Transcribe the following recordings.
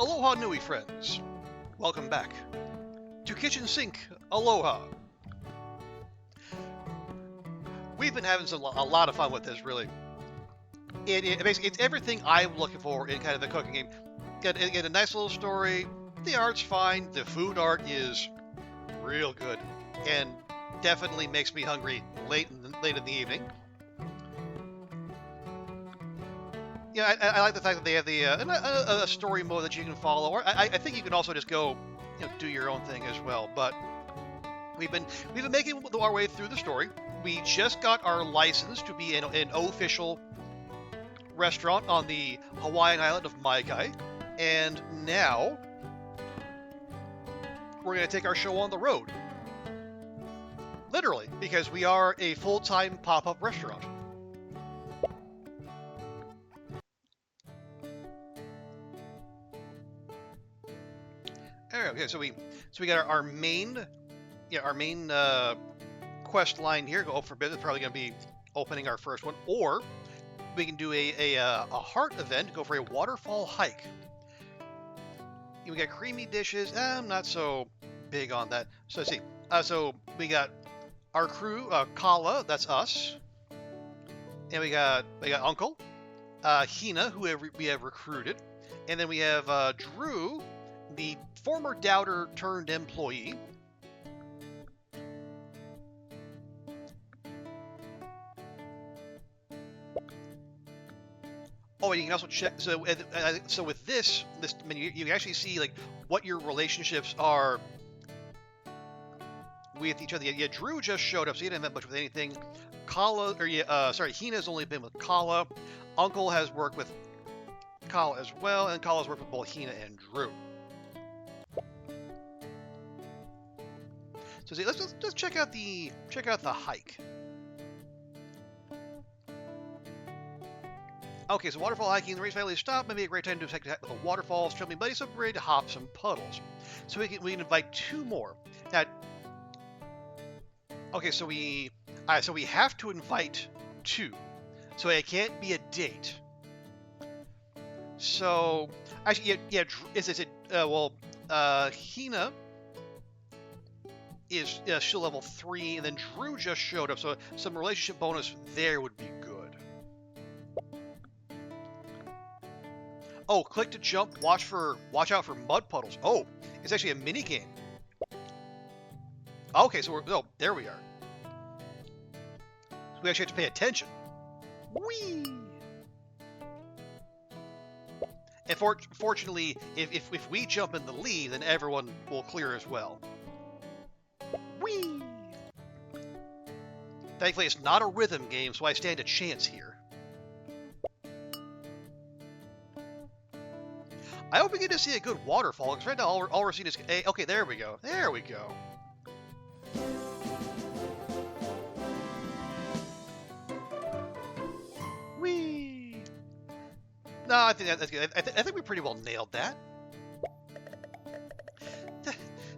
Aloha Nui friends, welcome back to Kitchen Sink Aloha. We've been having a lot of fun with this, really. Basically, it's everything I'm looking for in kind of a cooking game. Get a nice little story, the art's fine, the food art is real good, and definitely makes me hungry late in the evening. Yeah, I like the fact that they have a story mode that you can follow. Or I think you can also just go, do your own thing as well. But we've been making our way through the story. We just got our license to be an official restaurant on the Hawaiian island of Maikai, and now we're going to take our show on the road. Literally, because we are a full-time pop-up restaurant. Okay, so we got our main quest line here. Go for business. Probably going to be opening our first one, or we can do a heart event. Go for a waterfall hike. We got creamy dishes. I'm not so big on that. So let's see. So we got our crew, Kala, that's us, and we got Uncle, Hina, who we have recruited, and then we have Drew, the former doubter turned employee. Oh, and you can also check. So with this menu, you can actually see like what your relationships are with each other. Yeah, Drew just showed up, so he didn't have much with anything. Hina's only been with Kala. Uncle has worked with Kala as well, and Kala's worked with both Hina and Drew. So see, let's check out the hike. Okay, so waterfall hiking, the race finally stopped. Maybe a great time to take with the waterfalls, jumping buddies, some ready to hop some puddles. So we can invite two more. Now, okay, so we have to invite two. So it can't be a date. So actually, yeah. Hina is still level 3, and then Drew just showed up. So some relationship bonus there would be good. Oh, click to jump. Watch out for mud puddles. Oh, it's actually a mini game. Okay, so there we are. So we actually have to pay attention. Whee! And fortunately, if we jump in the lead, then everyone will clear as well. Whee! Thankfully, it's not a rhythm game, so I stand a chance here. I hope we get to see a good waterfall, because right now all we're seeing is... Okay, there we go. There we go. Whee! No, I think that's good. I think we pretty well nailed that.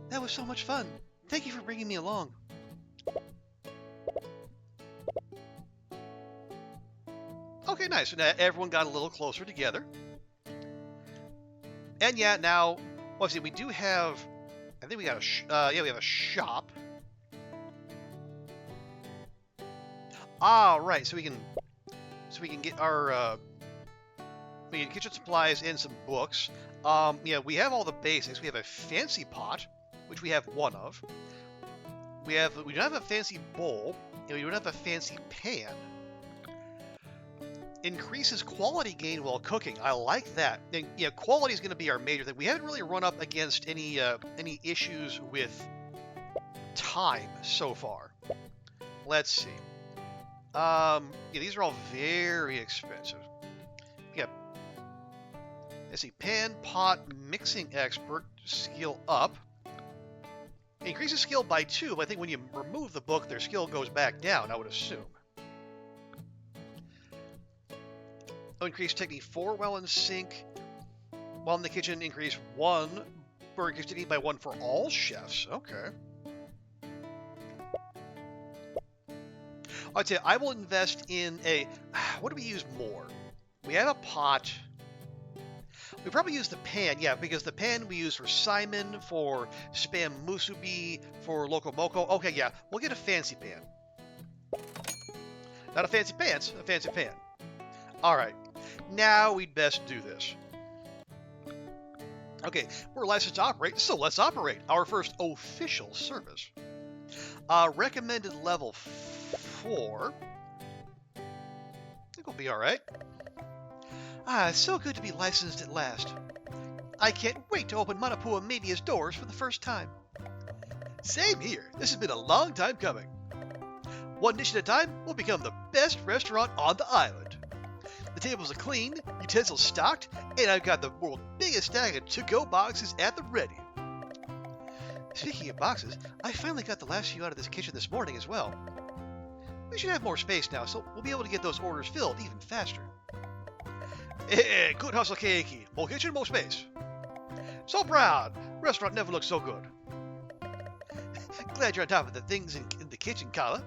That was so much fun. Thank you for bringing me along. Okay, nice. So now everyone got a little closer together. And yeah, now, well, see, we do have. I think we got we have a shop. Ah, right. So we can get our we get kitchen supplies and some books. Yeah, we have all the basics. We have a fancy pot, which we have one of. We don't have a fancy bowl, and we don't have a fancy pan. Increases quality gain while cooking. I like that. And, yeah, quality is going to be our major thing. We haven't really run up against any issues with time so far. Let's see. Yeah, these are all very expensive. Yeah. Let's see. Pan, pot, mixing expert, skill up. Increases skill by 2, but I think when you remove the book, their skill goes back down, I would assume. Increase technique 4 while in sync. While in the kitchen, increase 1. Or increase technique by 1 for all chefs. Okay. I'd say I will invest in a... What do we use more? We have a pot. We probably use the pan, yeah, because the pan we use for Simon, for Spam Musubi, for Loco Moco. Okay, yeah, we'll get a fancy pan. Not a fancy pants, a fancy pan. Alright, now we'd best do this. Okay, we're licensed to operate, so let's operate our first official service. Recommended level 4. I think we'll be alright. It's so good to be licensed at last. I can't wait to open Manapua Mania's doors for the first time. Same here. This has been a long time coming. One dish at a time, we'll become the best restaurant on the island. The tables are clean, utensils stocked, and I've got the world's biggest stack of to-go boxes at the ready. Speaking of boxes, I finally got the last few out of this kitchen this morning as well. We should have more space now, so we'll be able to get those orders filled even faster. Hey, good hustle, Keiki. More kitchen, more space. So proud. Restaurant never looked so good. Glad you're on top of the things in the kitchen, Kala.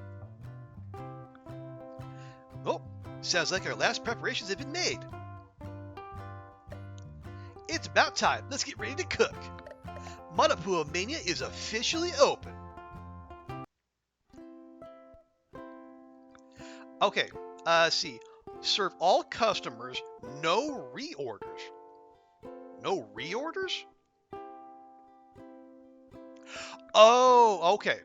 Oh, sounds like our last preparations have been made. It's about time. Let's get ready to cook. Manapua Mania is officially open. Okay, see. Serve all customers, no reorders. No reorders? Oh, okay.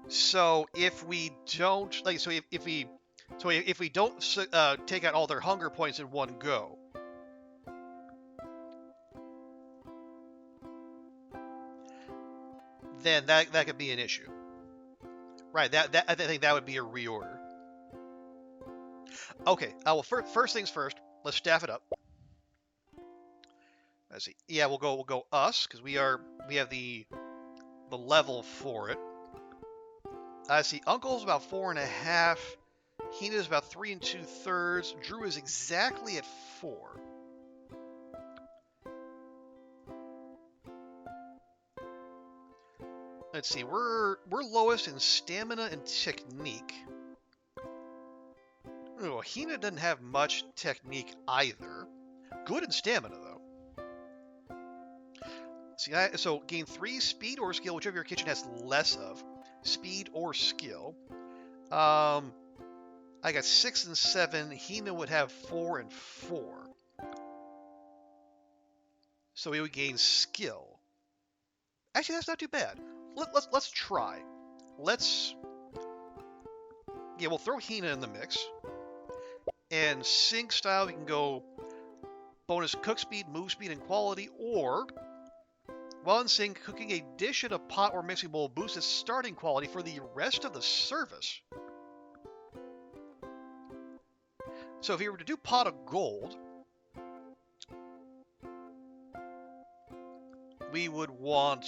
So if we don't, if we don't take out all their hunger points in one go, then that could be an issue. Right, I think that would be a reorder. Okay, well, first things first, let's staff it up. Let's see. Yeah, we'll go us, because we have the level for it. I see Uncle's about 4.5. Hina's about 3 2/3. Drew is exactly at 4. Let's see, we're lowest in stamina and technique. Oh, Hina doesn't have much technique either. Good in stamina though. See, so gain 3 speed or skill, whichever your kitchen has less of. Speed or skill. I got 6 and 7. Hina would have 4 and 4. So we would gain skill. Actually, that's not too bad. Let's try. Yeah, we'll throw Hina in the mix. And sync style, we can go bonus cook speed, move speed, and quality, or while in sync, cooking a dish in a pot or mixing bowl boosts its starting quality for the rest of the service. So if you were to do pot of gold, we would want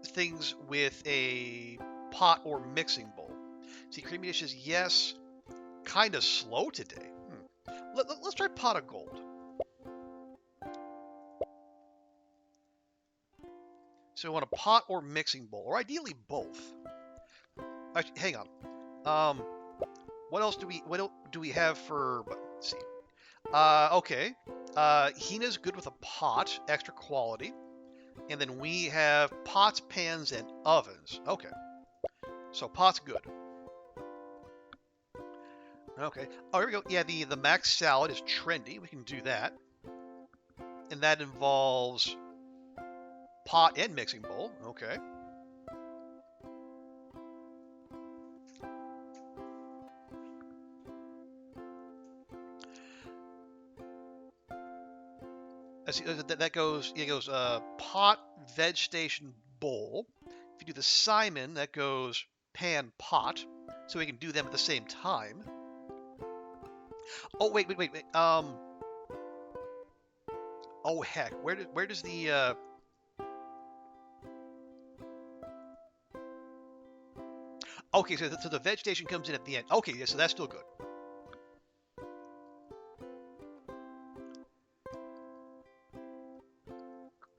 things with a pot or mixing bowl. See, creamy dishes, yes. Kind of slow today. Let's try pot of gold. So we want a pot or mixing bowl, or ideally both. Actually, hang on. What else do we have for? Let's see. Okay. Hina's good with a pot, extra quality, and then we have pots, pans, and ovens. Okay. So pot's good. Okay. Oh, here we go. Yeah, the max salad is trendy. We can do that. And that involves pot and mixing bowl. Okay. That goes, it goes pot, veg station, bowl. If you do the Simon, that goes pan, pot. So we can do them at the same time. Oh, wait. Oh, heck. Where does the... Okay, so the veg station comes in at the end. Okay, yeah, so that's still good.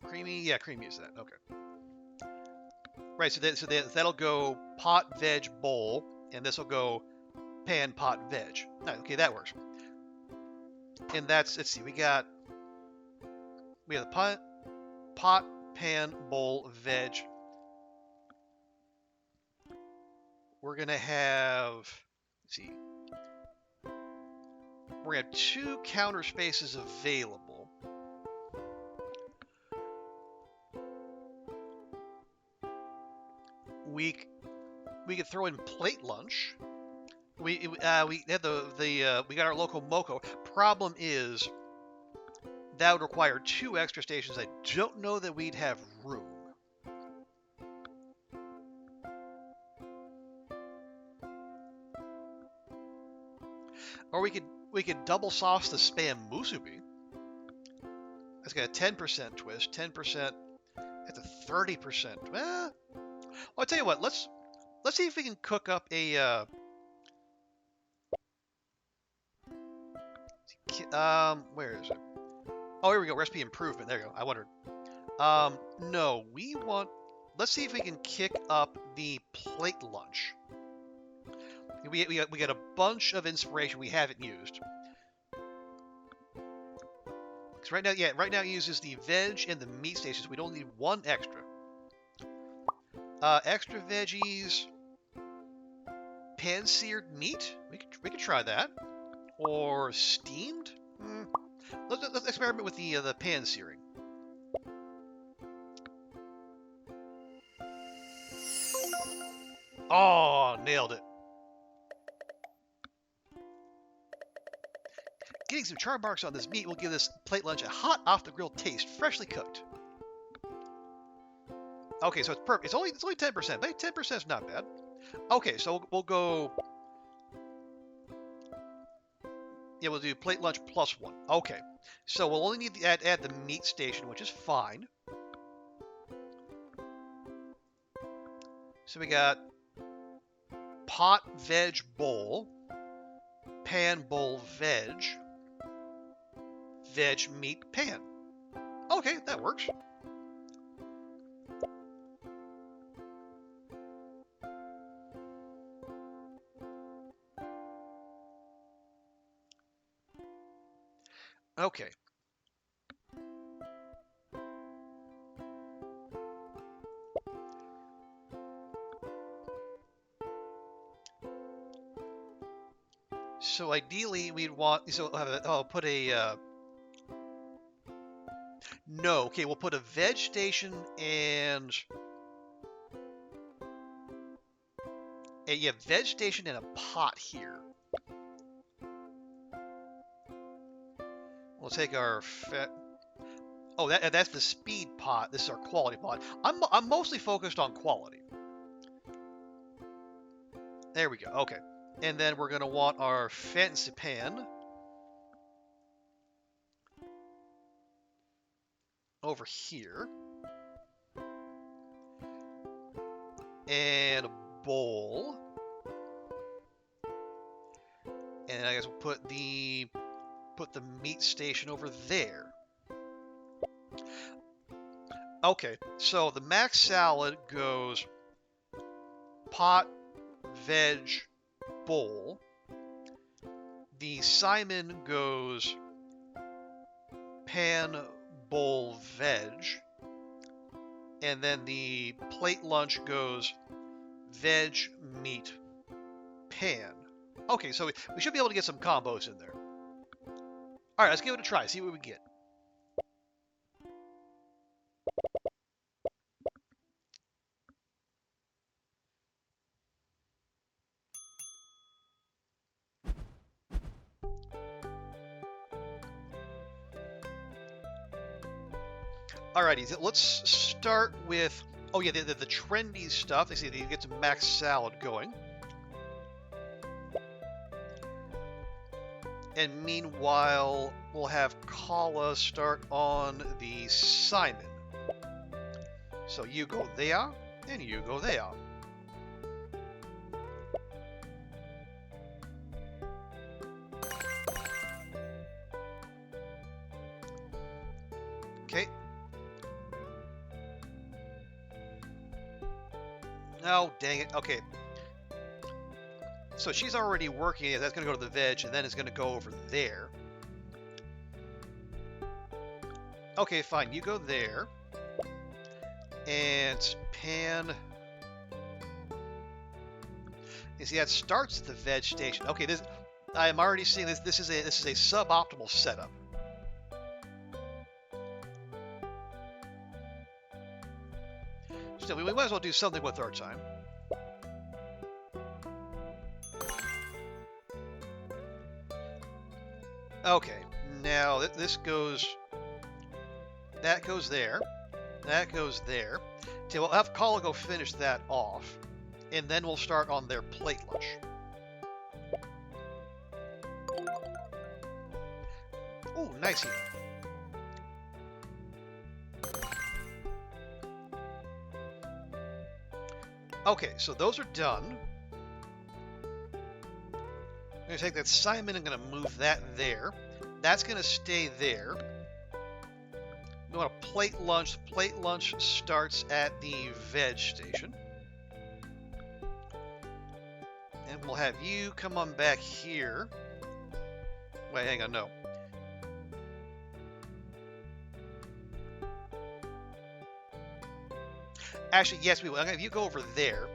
Creamy? Yeah, creamy is that. Okay. Right, so that'll go pot, veg, bowl. and this will go pan, pot, veg. Okay, that works. And that's, let's see, we have the pot, pan, bowl, veg. We're gonna have, let's see, we're gonna have 2 counter spaces available. We could throw in plate lunch. We had we got our local moco. Problem is that would require 2 extra stations. I don't know that we'd have room. Or we could double sauce the spam musubi. That's got a 10% twist, 10%. That's a 30%. Well, I'll tell you what. Let's see if we can cook up a. Where is it? Oh, here we go. Recipe improvement. There you go. I wondered. No, we want. Let's see if we can kick up the plate lunch. We got a bunch of inspiration we haven't used. Because right now it uses the veg and the meat stations. We don't need 1 extra. Extra veggies, pan-seared meat. We could try that, or steamed. Let's experiment with the pan searing. Oh, nailed it. Getting some char marks on this meat will give this plate lunch a hot off the grill taste, freshly cooked. Okay, so it's perfect. It's only 10%, but 10% is not bad. Okay, so we'll go. Yeah, we'll do plate lunch plus 1. Okay, so we'll only need to add the meat station, which is fine. So we got pot veg bowl, pan bowl veg, veg meat pan. Okay, that works. Okay. So ideally, we'd want. So I'll put a. No, okay, we'll put a veg station and. Yeah, veg station and a pot here. We'll take our Oh, that's the speed pot. This is our quality pot. I'm mostly focused on quality. There we go. Okay. And then we're going to want our fancy pan over here. And a bowl. And I guess we'll put the meat station over there. Okay, so the mac salad goes pot, veg, bowl. The Simon goes pan, bowl, veg. And then the plate lunch goes veg, meat, pan. Okay, so we should be able to get some combos in there. All right, let's give it a try, see what we get. Alrighty, let's start with, oh yeah, the trendy stuff. They see they get some mac salad going. And meanwhile, we'll have Kala start on the Simon. So you go there, and you go there. Okay. Oh, dang it. Okay. So she's already working. That's going to go to the veg, and then it's going to go over there. Okay, fine. You go there. And pan. You see, that starts at the veg station. Okay, this. I am already seeing this. This is a suboptimal setup. Still, we might as well do something with our time. Okay, now this goes. That goes there. That goes there. Okay, we'll have Kala go finish that off, and then we'll start on their plate lunch. Ooh, nice here. Okay, so those are done. I'm going to take that Simon and I'm going to move that there. That's going to stay there. We want a plate lunch. Plate lunch starts at the veg station. And we'll have you come on back here. Wait, hang on, no. Actually, yes, we will. I'm gonna have you go over there,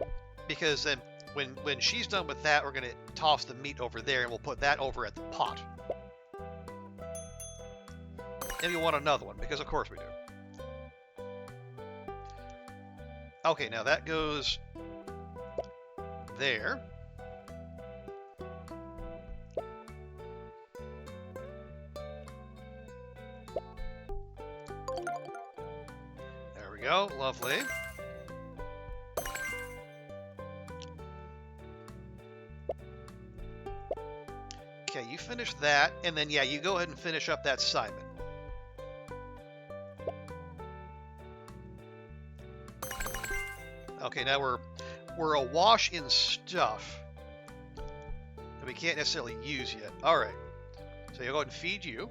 because then when she's done with that, we're going to toss the meat over there, and we'll put that over at the pot. And we want another one, because of course we do. Okay, now that goes there. There we go, lovely. Okay, you finish that, and then yeah, you go ahead and finish up that Simon. Okay, now we're awash in stuff that we can't necessarily use yet. All right, so you'll go ahead and feed you.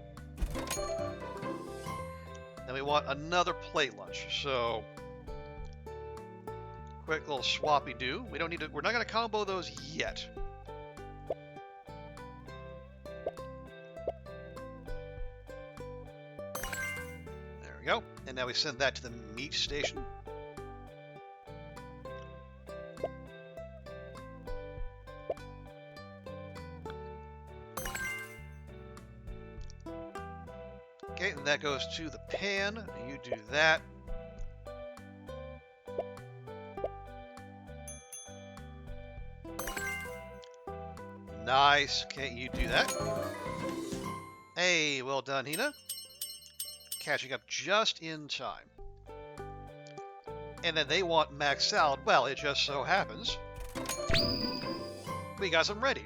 Then we want another plate lunch. So quick little swappy do. We don't need to. We're not going to combo those yet. There we go. And now we send that to the meat station. Okay, and that goes to the pan. You do that. Nice. Okay, you do that. Hey, well done, Hina. Catching up just in time. And then they want mac salad. Well, it just so happens we got some ready.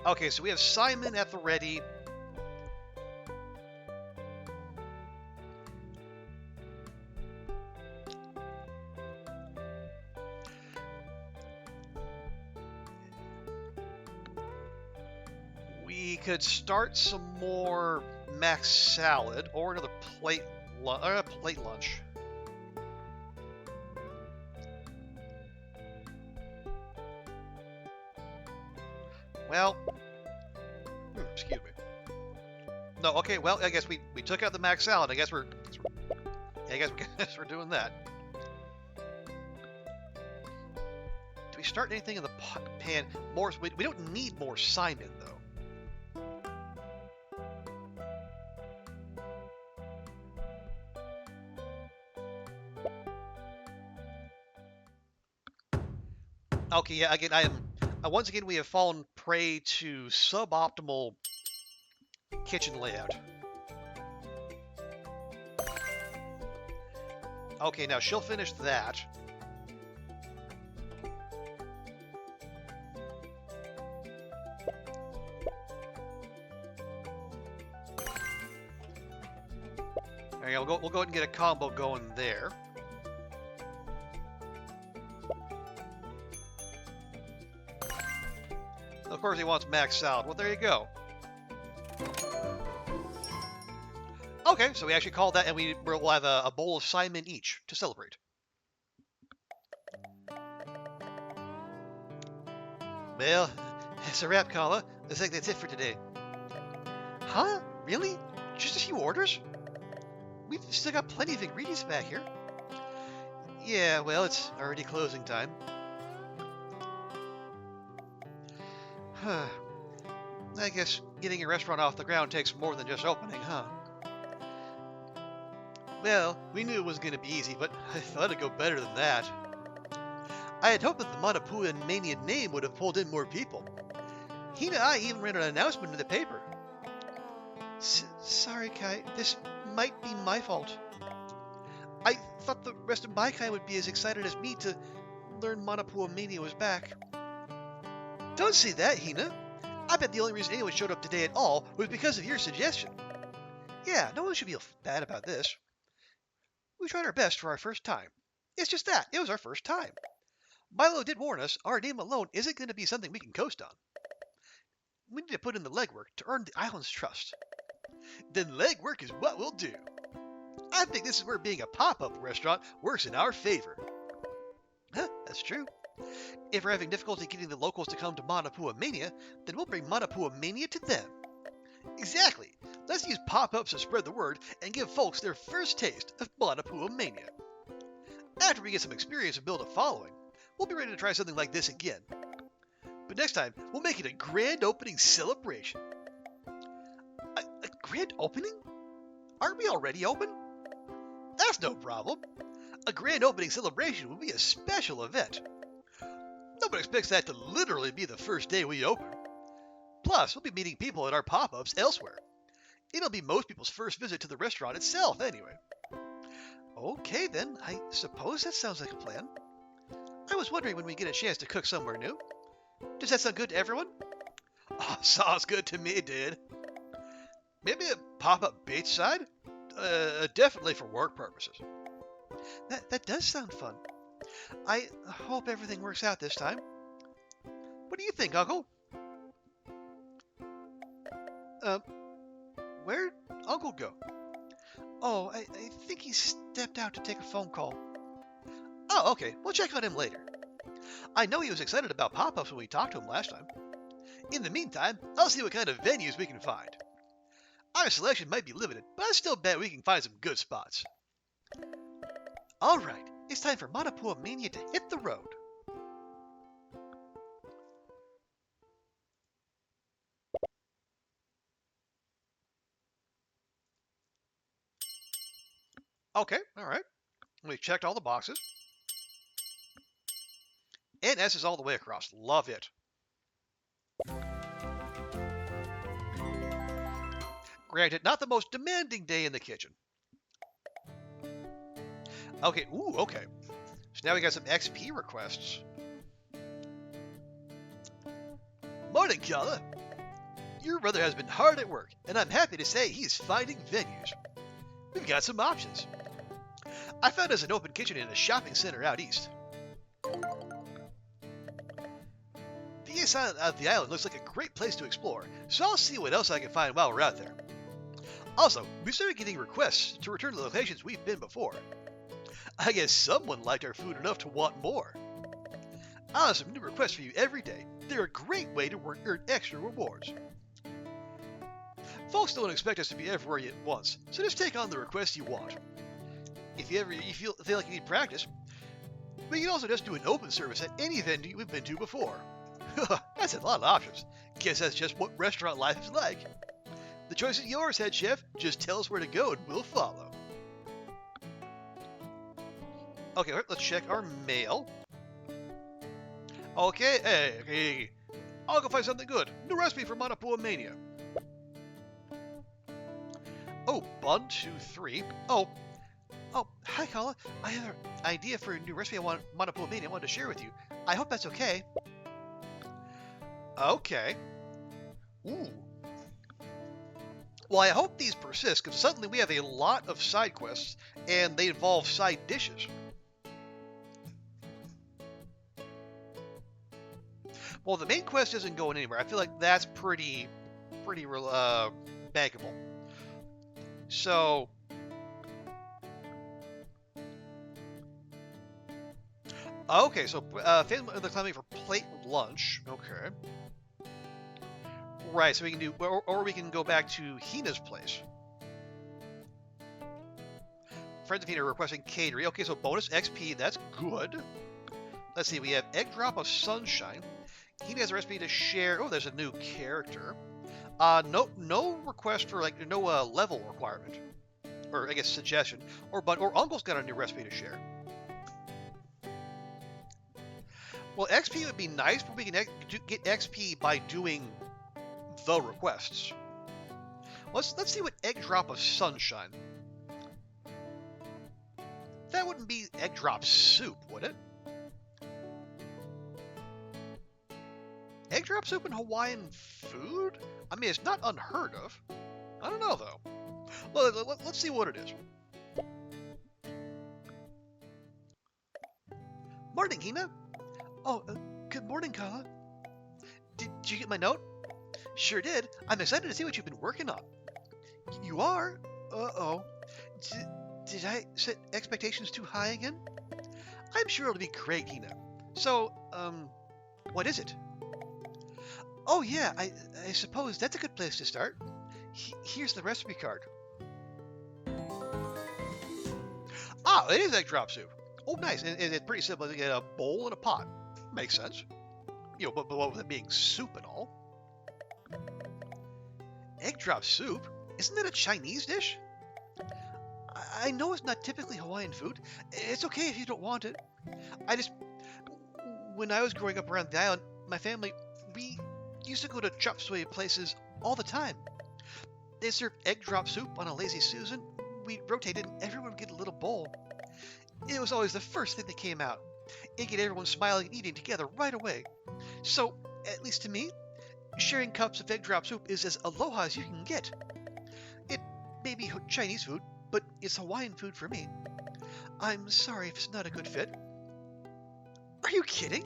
Okay, so we have Simon at the ready. We could start some more mac salad or another plate lunch. Well, excuse me. No, okay. Well, I guess we took out the mac salad. I guess we're doing that. Do we start anything in the pan? More? We don't need more Simon though. Okay, yeah. Again, once again, we have fallen prey to suboptimal kitchen layout. Okay, now she'll finish that. There you go. We'll go ahead and get a combo going there. Of course he wants mac salad. Well, there you go. Okay, so we actually called that, and we'll have a bowl of Simon each to celebrate. Well, it's a wrap, Kala. I think that's it for today. Huh? Really? Just a few orders? We've still got plenty of ingredients back here. Yeah, well, it's already closing time. Huh. I guess getting a restaurant off the ground takes more than just opening, huh? Well, we knew it was going to be easy, but I thought it'd go better than that. I had hoped that the Manapua Mania name would have pulled in more people. Hina and I even ran an announcement in the paper. Sorry, Kai. This might be my fault. I thought the rest of Maikai would be as excited as me to learn Manapua Mania was back. Don't say that, Hina. I bet the only reason anyone showed up today at all was because of your suggestion. Yeah, no one should feel bad about this. We tried our best for our first time. It's just that. It was our first time. Milo did warn us our name alone isn't going to be something we can coast on. We need to put in the legwork to earn the island's trust. Then legwork is what we'll do. I think this is where being a pop-up restaurant works in our favor. Huh, that's true. If we're having difficulty getting the locals to come to Manapua Mania, then we'll bring Manapua Mania to them. Exactly. Let's use pop-ups to spread the word and give folks their first taste of Manapua Mania. After we get some experience and build a following, we'll be ready to try something like this again. But next time, we'll make it a grand opening celebration. A grand opening? Aren't we already open? That's no problem. A grand opening celebration will be a special event. Nobody expects that to literally be the first day we open. Plus, we'll be meeting people at our pop-ups elsewhere. It'll be most people's first visit to the restaurant itself anyway. Okay then, I suppose that sounds like a plan. I was wondering when we get a chance to cook somewhere new. Does that sound good to everyone? Oh, sounds good to me, dude. Maybe a pop-up beachside? Definitely for work purposes. That does sound fun. I hope everything works out this time. What do you think, Uncle? Where'd Uncle go? Oh, I think he stepped out to take a phone call. Oh, okay. We'll check on him later. I know he was excited about pop-ups when we talked to him last time. In the meantime, I'll see what kind of venues we can find. Our selection might be limited, but I still bet we can find some good spots. Alright, it's time for Manapua Mania to hit the road. Okay, alright. We checked all the boxes. And S is all the way across. Love it. Granted, not the most demanding day in the kitchen. Okay, ooh, okay. So now we got some XP requests. Morning, Kala. Your brother has been hard at work, and I'm happy to say he's finding venues. We've got some options. I found us an open kitchen in a shopping center out east. The east side of the island looks like a great place to explore, so I'll see what else I can find while we're out there. Also, we started getting requests to return to the locations we've been before. I guess someone liked our food enough to want more. I'll have some new requests for you every day. They're a great way to earn extra rewards. Folks don't expect us to be everywhere at once, so just take on the requests you want. If you feel like you need practice, we can also just do an open service at any venue we've been to before. That's a lot of options. Guess that's just what restaurant life is like. The choice is yours, head chef. Just tell us where to go and we'll follow. Okay, let's check our mail. Okay, hey, I'll go find something good. New recipe for Manapua Mania. Oh, 1, 2, 3. Oh, hi, Kala. I have an idea for a new recipe Manapua Mania I wanted to share with you. I hope that's okay. Okay. Ooh. Well, I hope these persist, because suddenly we have a lot of side quests, and they involve side dishes. Well, the main quest isn't going anywhere. I feel like that's pretty bankable. So, Okay, so family the climbing for plate lunch. Okay. Right, so we can do, or we can go back to Hina's place. Friends of Hina are requesting catering. Okay, so bonus XP, that's good. Let's see, we have Egg Drop of Sunshine. Hina has a recipe to share. Oh, there's a new character. No request for like no level requirement, or I guess suggestion. Or Uncle's got a new recipe to share. Well, XP would be nice, but we can get XP by doing the requests. Let's see what Egg Drop of Sunshine. That wouldn't be Egg Drop Soup, would it? Egg Drop Soup in Hawaiian food? I mean, it's not unheard of. I don't know, though. Let's see what it is. Morning, Hina. Oh, good morning, Kala. Did you get my note? Sure did. I'm excited to see what you've been working on. You are? Uh-oh. Did I set expectations too high again? I'm sure it'll be great, Hina. So, what is it? Oh yeah, I suppose that's a good place to start. Here's the recipe card. Ah, it is egg drop soup. Oh, nice. And it's pretty simple. You get a bowl and a pot. Makes sense. You know, but with it being soup and all. Egg drop soup? Isn't that a Chinese dish? I know it's not typically Hawaiian food. It's okay if you don't want it. When I was growing up around the island, my family, we used to go to chop suey places all the time. They served egg drop soup on a lazy Susan. We'd rotate it and everyone would get a little bowl. It was always the first thing that came out. It'd get everyone smiling and eating together right away. So, at least to me, sharing cups of egg drop soup is as aloha as you can get. It may be Chinese food, but it's Hawaiian food for me. I'm sorry if it's not a good fit. Are you kidding?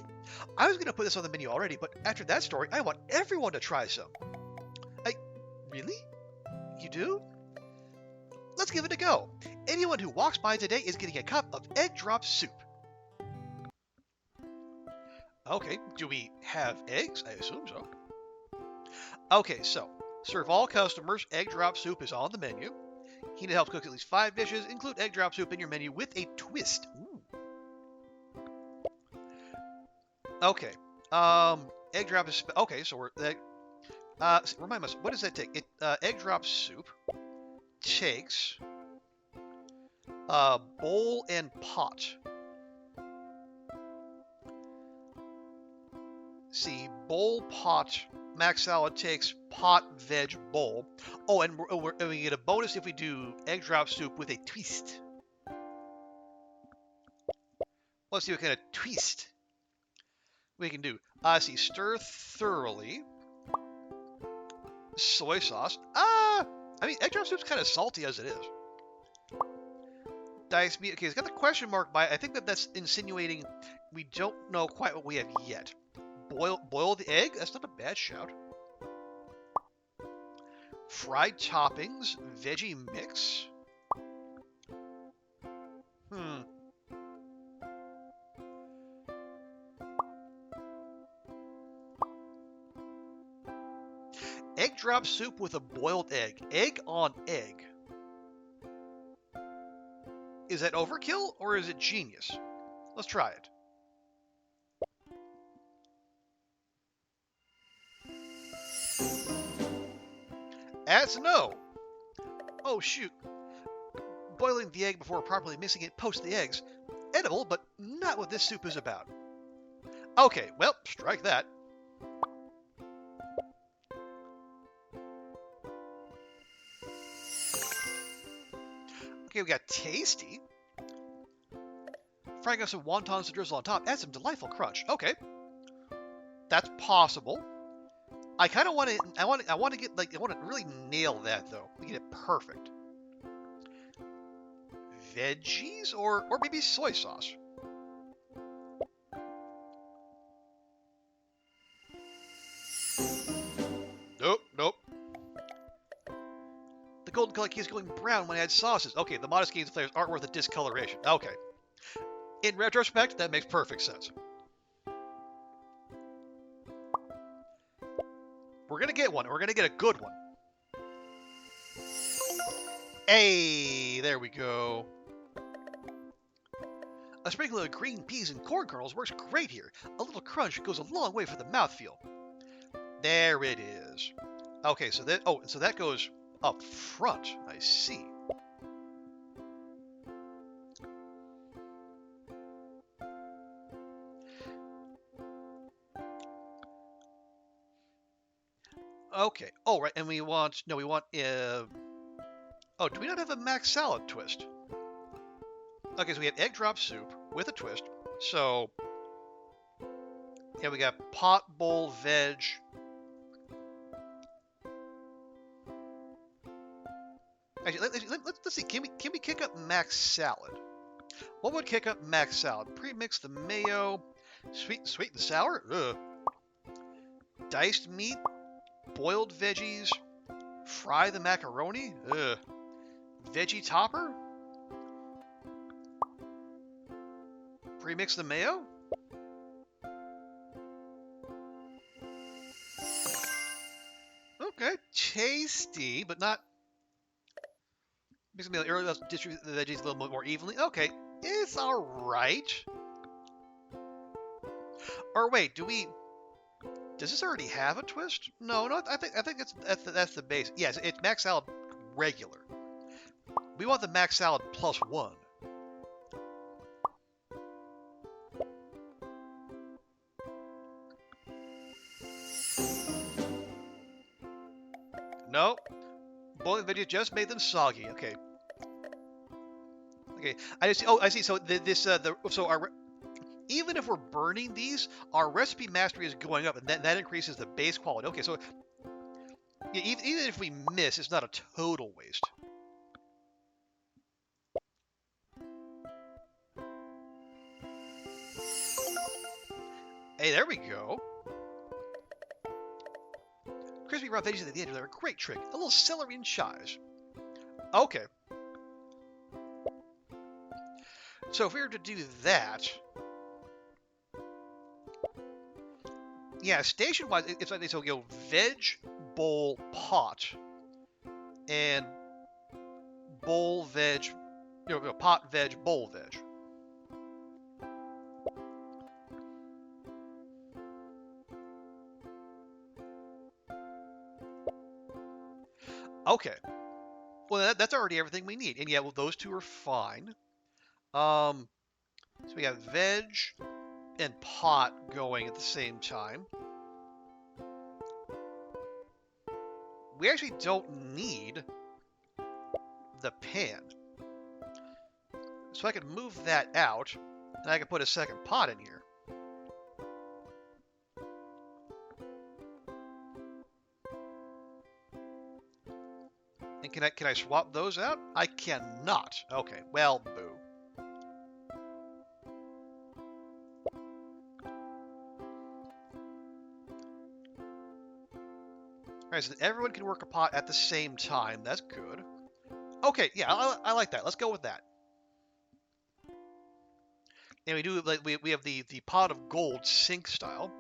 I was going to put this on the menu already, but after that story, I want everyone to try some. Really? You do? Let's give it a go. Anyone who walks by today is getting a cup of egg drop soup. Okay, do we have eggs? I assume so. Okay, so serve all customers. Egg drop soup is on the menu. Hina helps cook at least 5 dishes. Include egg drop soup in your menu with a twist. Ooh. Okay. Egg drop is okay. So we're remind us, what does that take? Egg drop soup takes bowl and pot. See, bowl, pot. Max salad takes pot, veg, bowl. Oh, and we get a bonus if we do egg drop soup with a twist. Let's see what kind of twist we can do. See, stir thoroughly. Soy sauce. I mean, egg drop soup's kind of salty as it is. Diced meat. Okay, it's got the question mark by it. I think that's insinuating we don't know quite what we have yet. Boil the egg? That's not a bad shout. Fried toppings. Veggie mix. Egg drop soup with a boiled egg. Egg on egg. Is that overkill or is it genius? Let's try it. That's no. Oh shoot. Boiling the egg before properly mixing it post the eggs. Edible, but not what this soup is about. Okay, well, strike that. Okay, we got tasty. Frying up some wontons to drizzle on top. Add some delightful crunch. Okay. That's possible. I kind of want to. I want to get I want to really nail that though. We get it perfect. Veggies or maybe soy sauce. Nope. The golden color keeps going brown when I add sauces. Okay, the modest gains of flavors aren't worth the discoloration. Okay. In retrospect, that makes perfect sense. We're gonna get one. We're gonna get a good one. Hey, there we go. A sprinkle of green peas and corn kernels works great here. A little crunch goes a long way for the mouthfeel. There it is. Okay, so that goes up front. I see. Okay. Oh, right, and we want oh, do we not have a mac salad twist? Okay, so we have egg drop soup with a twist. So yeah, we got pot, bowl, veg. Actually, let's see. Can we kick up mac salad? What would kick up mac salad? Pre-mix the mayo, sweet and sour. Ugh. Diced meat, boiled veggies, fry the macaroni. Ugh. Veggie topper. Pre-mix the mayo. Okay, tasty, but not. Mix the meal early. Let's distribute the veggies a little bit more evenly. Okay, it's all right. Or wait, does this already have a twist? No. I think that's the base. Yes, it's mac salad regular. We want the mac salad plus one. No, boiling veggies just made them soggy. Okay. Okay, I see. Oh, I see. So even if we're burning these, our recipe mastery is going up, and that increases the base quality. Okay, so yeah, even if we miss, it's not a total waste. Hey, there we go. Crispy raw veggies at the end are a great trick. A little celery and chives. Okay. So if we were to do that, yeah, station-wise, it's like so veg, bowl, pot, and bowl, veg, pot, veg, bowl, veg. Okay. Well, that's already everything we need, and yeah, well, those two are fine. So we got veg and pot going at the same time. We actually don't need the pan. So I can move that out, and I can put a second pot in here. And can I swap those out? I cannot. Okay, well, boo. Alright, so everyone can work a pot at the same time. That's good. Okay, yeah, I like that. Let's go with that. And we do like we have the pot of gold sink style.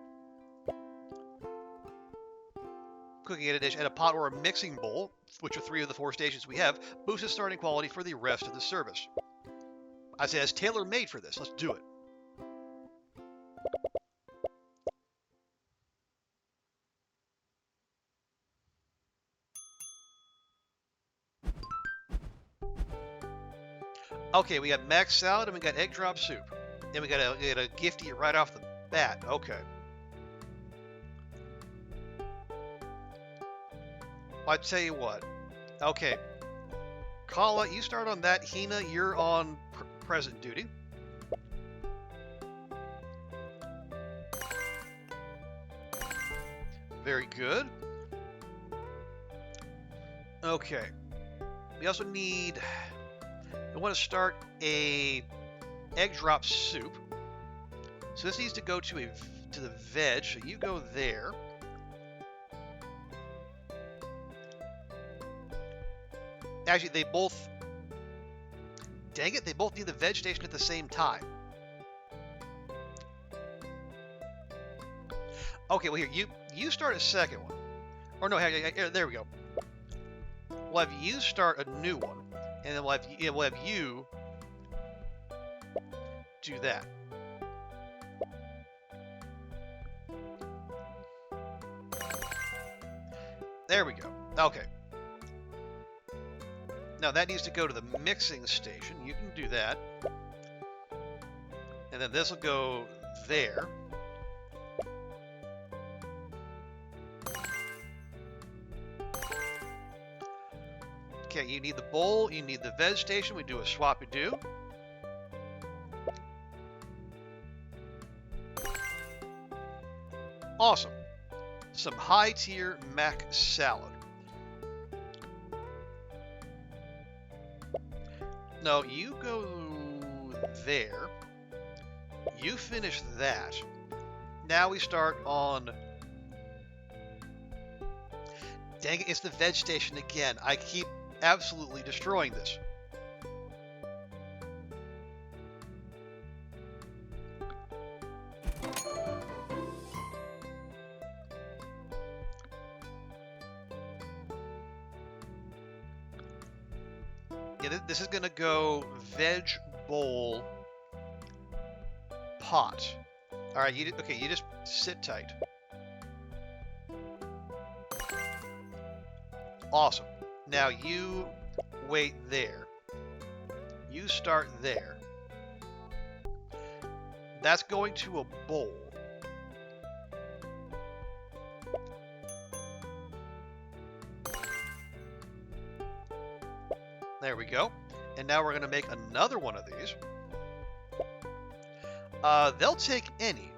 Cooking in a dish and a pot or a mixing bowl, which are 3 of the 4 stations we have, boosts the starting quality for the rest of the service. I say it's tailor-made for this. Let's do it. Okay, we got mac salad and we got egg drop soup. And we got a gifty right off the bat. Okay. Well, I tell you what. Okay. Kala, you start on that. Hina, you're on present duty. Very good. Okay. We also need... I want to start a egg drop soup. So this needs to go to the veg. So you go there. Actually, they both... Dang it, they both need the veg station at the same time. Okay, well here, you start a second one. Or no, here, there we go. We'll have you start a new one, and then we'll have you do that. There we go. Okay. Now that needs to go to the mixing station. You can do that. And then this will go there. Okay, you need the bowl, you need the veg station. We do a swap-a-do. Awesome. Some high-tier mac salad. No, you go there. You finish that. Now we start on... Dang it, it's the veg station again. I keep absolutely destroying this. Yeah, this is gonna go veg bowl pot. All right, you just sit tight. Awesome. Now you wait there. You start there. That's going to a bowl. There we go. And now we're going to make another one of these. They'll take any.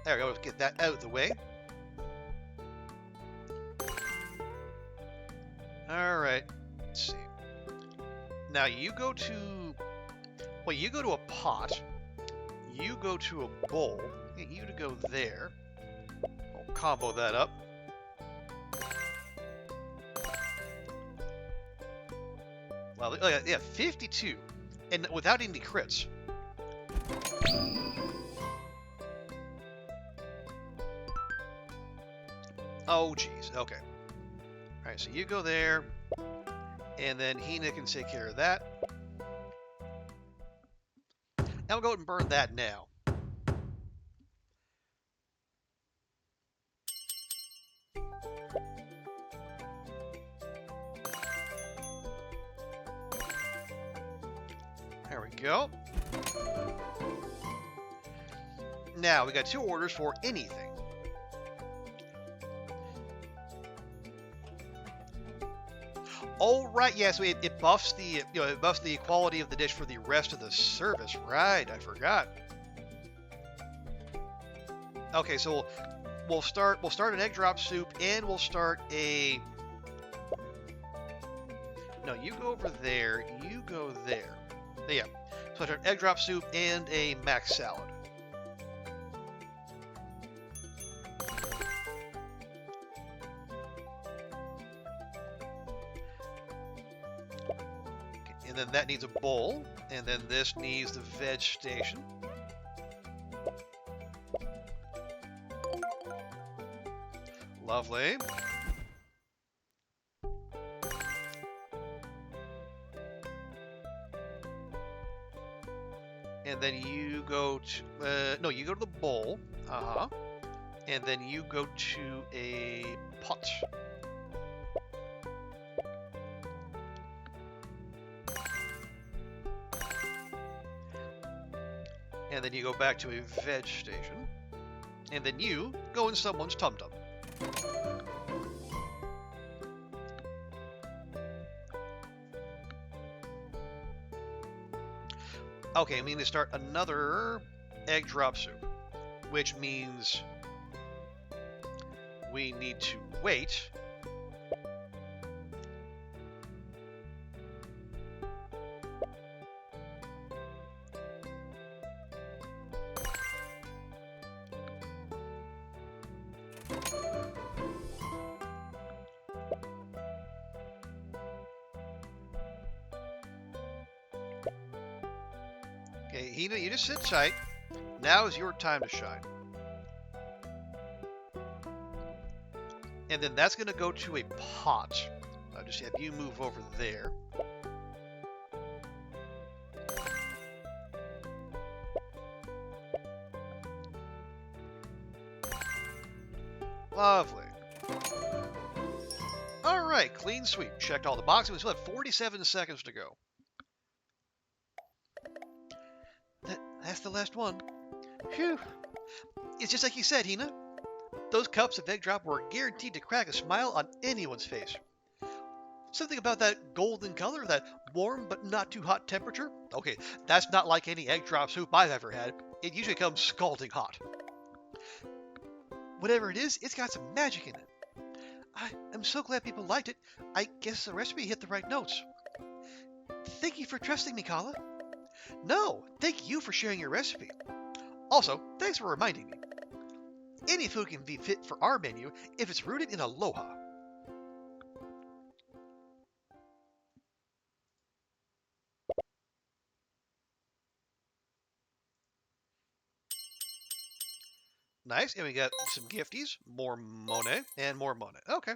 There we go. Let's get that out of the way. All right. Let's see. Now you go to... Well, you go to a pot. You go to a bowl. Get you to go there. I'll combo that up. Well, yeah, 52. And without any crits. Oh, geez. Okay. All right, so you go there, and then Hina can take care of that. Now we'll go ahead and burn that now. There we go. Now we got 2 orders for anything. Oh right, yeah. So it buffs the it buffs the quality of the dish for the rest of the service. Right, I forgot. Okay, so we'll start an egg drop soup, and we'll start a... No, you go over there. You go there. Yeah. So an egg drop soup and a mac salad. And then that needs a bowl, and then this needs the veg station. Lovely. And then you go to, no, you go to the bowl. And then you go to a pot. And then you go back to a veg station. And then you go in someone's tum-tum. Okay, we need to start another egg drop soup, which means we need to wait. Okay, you just sit tight. now is your time to shine. And then that's going to go to a pot. I'll just have you move over there. Lovely. Alright, clean sweep. Checked all the boxes. We still have 47 seconds to go. That's the last one. Phew. It's just like you said, Hina. Those cups of egg drop were guaranteed to crack a smile on anyone's face. Something about that golden color, that warm but not too hot temperature. Okay, that's not like any egg drop soup I've ever had. It usually comes scalding hot. Whatever it is, it's got some magic in it. I'm so glad people liked it. I guess the recipe hit the right notes. Thank you for trusting me, Kala. No, thank you for sharing your recipe. Also, thanks for reminding me. Any food can be fit for our menu if it's rooted in Aloha. Nice, and we got some gifties, more Monet, and more Monet. Okay.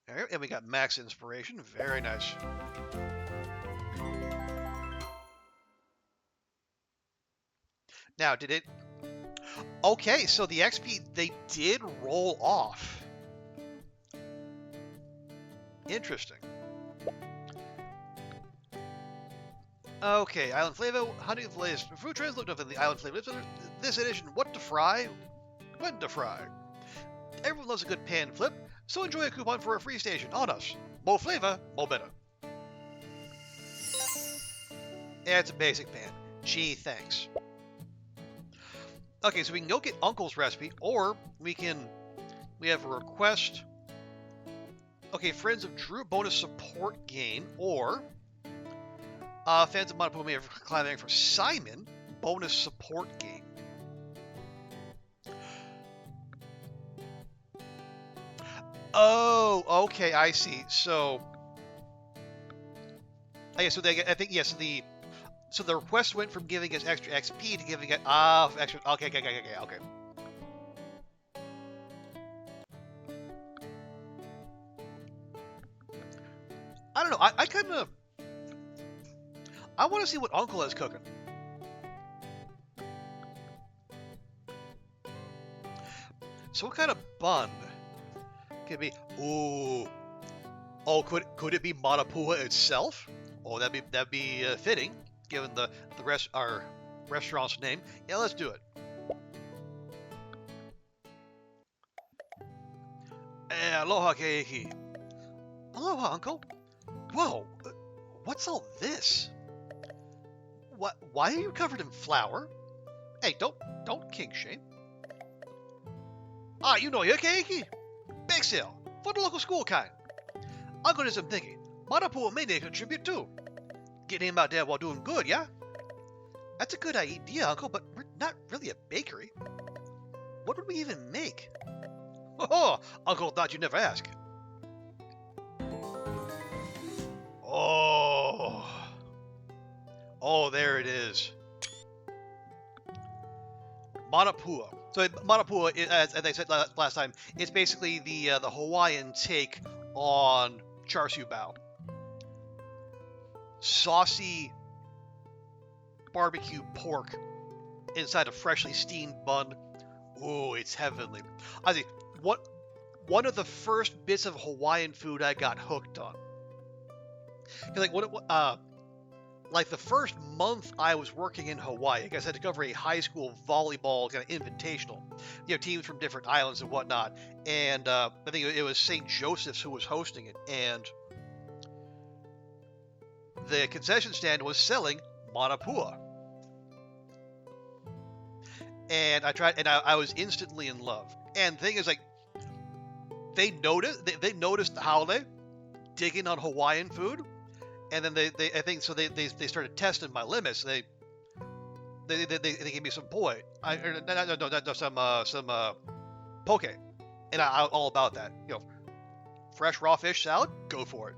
All right, and we got max inspiration. Very nice. Now, did it... Okay, so the XP, they did roll off. Interesting. Okay, Island Flavor, Honey Flavor, Food Trends looked up in the Island Flavor. This edition, what to fry, when to fry. Everyone loves a good pan flip, so enjoy a coupon for a free station on us. More flavor, more better. Yeah, it's a basic pan. Gee, thanks. Okay, so we can go get Uncle's recipe, or we have a request. Okay, Friends of Drew bonus support gain, or fans of Monopoly may have climbing for Simon bonus support gain. Oh, okay, I see. So, okay, so I think yes, so the request went from giving us extra XP to giving it extra. Okay. I don't know. I kind of. I want to see what Uncle is cooking. So what kind of bun could it be? Ooh. Oh, could it be Manapua itself? Oh, that'd be fitting, given our restaurant's name. Yeah, let's do it. Aloha keiki. Aloha, Uncle. Whoa, what's all this? What? Why are you covered in flour? Hey, don't king shame. You know your keiki. Bake sale for the local school kind. Uncle did some thinking. Manapua may contribute too. Getting him out there while doing good, yeah? That's a good idea, Uncle, but we're not really a bakery. What would we even make? Oh, Uncle thought you'd never ask. Oh, there it is. Manapua. So Manapua, as I said last time, it's basically the Hawaiian take on char siu bao. Saucy barbecue pork inside a freshly steamed bun. Ooh, it's heavenly. I think one of the first bits of Hawaiian food I got hooked on. Like the first month I was working in Hawaii, I guess I had to cover a high school volleyball kind of invitational, teams from different islands and whatnot. And I think it was St. Joseph's who was hosting it, and the concession stand was selling Manapua. And I tried, and I was instantly in love. And the thing is, like, they noticed the holiday digging on Hawaiian food. And then they started testing my limits. They gave me some poi. Some poke, and I'm all about that. Fresh raw fish salad, go for it.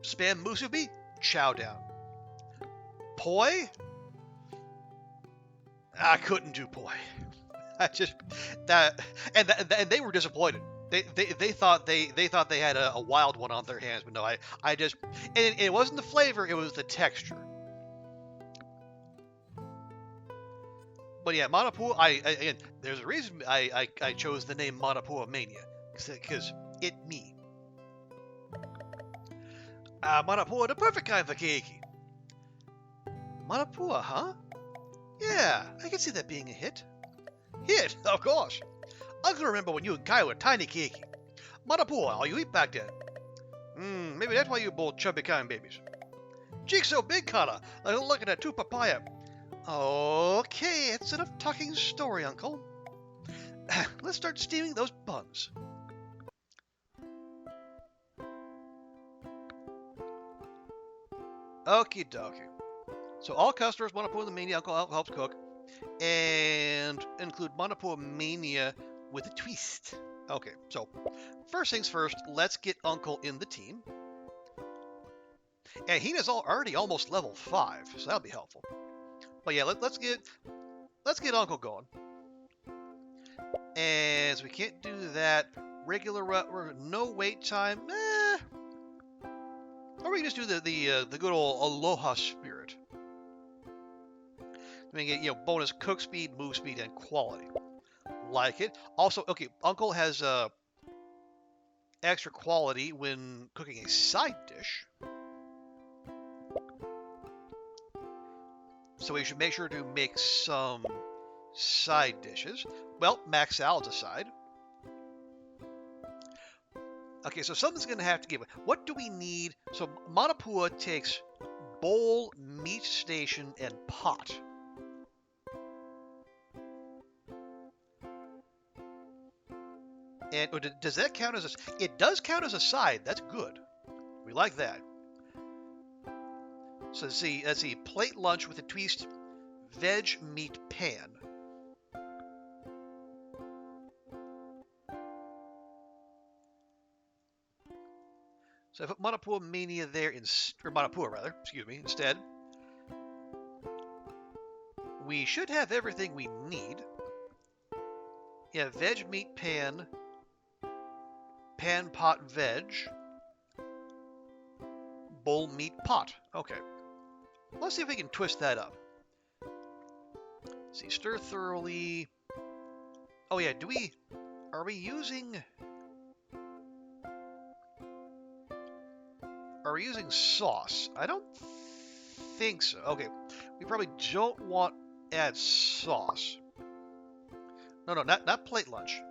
Spam musubi, chow down. Poi? I couldn't do poi. I just and they were disappointed. They thought they had a wild one on their hands, but no, I just and it wasn't the flavor, it was the texture. But yeah, Manapua. Again, there's a reason I chose the name Manapua Mania, because it me. Manapua, the perfect kind for keiki. Manapua, huh? Yeah, I can see that being a hit. Hit, of course. I can remember when you and Kai were tiny keiki. Manapua, all you eat back then. Maybe that's why you both chubby kind babies. Cheeks so big, Kana, like looking at two papaya. Okay, it's enough talking story, Uncle. Let's start steaming those buns. Okie dokie. So all customers Manapua the Mania Uncle helps cook, and include Manapua Mania with a twist. Okay, so first things first, let's get Uncle in the team. And Hina's already almost level 5, so that'll be helpful. But yeah, let's get Uncle going. As we can't do that, regular no wait time. Or we can just do the good old Aloha spirit. We can get bonus cook speed, move speed, and quality. Like it. Also, okay, Uncle has extra quality when cooking a side dish. So we should make sure to make some side dishes. Well, mac salad's a side. Okay, so something's going to have to give. What do we need? So Manapua takes bowl, meat station, and pot. And does that count as a... It does count as a side. That's good. We like that. So let's see. Plate lunch with a twist, veg meat pan. So I put Manapua Mania there, or Manapua rather, excuse me, instead. We should have everything we need. Yeah, veg meat pan, pan pot veg, bowl meat pot. Okay. Let's see if we can twist that up. Let's see, stir thoroughly. Oh yeah, are we using sauce? I don't think so. Okay, we probably don't want to add sauce. No, not plate lunch.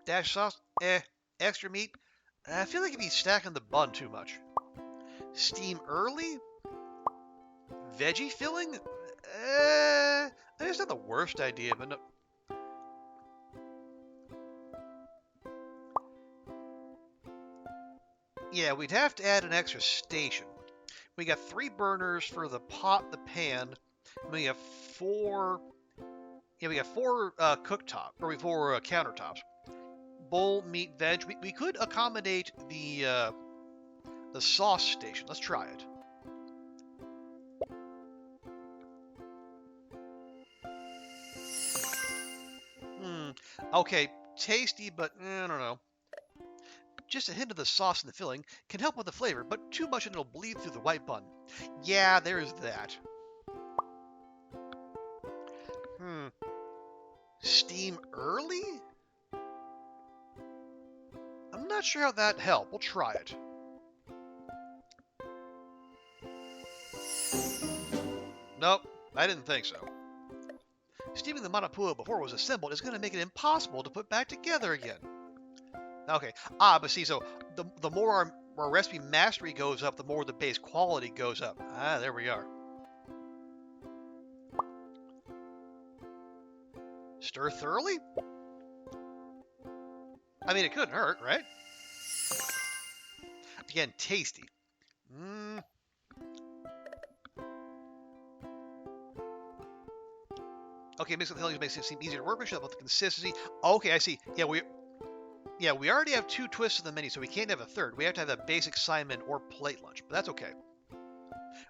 Dash sauce, extra meat. I feel like it'd be stacking the bun too much. Steam early? Veggie filling? That's not the worst idea, but no. Yeah, we'd have to add an extra station. We got 3 burners for the pot, the pan. And we have 4. Yeah, we got 4 countertops. Bowl, meat, veg. We could accommodate the sauce station. Let's try it. Okay, tasty, but I don't know. Just a hint of the sauce in the filling can help with the flavor, but too much and it'll bleed through the white bun. Yeah, there's that. Steam early? I'm not sure how that'd help. We'll try it. Nope, I didn't think so. Steaming the Manapua before it was assembled is going to make it impossible to put back together again. Okay, but see, so the more our recipe mastery goes up, the more the base quality goes up. There we are. Stir thoroughly? I mean, it couldn't hurt, right? Again, tasty. Okay, mix with the makes it seem easier to work with. Should help with the consistency. Okay, I see. Yeah, Yeah, we already have 2 twists in the menu, so we can't have a third. We have to have a basic Simon or plate lunch, but that's okay.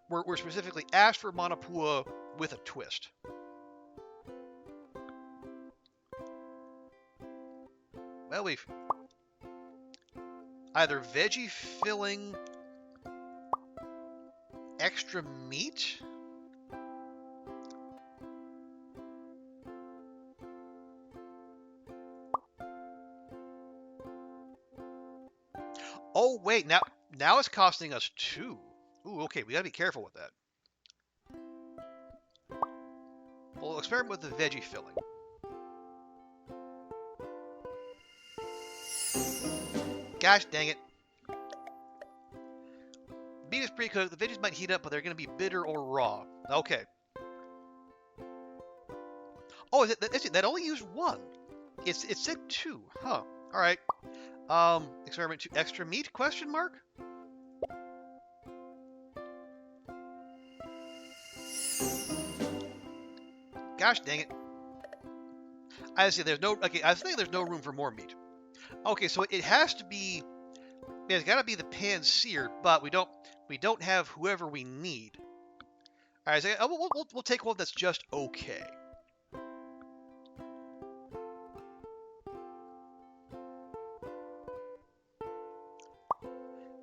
We're specifically asked for Manapua with a twist. Well, we've either veggie filling, extra meat. Oh wait, now it's costing us 2. Ooh, okay, we gotta be careful with that. We'll experiment with the veggie filling. Gosh dang it. Meat is pre-cooked. The veggies might heat up, but they're going to be bitter or raw. Okay. Oh, that only used 1. It said 2. Huh. All right. Experiment 2. Extra meat? Question mark. Gosh dang it. I see. There's no. Okay. I think there's no room for more meat. Okay, so it has to be. It's got to be the pan seared, but we don't have whoever we need. All right, so we'll take one that's just okay.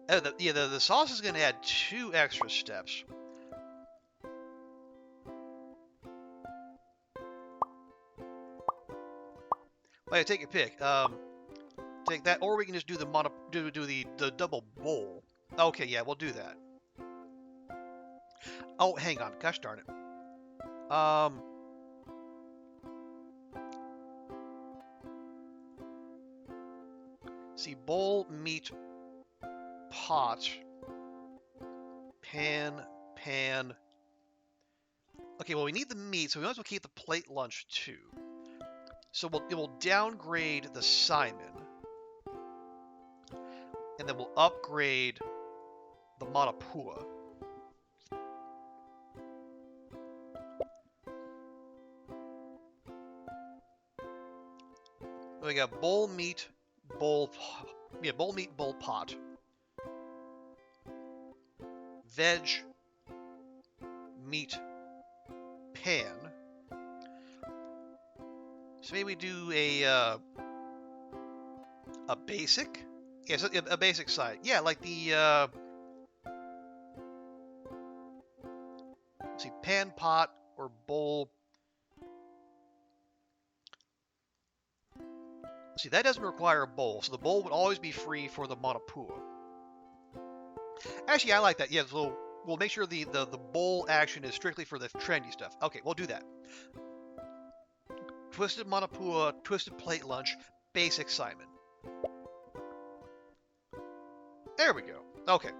Oh, the sauce is going to add 2 extra steps. Well, take your pick. Take that, or we can just do the double bowl. Okay, yeah, we'll do that. Oh, hang on. Gosh darn it. See, bowl, meat, pot, pan. Okay, well, we need the meat, so we might as well keep the plate lunch too. So we'll downgrade the Simon, and then we'll upgrade the Manapua. We got bowl meat, bowl pot, veg, meat, pan. So maybe we do a basic. Yeah, so a basic side. Yeah, like the let's see, pan, pot, or bowl. See, that doesn't require a bowl, so the bowl would always be free for the Manapua. Actually, I like that. Yeah, so we'll make sure the bowl action is strictly for the trendy stuff. Okay, we'll do that. Twisted Manapua, twisted plate lunch, basic Simon. There we go. Okay,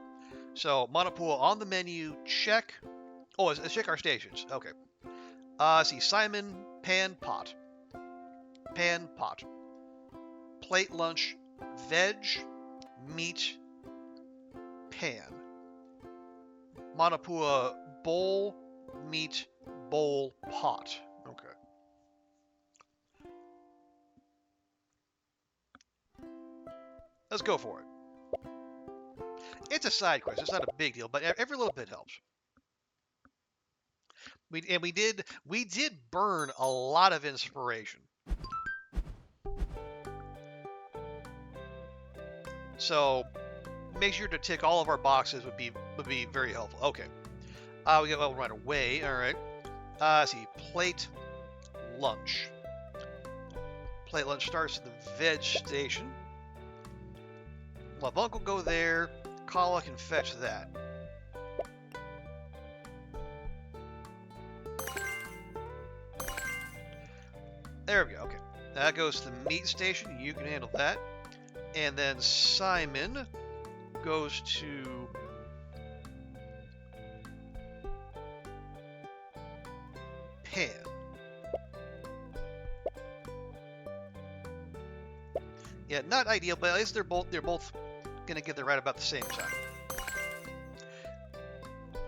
so Manapua on the menu, check. Oh, let's check our stations. Okay. See, Simon, pan, pot. Pan, pot. Plate lunch, veg, meat, pan. Manapua, bowl, meat, bowl, pot. Okay. Let's go for it. It's a side quest. It's not a big deal, but every little bit helps. We did burn a lot of inspiration. So make sure to tick all of our boxes would be very helpful. Okay. We got one right away. All right. Let's see, plate lunch. Plate lunch starts at the veg station. Love Uncle go there. Kala can fetch that. There we go. Okay. That goes to the meat station. You can handle that. And then Simon goes to pan. Yeah, not ideal, but at least they're both gonna get there right about the same time.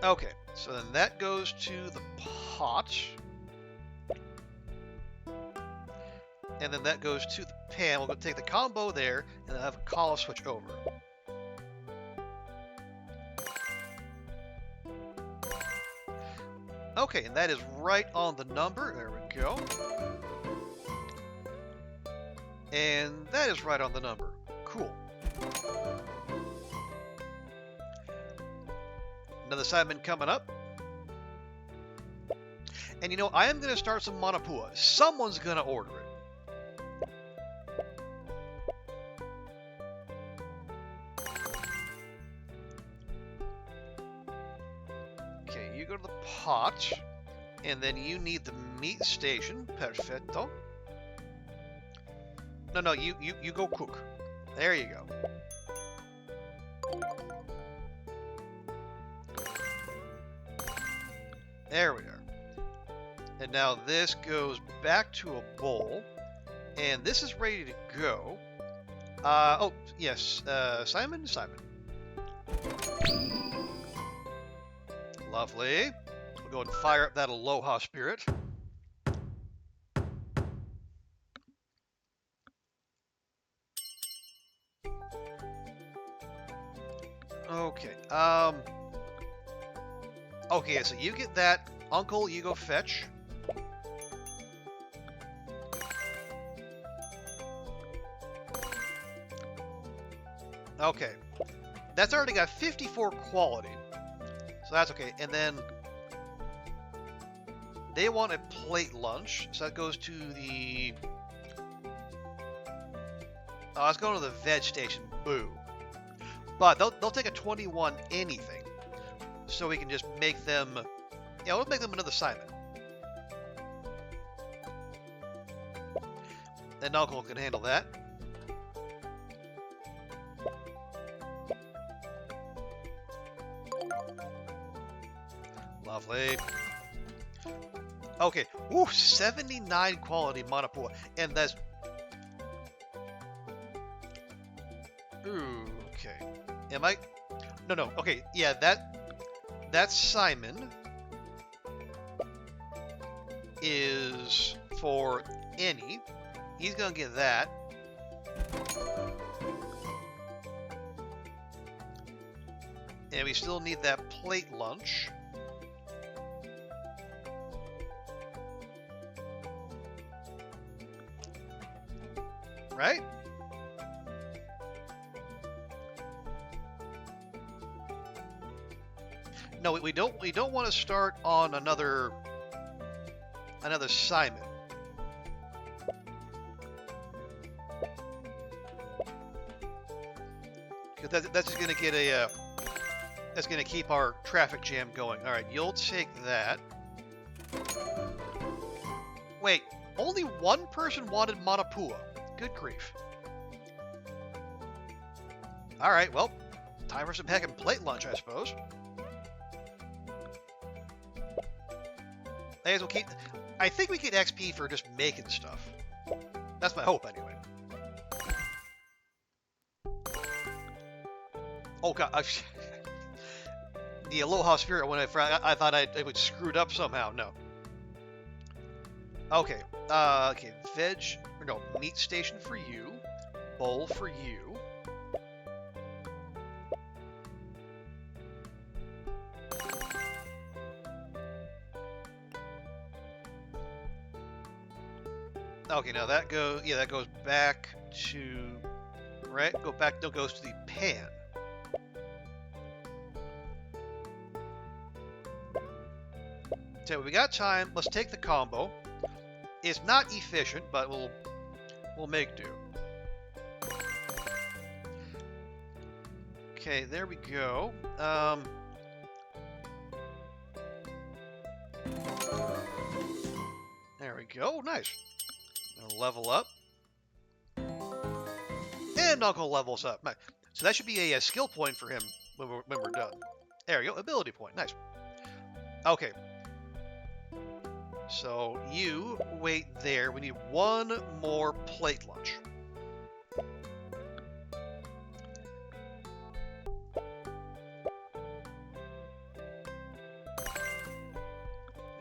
Okay, so then that goes to the pot. and then that goes to the pan. We'll go take the combo there, and then have a call switch over. Okay, and that is right on the number. There we go. And that is right on the number. Cool. Another Simon coming up. And you know, I am going to start some Manapua. Someone's going to order it. Okay, you go to the pot. And then you need the meat station. Perfecto. No, you go cook. There you go. There we are. And now this goes back to a bowl. And this is ready to go. Oh, yes. Simon? Lovely. We'll go and fire up that Aloha spirit. Okay. Okay, so you get that. Uncle, you go fetch. Okay. That's already got 54 quality. So that's okay. And then they want a plate lunch. So that goes to the... Oh, let's go to the veg station. Boo. But they'll take a 21 anything. So we can just make them... Yeah, we'll make them another Simon. And Uncle can handle that. Lovely. Okay. Ooh, 79 quality Manapua. And that's... Ooh, okay. Am I... No. Okay, yeah, that Simon is for any. He's gonna get that. And we still need that plate lunch. Right? No, we don't want to start on another Simon. Because that's just gonna get a that's gonna keep our traffic jam going. All right, you'll take that. Wait, only one person wanted Manapua. Good grief. All right, well, time for some heckin' plate lunch, I suppose. I think we get XP for just making stuff. That's my hope, anyway. Oh god, the Aloha spirit when I thought it would screwed up somehow. No. Okay. Okay. Meat station for you. Bowl for you. Okay, now that goes back to goes to the pan. So we got time. Let's take the combo. It's not efficient, but we'll make do. Okay, there we go. There we go. Nice. Gonna level up. And Uncle levels up. Nice. So that should be a skill point for him when we're done. There we go. Ability point. Nice. Okay. So you wait there. We need one more plate lunch.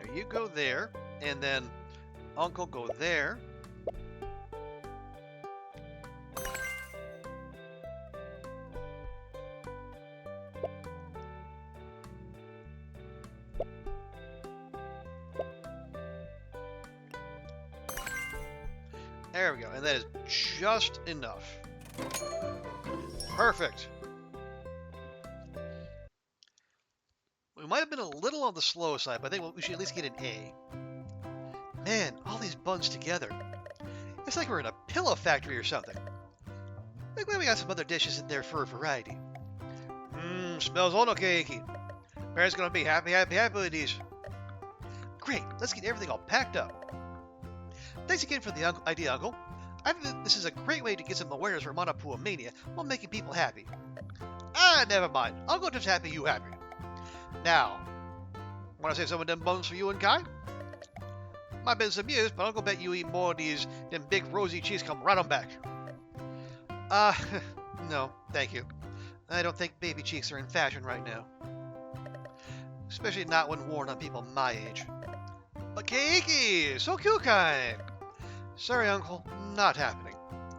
There you go there. And then Uncle go there. There we go, and that is just enough. Perfect. We might have been a little on the slow side, but I think we should at least get an A. Man, all these buns together. It's like we're in a pillow factory or something. Like we got some other dishes in there for a variety. Smells okay. Parents gonna be happy with these. Great, let's get everything all packed up. Thanks again for the idea, Uncle. I think this is a great way to get some awareness for Manapua mania while making people happy. Never mind. Uncle just happy you happy. Now, wanna save some of them bones for you and Kai? Might been some years, but Uncle bet you eat more of them big rosy cheeks come right on back. No, thank you. I don't think baby cheeks are in fashion right now. Especially not when worn on people my age. But Keiki, so cute kind. Sorry, Uncle, not happening.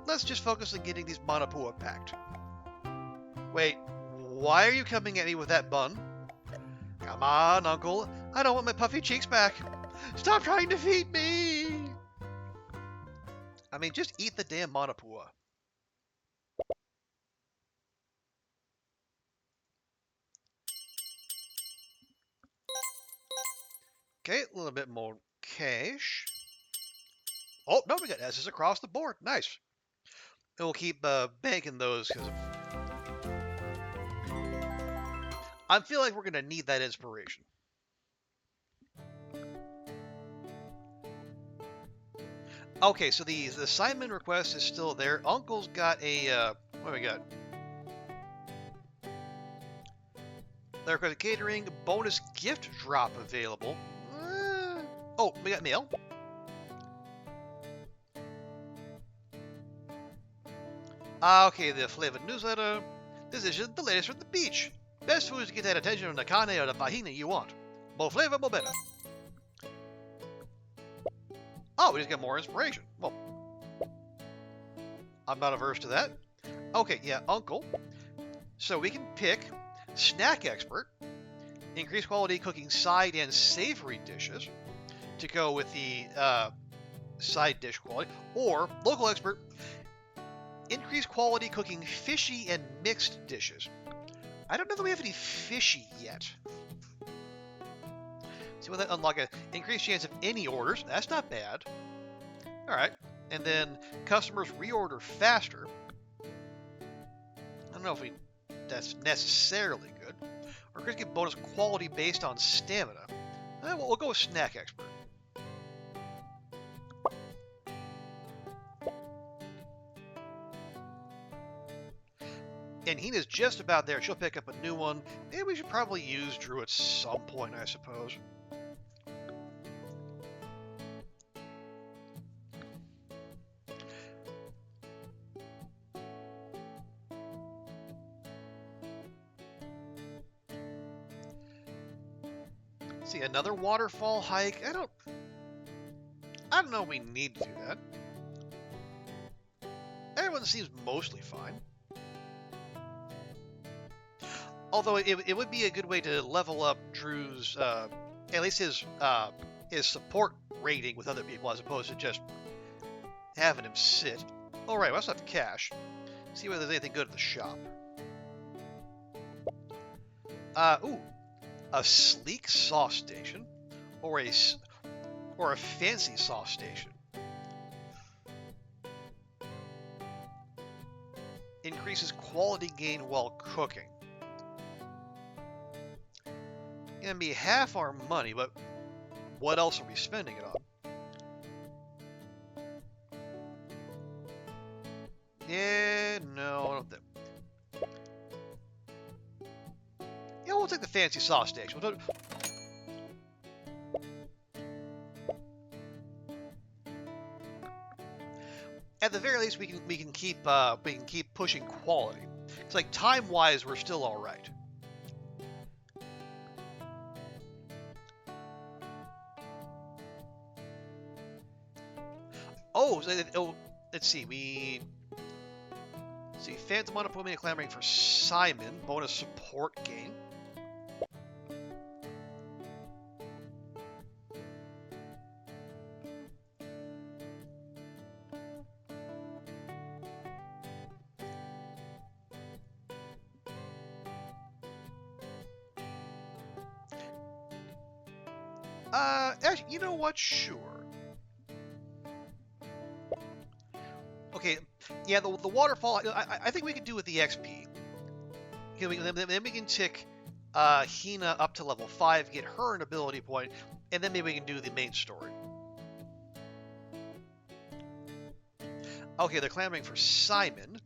Let's just focus on getting these Manapua packed. Wait, why are you coming at me with that bun? Come on, Uncle. I don't want my puffy cheeks back. Stop trying to feed me! I mean, just eat the damn Manapua. Okay, a little bit more cash. Oh, no, we got S's across the board. Nice. And we'll keep banking those because I feel like we're going to need that inspiration. Okay, so the assignment request is still there. Uncle's got a, what do we got? The requested catering bonus gift drop available. Oh, we got mail. Okay, the flavored newsletter. This is the latest from the beach. Best foods to get that attention on the carne or the fajina you want. More flavor, more better. Oh, we just get more inspiration. Well, I'm not averse to that. Okay, yeah, Uncle. So we can pick Snack Expert, increased quality cooking side and savory dishes to go with the side dish quality, or Local Expert, increased quality cooking fishy and mixed dishes. I don't know that we have any fishy yet. See what that unlock an increased chance of any orders. That's not bad. All right, and then customers reorder faster. I don't know if that's necessarily good. Or could get bonus quality based on stamina. We'll go with Snack Expert. And Hina's just about there. She'll pick up a new one. Maybe we should probably use Drew at some point, I suppose. See, another waterfall hike. I don't know if we need to do that. Everyone seems mostly fine. Although it would be a good way to level up Drew's, at least his support rating with other people, as opposed to just having him sit. All right, we also have cash. See whether there's anything good at the shop. Ooh, a sleek sauce station, or a fancy sauce station. Increases quality gain while cooking. Gonna be half our money, but what else are we spending it on? Yeah, no, I don't think. Yeah, we'll take the fancy sauce station. At the very least, we can keep pushing quality. It's like time-wise, we're still all right. Oh, let's see. Phantom Monopoly clamoring for Simon. Bonus support gain. Actually, you know what? Sure. Okay, yeah, the waterfall, I think we could do with the XP. Then we can tick Hina up to level 5, get her an ability point, and then maybe we can do the main story. Okay, they're clamoring for Simon,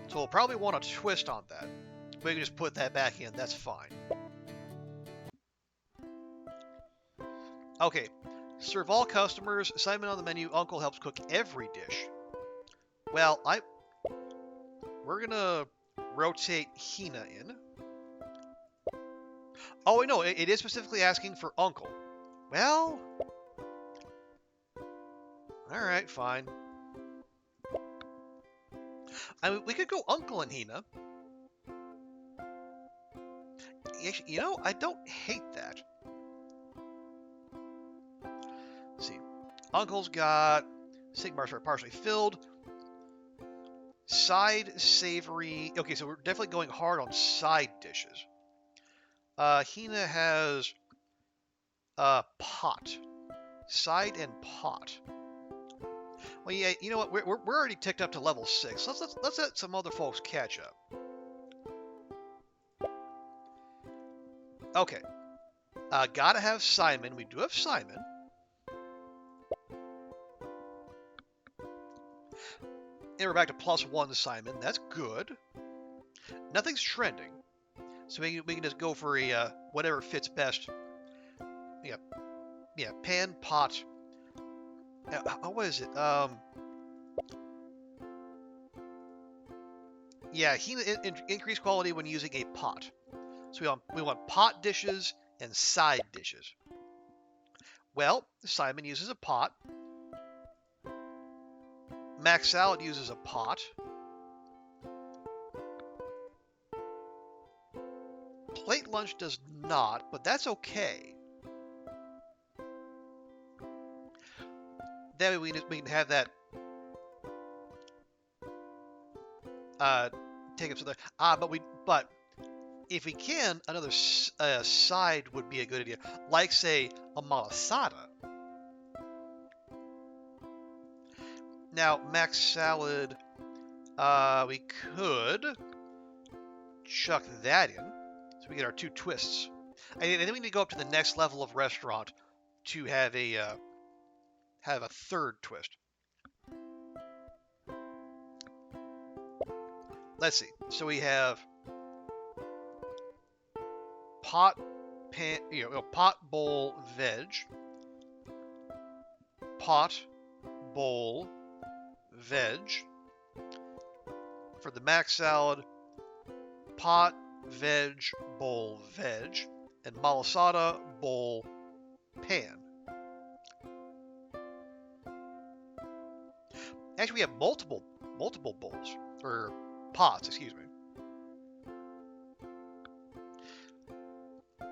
so we'll probably want a twist on that. We can just put that back in, that's fine. Okay, serve all customers, Simon on the menu, Uncle helps cook every dish. Well, we're gonna rotate Hina in. Oh, wait, no, it is specifically asking for Uncle. Well, alright, fine. I mean, we could go Uncle and Hina. Actually, you know, I don't hate that. Let's see. Uncle's got Sigmar's are partially filled. Side savory. Okay, so we're definitely going hard on side dishes. Hina has pot. Side and pot. Well, yeah, you know what? We're already ticked up to level 6. Let's let some other folks catch up. Okay. Gotta have Simon. We do have Simon. And we're back to +1 Simon. That's good. Nothing's trending. So we can just go for a whatever fits best. Yeah, pan, pot. What is it? Yeah, increase quality when using a pot. So we want pot dishes and side dishes. Well, Simon uses a pot. Max Salad uses a pot. Plate Lunch does not, but that's okay. That way we can have that take up to the but if we can, another side would be a good idea, like say a malasada. Now Max Salad, we could chuck that in, so we get our 2 twists. And then we need to go up to the next level of restaurant to have a 3rd twist. Let's see. So we have pot, pan, pot, bowl, veg. Pot, bowl, veg. For the Max Salad, pot, veg, bowl, veg. And malasada, bowl, pan. Actually, we have multiple bowls, or pots, excuse me.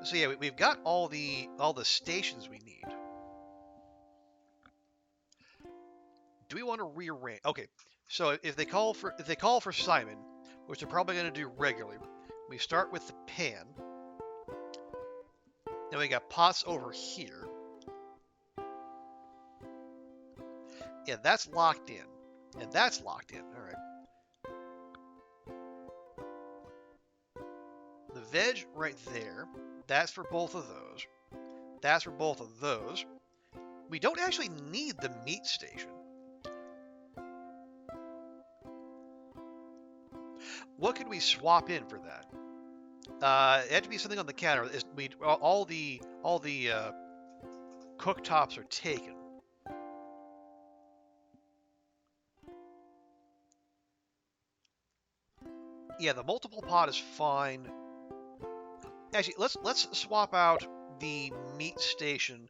So yeah, we've got all the stations we need. Do we want to rearrange? Okay, so if they call for Simon, which they're probably going to do regularly, we start with the pan. Then we got pots over here. Yeah, that's locked in. And that's locked in. All right. The veg right there. That's for both of those. That's for both of those. We don't actually need the meat station. What could we swap in for that? It had to be something on the counter. All the cooktops are taken. Yeah, the multiple pot is fine. Actually, let's swap out the meat station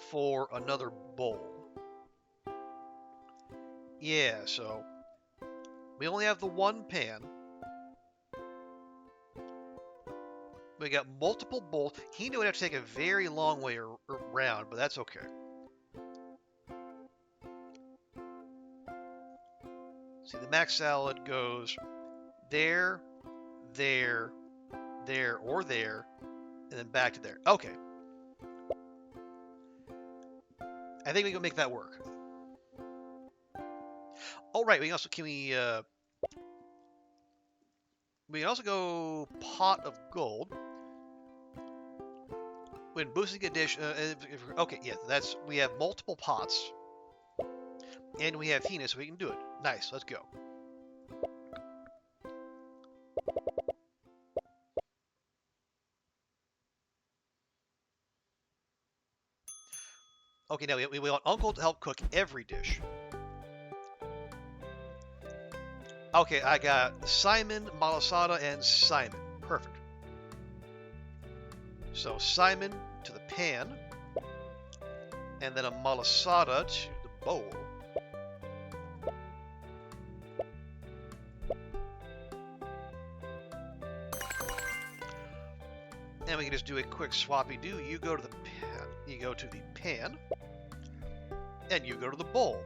for another bowl. Yeah, so we only have the 1 pan. We got multiple bowls. He would have to take a very long way around, but that's okay. See, the Max Salad goes there, there, there, or there, and then back to there. Okay. I think we can make that work. Oh, right. We can also we can also go pot of gold. When boosting a dish, okay, yeah, we have multiple pots, and we have Hina, so we can do it. Nice, let's go. Okay, now we want Uncle to help cook every dish. Okay, I got Simon, Malasada, and Simon. Perfect. So Simon to the pan, and then a Malasada to the bowl. And we can just do a quick swappy do. You go to the pan, you go to the pan, and you go to the bowl.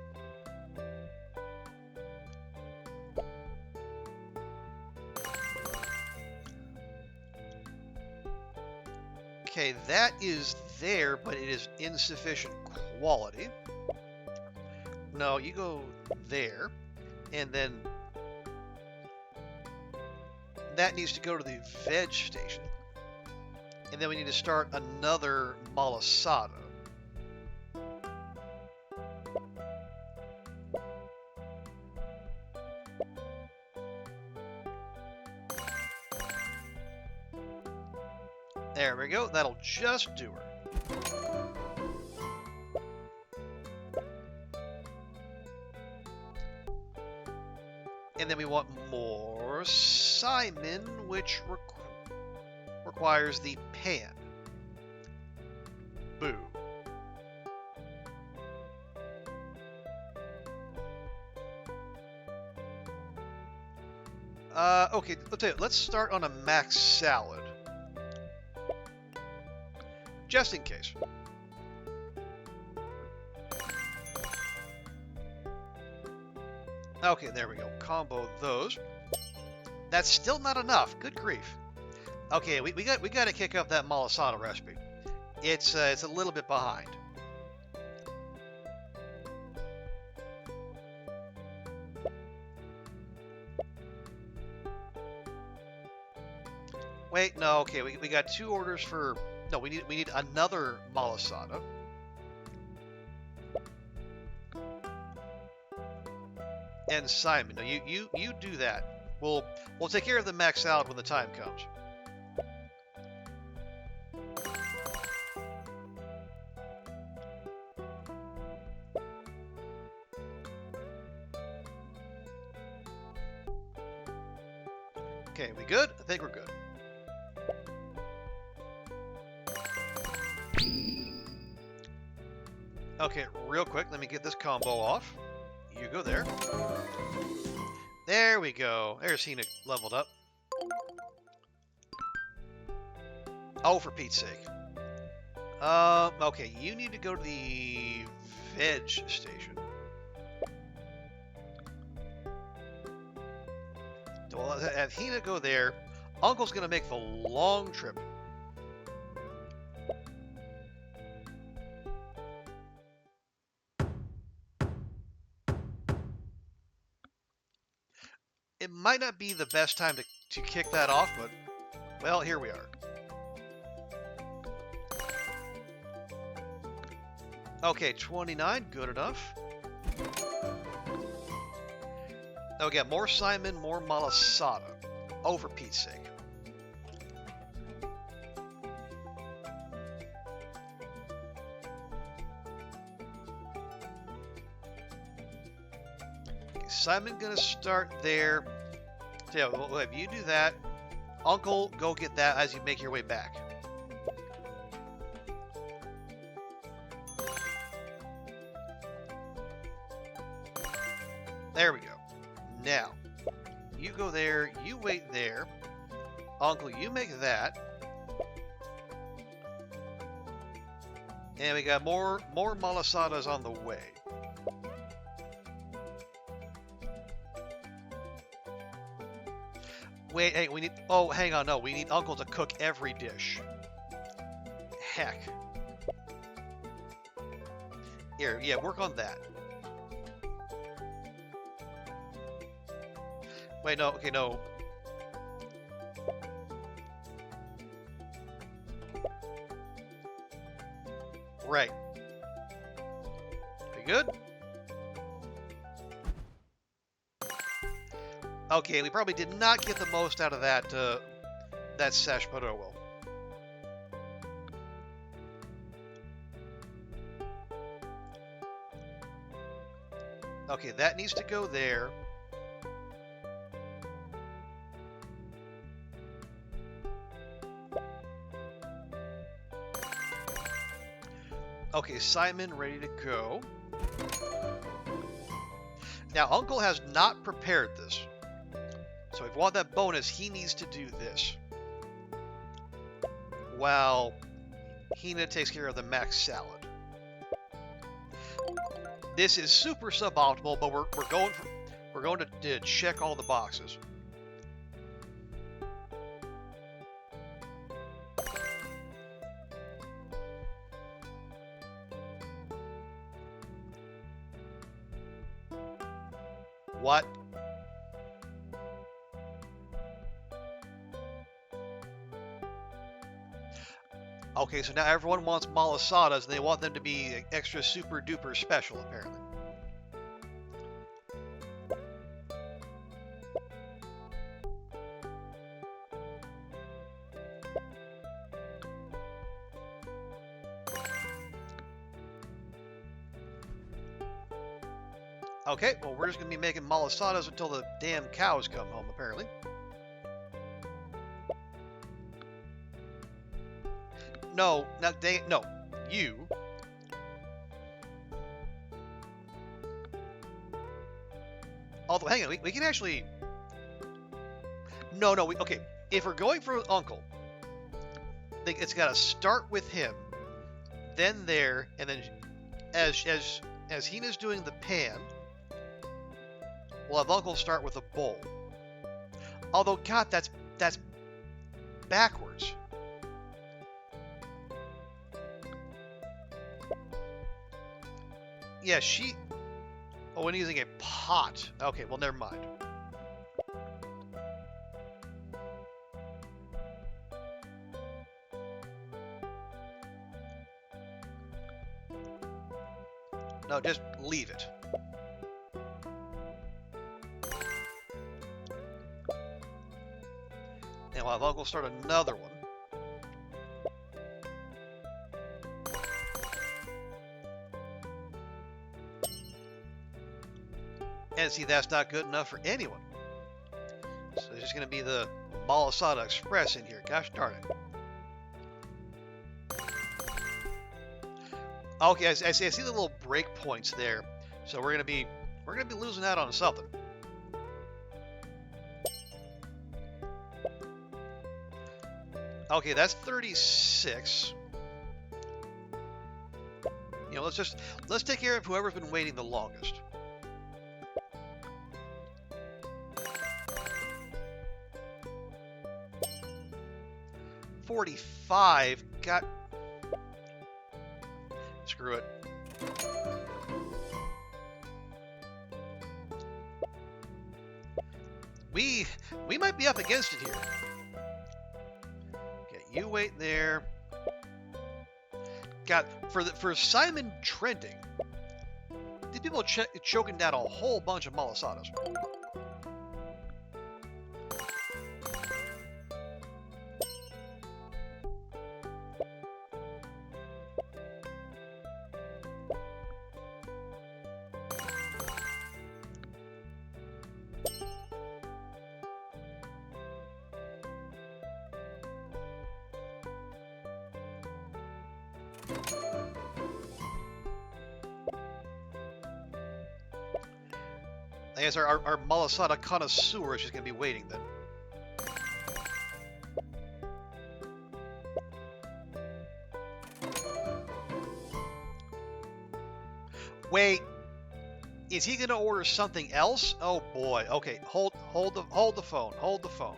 Okay, that is there, but it is insufficient quality. No, you go there, and then that needs to go to the veg station. And then we need to start another Malasada. There we go. That'll just do her. And then we want more Simon, which requires the pan. Boo. Okay, let's start on a max salad. Just in case. Okay, there we go. Combo those. That's still not enough. Good grief. Okay, we got to kick up that Malasada recipe. It's a little bit behind. Wait, no. Okay, we got 2 orders for. No, we need another Malasada. And Simon, no, you do that. We'll take care of the max salad when the time comes. Okay, we good? I think we're good. Okay, real quick, let me get this combo off. You go there. There we go. There's Hina leveled up. Oh, for Pete's sake. Okay, you need to go to the veg station. Well, have Hina go there. Uncle's gonna make the long trip. It might not be the best time to kick that off, but, well, here we are. Okay, 29, good enough. Now we got more Simon, more Malasada. Oh, for Pete's sake. Okay, Simon gonna start there. So yeah, we'll have you do that. Uncle, go get that as you make your way back. There we go. Now, you go there, you wait there. Uncle, you make that. And we got more Malasadas on the way. Wait, hey, we need... Oh, hang on, no. We need Uncle to cook every dish. Heck. Here, yeah, work on that. Wait, no, okay, no. Right. Okay, good. Okay, we probably did not get the most out of that sesh, but oh well. Okay, that needs to go there. Okay, Simon ready to go. Now, Uncle has not prepared this. So if we want that bonus, he needs to do this. While Hina takes care of the mac salad. This is super suboptimal, but we're going to check all the boxes. What? Okay, so now everyone wants malasadas, and they want them to be extra super duper special, apparently. Okay, well, we're just going to be making malasadas until the damn cows come home, apparently. No, not they. No, you. Although, hang on, we can actually. No, okay. If we're going for Uncle, it's got to start with him, then there, and then as Hina's doing the pan, we'll have Uncle start with a bowl. Although, God, that's backwards. Yeah, she... Oh, when using a pot. Okay, well, never mind. No, just leave it. And we'll have Uncle start another one. And see, that's not good enough for anyone. So there's just going to be the Malasada Express in here. Gosh darn it. Okay, I see the little break points there. So we're gonna be losing out on something. Okay, that's 36. You know, let's take care of whoever's been waiting the longest. $45. Got. Screw it. We might be up against it here. Okay, you wait there. God, for Simon trending, these people choking down a whole bunch of malasadas. I guess our malasada connoisseur is just going to be waiting then. Wait, is he going to order something else? Oh boy. Okay, hold the phone. Hold the phone.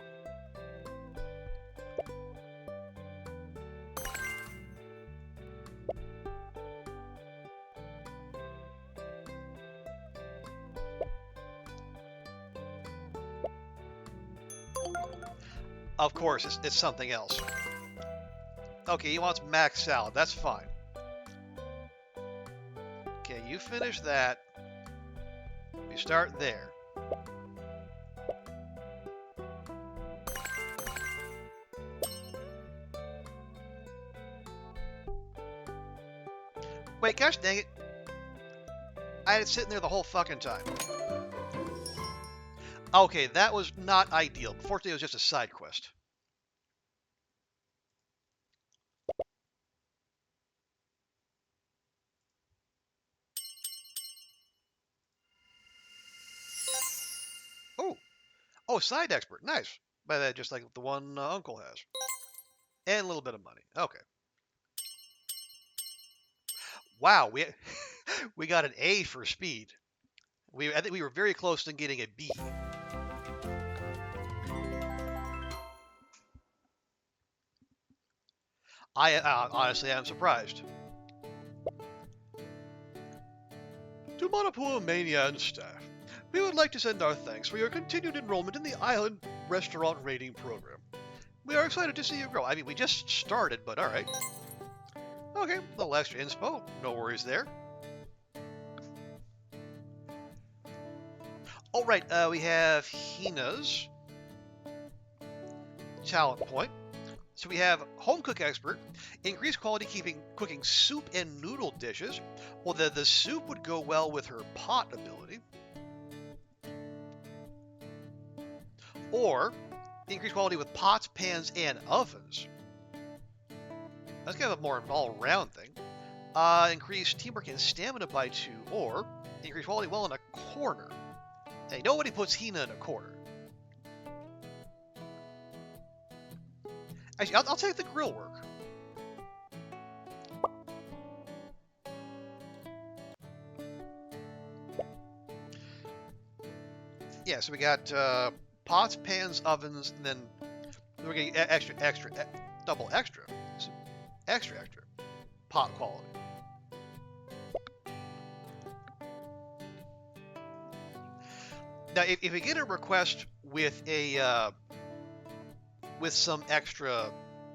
Of course, it's something else. Okay, he wants mac salad. That's fine. Okay, you finish that. You start there. Wait, gosh dang it. I had it sitting there the whole fucking time. Okay, that was not ideal. Fortunately, it was just a side quest. Oh, side expert. Nice. By that, just like the one Uncle has. And a little bit of money. Okay. Wow, we got an A for speed. I think we were very close to getting a B. Honestly, I'm surprised. To Manapua Mania and staff, we would like to send our thanks for your continued enrollment in the Island Restaurant Rating Program. We are excited to see you grow. I mean, we just started, but alright. Okay, a little extra inspo. No worries there. Alright, we have Hina's talent point. So we have Home Cook Expert, increased quality cooking soup and noodle dishes. Well, the soup would go well with her pot ability. Or increased quality with pots, pans, and ovens. That's kind of a more all-round thing. Increase teamwork and stamina by 2, or increase quality well in a corner. Hey, nobody puts Hina in a corner. Actually, I'll take the grill work. Yeah, so we got pots, pans, ovens, and then we're getting double extra. So extra pot quality. Now, if we get a request with a with some extra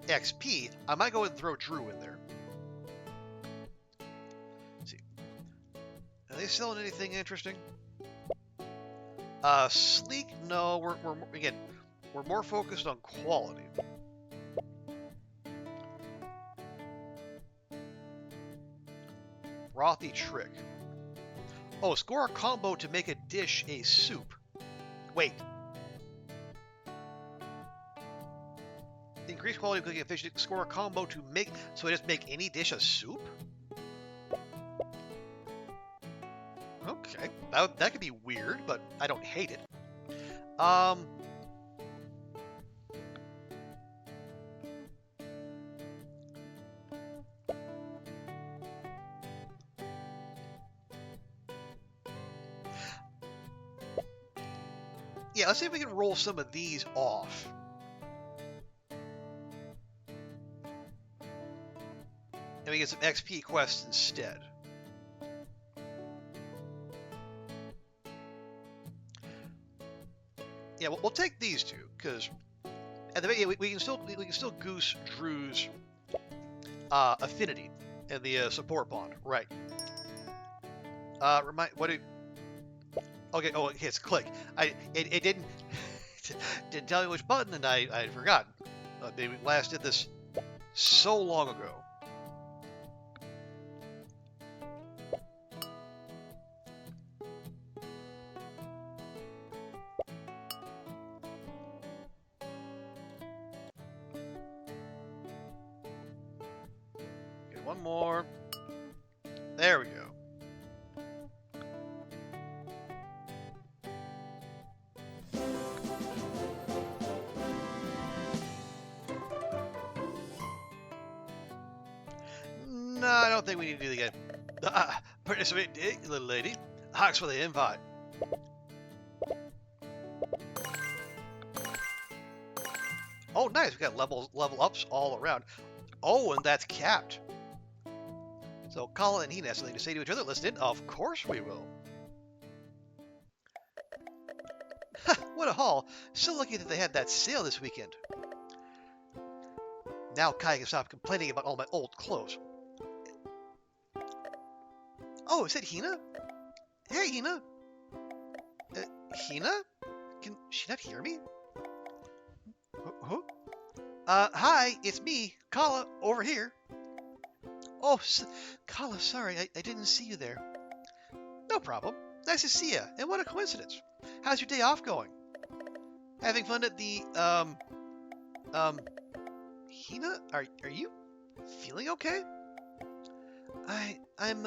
XP, I might go ahead and throw Drew in there. Let's see, are they selling anything interesting? Sleek, no. We're more focused on quality. Frothy trick. Oh, score a combo to make a dish a soup. Wait. Increase quality of cooking efficiency. Score a combo to make. So just make any dish a soup? Okay. That could be weird, but I don't hate it. Yeah, let's see if we can roll some of these off. And we get some XP quests instead. Yeah, we'll take these two because at the beginning we can still goose Drew's affinity and the support bond, right? Okay. Oh, okay. It's click. It didn't didn't tell me which button, and I had forgotten. They last did this so long ago. One more. There we go. No, I don't think we need to do the again. Pretty sweet day, little lady. Thanks for the invite. Oh, nice. We got level ups all around. Oh, and that's capped. So Colin and Hina have something to say to each other. Listen in. Of course we will. What a haul. So lucky that they had that sale this weekend. Now Kai can stop complaining about all my old clothes. Oh, is that Hina? Hey, Hina. Hina? Can she not hear me? Who? Hi, it's me, Kala, over here. Oh, Kala, sorry, I didn't see you there. No problem. Nice to see you, and what a coincidence. How's your day off going? Having fun at the, Hina, are you feeling okay? I'm,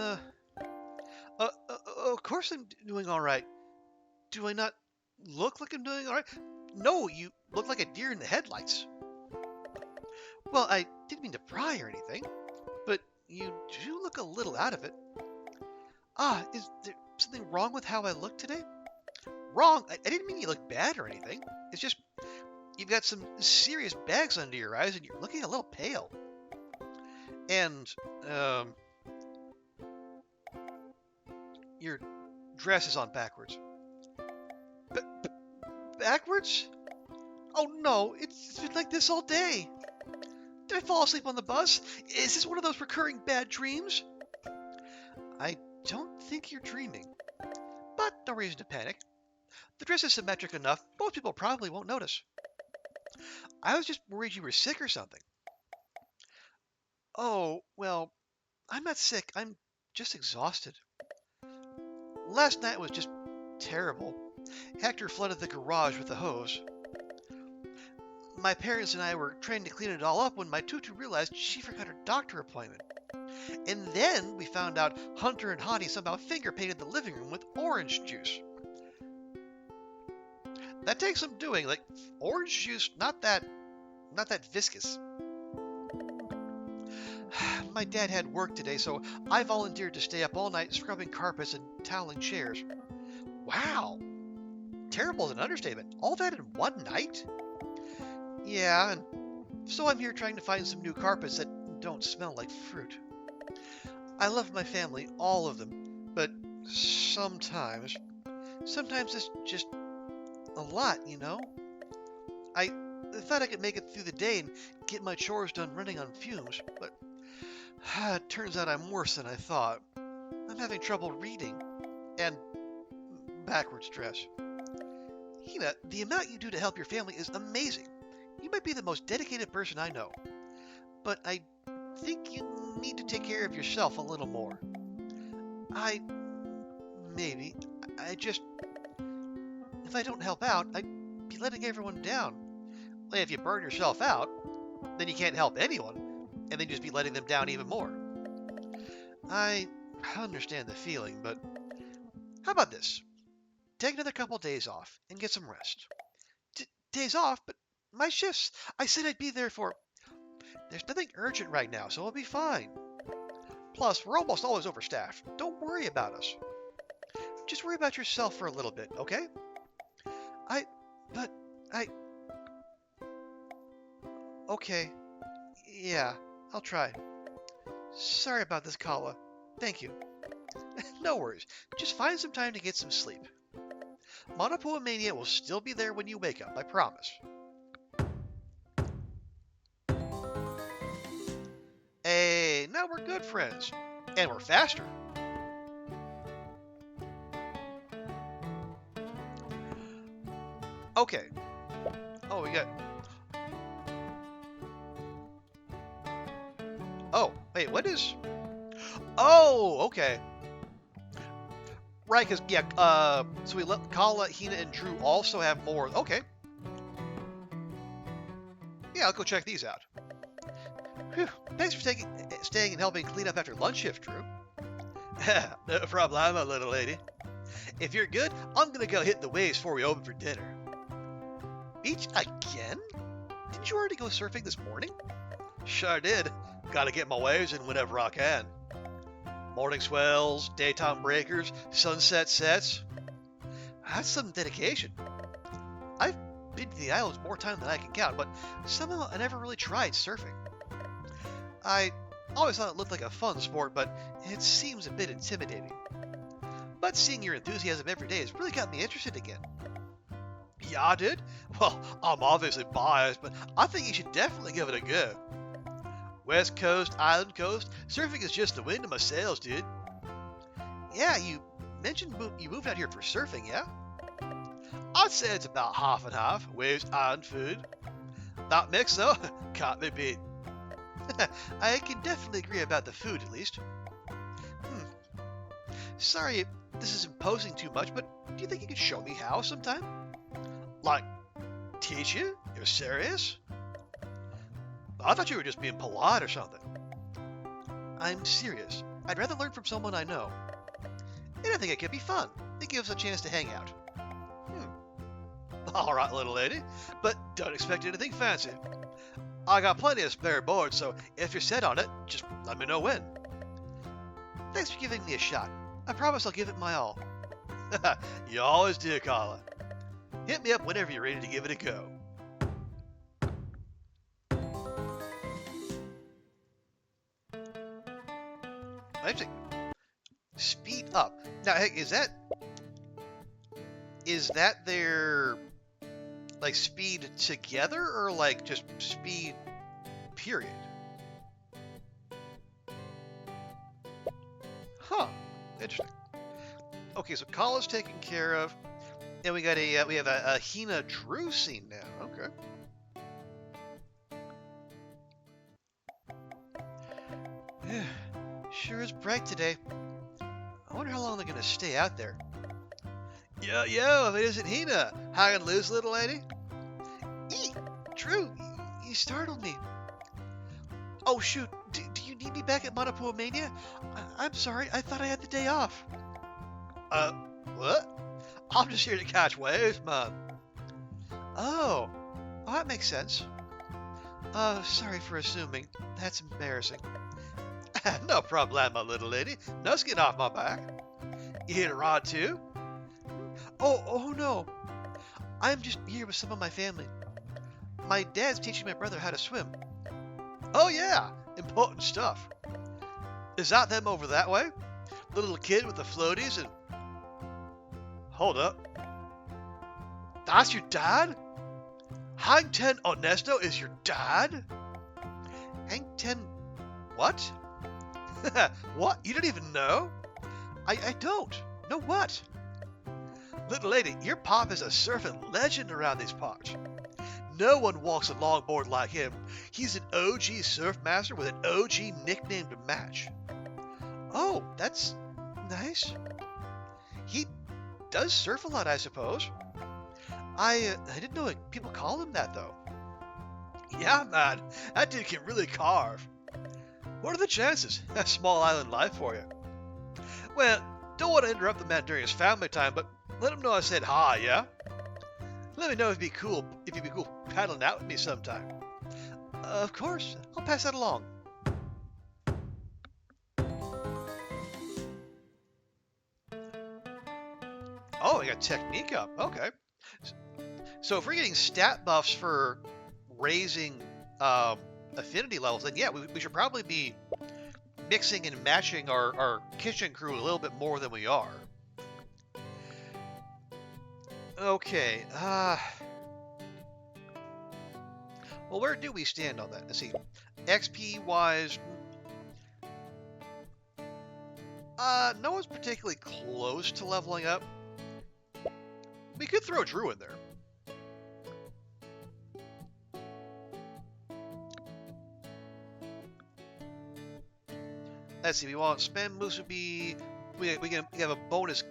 of course I'm doing all right. Do I not look like I'm doing all right? No, you look like a deer in the headlights. Well, I didn't mean to pry or anything, but you do look a little out of it. Is there something wrong with how I look today? Wrong? I didn't mean you look bad or anything. It's just you've got some serious bags under your eyes and you're looking a little pale. And, your dress is on backwards. Backwards? Oh no, it's been like this all day. Did I fall asleep on the bus? Is this one of those recurring bad dreams? I don't think you're dreaming, but no reason to panic. The dress is symmetric enough, most people probably won't notice. I was just worried you were sick or something. Oh, well, I'm not sick, I'm just exhausted. Last night was just terrible. Hector flooded the garage with a hose. My parents and I were trying to clean it all up when my tutu realized she forgot her doctor appointment. And then we found out Hunter and Hottie somehow finger painted the living room with orange juice. That takes some doing, like orange juice, not that viscous. My dad had work today, so I volunteered to stay up all night scrubbing carpets and toweling chairs. Wow! Terrible is an understatement. All that in one night? Yeah, and so I'm here trying to find some new carpets that don't smell like fruit. I love my family, all of them, but sometimes it's just a lot, you know? I thought I could make it through the day and get my chores done running on fumes, but it turns out I'm worse than I thought. I'm having trouble reading, and backwards dress. Hina, the amount you do to help your family is amazing. You might be the most dedicated person I know, but I think you need to take care of yourself a little more. If I don't help out, I'd be letting everyone down. Well, if you burn yourself out, then you can't help anyone, and then just be letting them down even more. I understand the feeling, but how about this? Take another couple days off and get some rest. Days off? But my shifts, I said I'd be there for... There's nothing urgent right now, so I'll be fine. Plus, we're almost always overstaffed. Don't worry about us. Just worry about yourself for a little bit, okay? Okay. Yeah, I'll try. Sorry about this, Kala. Thank you. No worries. Just find some time to get some sleep. Monopua Mania will still be there when you wake up, I promise. Hey, now we're good friends. And we're faster. Okay. Oh, we got... Oh, wait, what is... Oh, okay. Right, because, yeah, so we let Kala, Hina, and Drew also have more. Okay. Yeah, I'll go check these out. Whew. Thanks for staying and helping clean up after lunch shift, Drew. No problem, little lady. If you're good, I'm gonna go hit the waves before we open for dinner. Beach again? Didn't you already go surfing this morning? Sure did. Gotta get my waves in whenever I can. Morning swells, daytime breakers, sunset sets. That's some dedication. I've been to the islands more times than I can count, but somehow I never really tried surfing. I always thought it looked like a fun sport, but it seems a bit intimidating. But seeing your enthusiasm every day has really got me interested again. Yeah, I did? Well, I'm obviously biased, but I think you should definitely give it a go. West Coast, Island Coast, surfing is just the wind in my sails, dude. Yeah, you mentioned you moved out here for surfing, yeah? I'd say it's about half and half, waves and food. That mix, though, can't be beat. I can definitely agree about the food, at least. Sorry if this is imposing too much, but do you think you could show me how sometime? Like, teach you? You're serious? I thought you were just being polite or something. I'm serious. I'd rather learn from someone I know. And I think it could be fun. It gives us a chance to hang out. All right, little lady, but don't expect anything fancy. I got plenty of spare boards, so if you're set on it, just let me know when. Thanks for giving me a shot. I promise I'll give it my all. You always do, Carla. Hit me up whenever you're ready to give it a go. Actually, speed up. Now, hey, is that their like speed together or like just speed period? Huh. Interesting. Okay, so Carla's taken care of, and we got we have a Hina Drew scene now. Okay. Sure is bright today. I wonder how long they're gonna stay out there. Yo, if it isn't Hina, hanging loose, little lady. Eek, Drew, you startled me. Oh shoot, do you need me back at Manapua Mania? I'm sorry, I thought I had the day off. What? I'm just here to catch waves, man. Oh, that makes sense. Sorry for assuming. That's embarrassing. No problem, my little lady. No skin off my back. You here to ride too? Oh no. I'm just here with some of my family. My dad's teaching my brother how to swim. Oh yeah, important stuff. Is that them over that way? The little kid with the floaties and... Hold up. That's your dad? Hang Ten Honesto is your dad? Hang Ten... What? What? You don't even know? I don't. Know what? Little lady, your pop is a surfing legend around these parts. No one walks a longboard like him. He's an OG surf master with an OG nickname to match. Oh, that's nice. He does surf a lot, I suppose. I didn't know people call him that, though. Yeah, man, that dude can really carve. What are the chances? A small island life for you. Well, don't want to interrupt the man during his family time, but let him know I said hi, yeah? Let me know if you'd be cool paddling out with me sometime. Of course, I'll pass that along. Oh, I got technique up. Okay. So if we're getting stat buffs for raising affinity levels, then yeah, we should probably be mixing and matching our kitchen crew a little bit more than we are. Okay. Well, where do we stand on that? Let's see. XP wise, no one's particularly close to leveling up. We could throw Drew in there. Let's see. We want spam musubi. We have a bonus.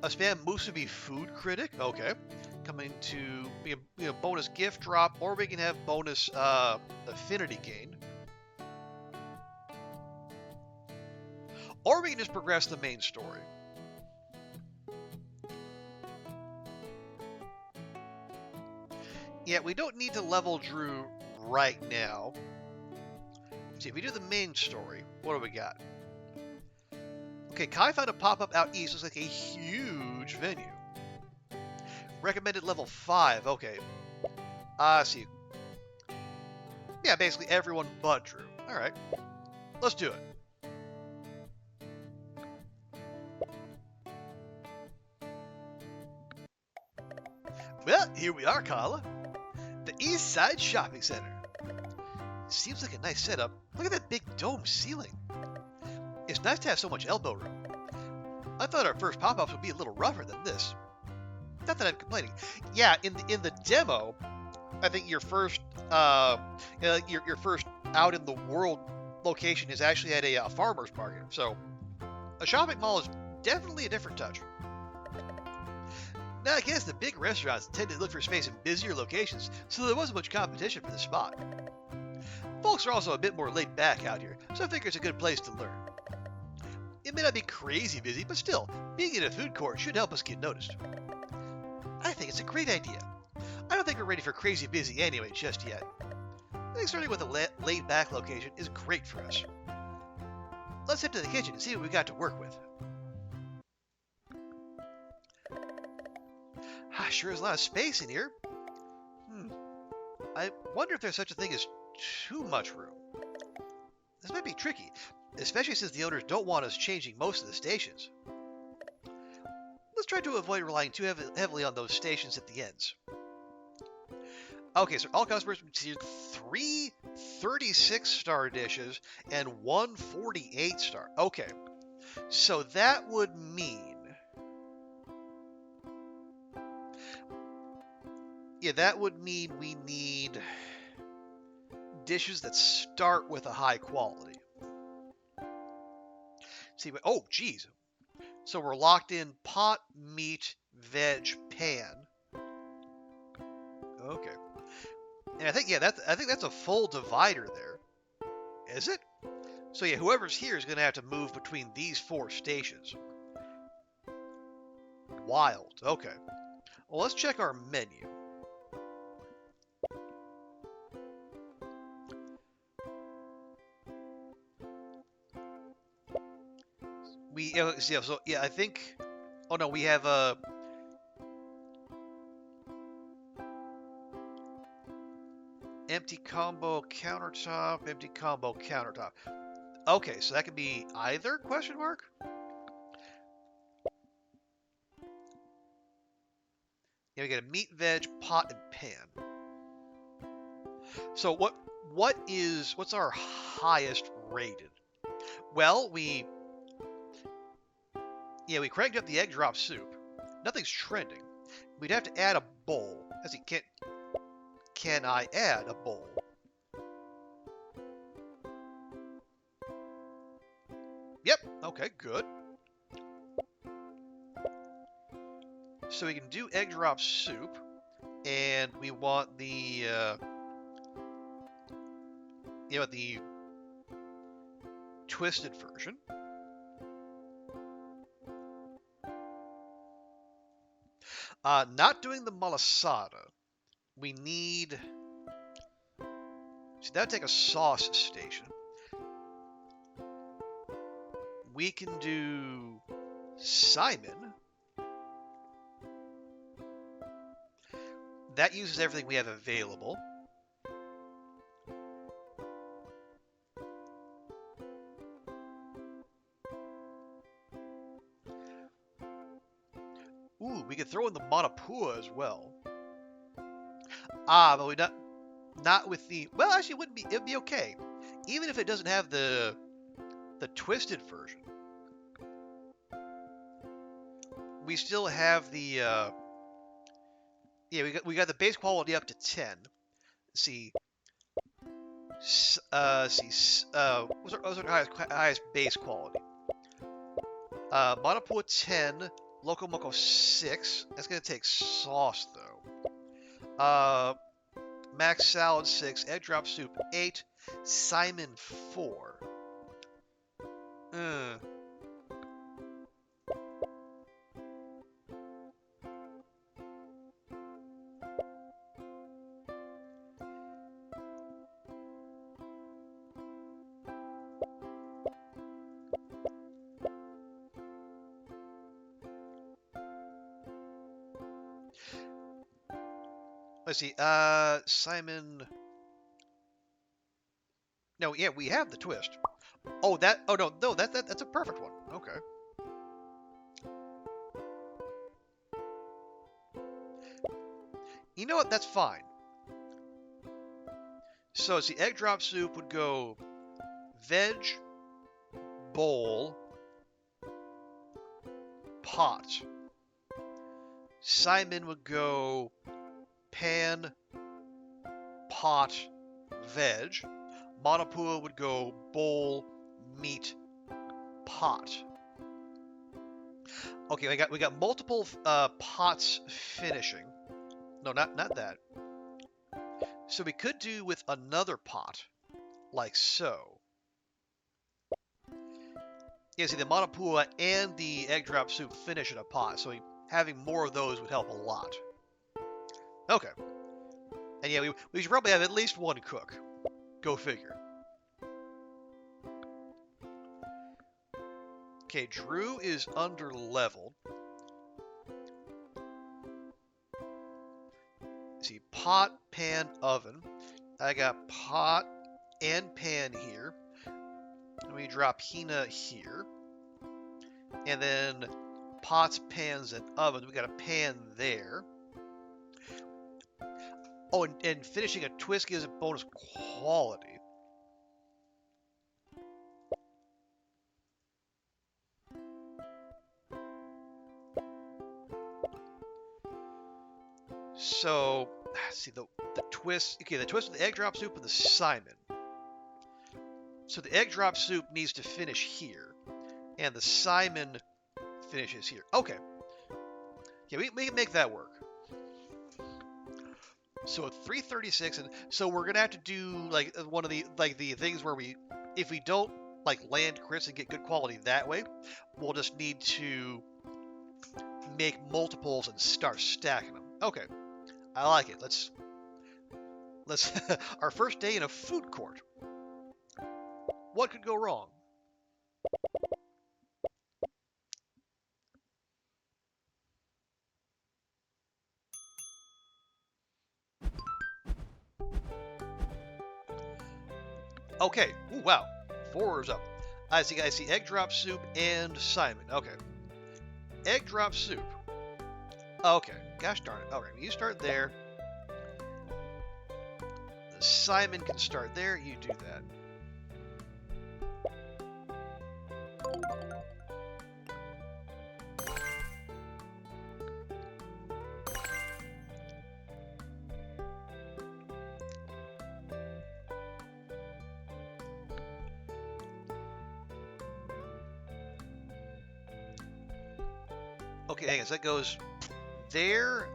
A spam musubi food critic. Okay. Coming to we have bonus gift drop, or we can have bonus affinity gain, or we can just progress the main story. Yeah, we don't need to level Drew right now. See, if we do the main story, what do we got? Okay, Kai found a pop-up out east. Looks like a huge venue. Recommended level 5. Okay. See. Yeah, basically everyone but Drew. Alright. Let's do it. Well, here we are, Carla. The East Side Shopping Center. Seems like a nice setup. Look at that big dome ceiling. It's nice to have so much elbow room. I thought our first pop-ups would be a little rougher than this. Not that I'm complaining. Yeah, in the demo, I think your first your first out in the world location is actually at a farmer's market. So a shopping mall is definitely a different touch. Now I guess the big restaurants tend to look for space in busier locations, so there wasn't much competition for the spot. Folks are also a bit more laid back out here, so I figure it's a good place to learn. It may not be crazy busy, but still, being in a food court should help us get noticed. I think it's a great idea. I don't think we're ready for crazy busy anyway just yet. I think starting with a laid back location is great for us. Let's head to the kitchen and see what we got to work with. Sure is a lot of space in here. I wonder if there's such a thing as too much room. This might be tricky, especially since the owners don't want us changing most of the stations. Let's try to avoid relying too heavily on those stations at the ends. Okay, so all customers received 3 36-star dishes and 1 48-star. Okay, so that would mean... Yeah, that would mean we need dishes that start with a high quality. See, oh, geez. So we're locked in pot, meat, veg, pan. Okay. And I think, yeah, I think that's a full divider there. Is it? So yeah, whoever's here is going to have to move between these 4 stations. Wild. Okay. Well, let's check our menu. So yeah, I think. Oh no, we have a. Empty combo countertop. Empty combo countertop. Okay, so that could be either? Question mark. Yeah, we got a meat, veg, pot, and pan. So what's our highest rated? Well, we cranked up the egg drop soup. Nothing's trending. We'd have to add a bowl. Can I add a bowl? Yep. Okay, good. So we can do egg drop soup, and we want the the twisted version. Not doing the malasada. We need... See, that would take a sauce station. We can do Simon. That uses everything we have available. Ooh, we could throw in the Manapua as well. But we not with the... Well, actually, it'd be okay. Even if it doesn't have the twisted version. We still have the... Yeah, we got the base quality up to 10. Let's see. What's our highest base quality? Manapua 10, Loco Moco 6. That's gonna take sauce though. Max salad 6, egg drop soup 8, Simon 4. Let's see, Simon... No, yeah, we have the twist. Oh, no, that's a perfect one. Okay. You know what? That's fine. So it's the egg drop soup would go veg, bowl, pot. Simon would go pan, pot, veg. Manapua would go bowl, meat, pot. Okay, we got multiple pots finishing. No, not that. So we could do with another pot, like so. Yeah, see, the manapua and the egg drop soup finish in a pot, so having more of those would help a lot. Okay. And yeah, we should probably have at least one cook. Go figure. Okay, Drew is under leveled. See, pot, pan, oven. I got pot and pan here. And we drop Hina here. And then pots, pans, and ovens. We got a pan there. Oh, and finishing a twist gives it bonus quality. So, see, the twist. Okay, the twist of the egg drop soup and the Simon. So the egg drop soup needs to finish here. And the Simon finishes here. Okay. Yeah, we can make that work. So 336, and so we're gonna have to do like one of the things where if we don't like land crits and get good quality that way, we'll just need to make multiples and start stacking them. Okay, I like it. Let's our first day in a food court. What could go wrong? Okay. Ooh, wow. 4 orders up. I see egg drop soup and Simon. Okay. Egg drop soup. Okay. Gosh darn it. Okay. You start there. The Simon can start there. You do that. Okay, hang on. So that goes there.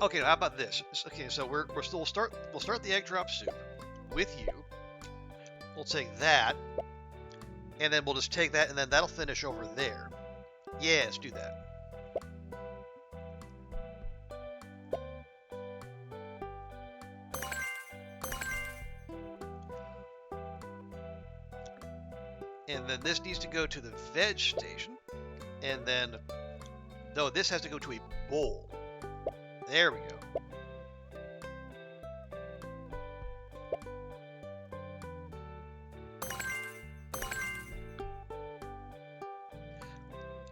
Okay, how about this? Okay, so we'll start the egg drop soup with you. We'll take that, and then we'll just take that, and then that'll finish over there. Yeah, let's do that. And then this needs to go to the veg station. And then, no, this has to go to a bowl. There we go.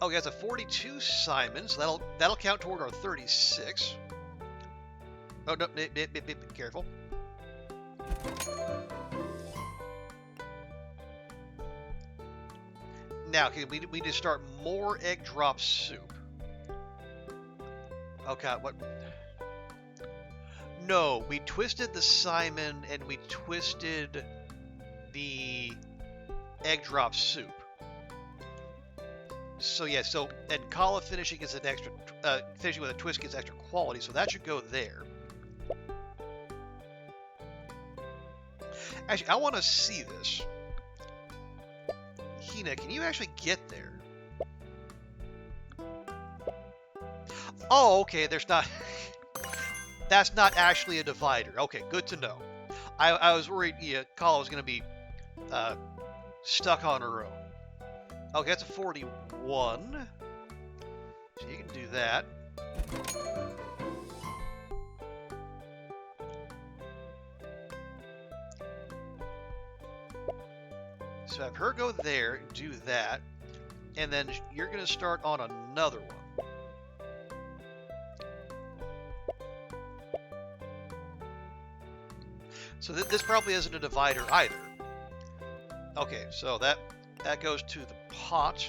Okay, that's a 42 Simon, so that'll count toward our 36. Oh, no, careful. Now, okay, we need to start more egg drop soup. Okay, what? No, we twisted the Simon and we twisted the egg drop soup. So yeah, and Kala finishing is an extra, finishing with a twist gets extra quality, so that should go there. Actually, I want to see this. Hina, can you actually get there? Oh, okay, there's not... That's not actually a divider. Okay, good to know. I was worried Kala was going to be stuck on her own. Okay, that's a 41. So you can do that. So have her go there, do that. and then you're going to start on another one. So this probably isn't a divider either. Okay, so that goes to the pot.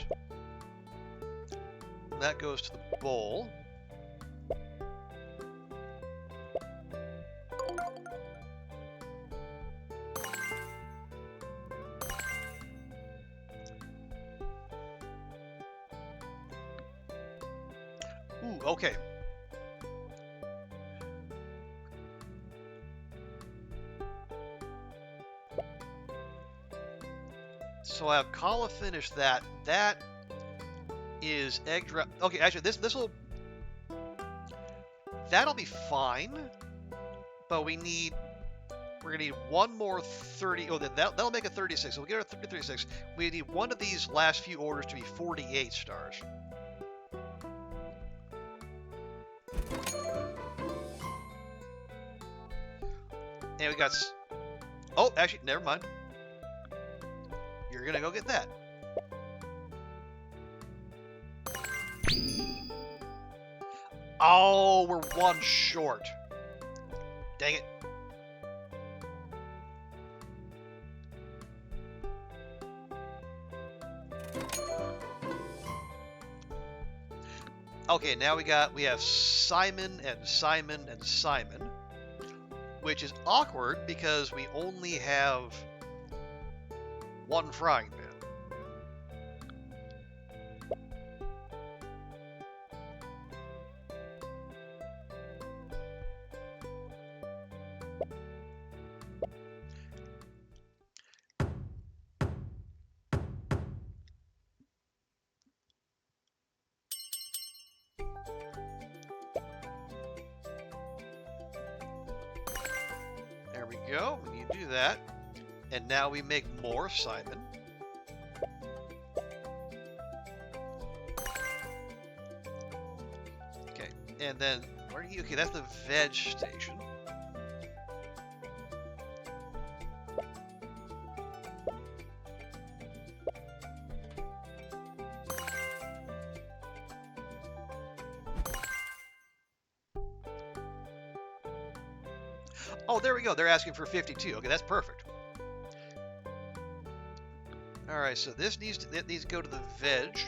That goes to the bowl. Ooh, okay. So I have Kala finish that. That is egg drop. Okay, actually, that'll be fine. But we're gonna need one more 30. Oh, that'll make a 36. So we'll get our 36. We need one of these last few orders to be 48 stars. And we got. Oh, actually, never mind. You're gonna go get that. Oh, we're one short. Dang it. Okay, now we have Simon and Simon and Simon, which is awkward because we only have one frying pan. There we go. We need to do that. And now we make more Simon. Okay, and then where do you? Okay, that's the veg station. Oh, there we go. They're asking for 52. Okay, that's perfect. All right, so that needs to go to the veg.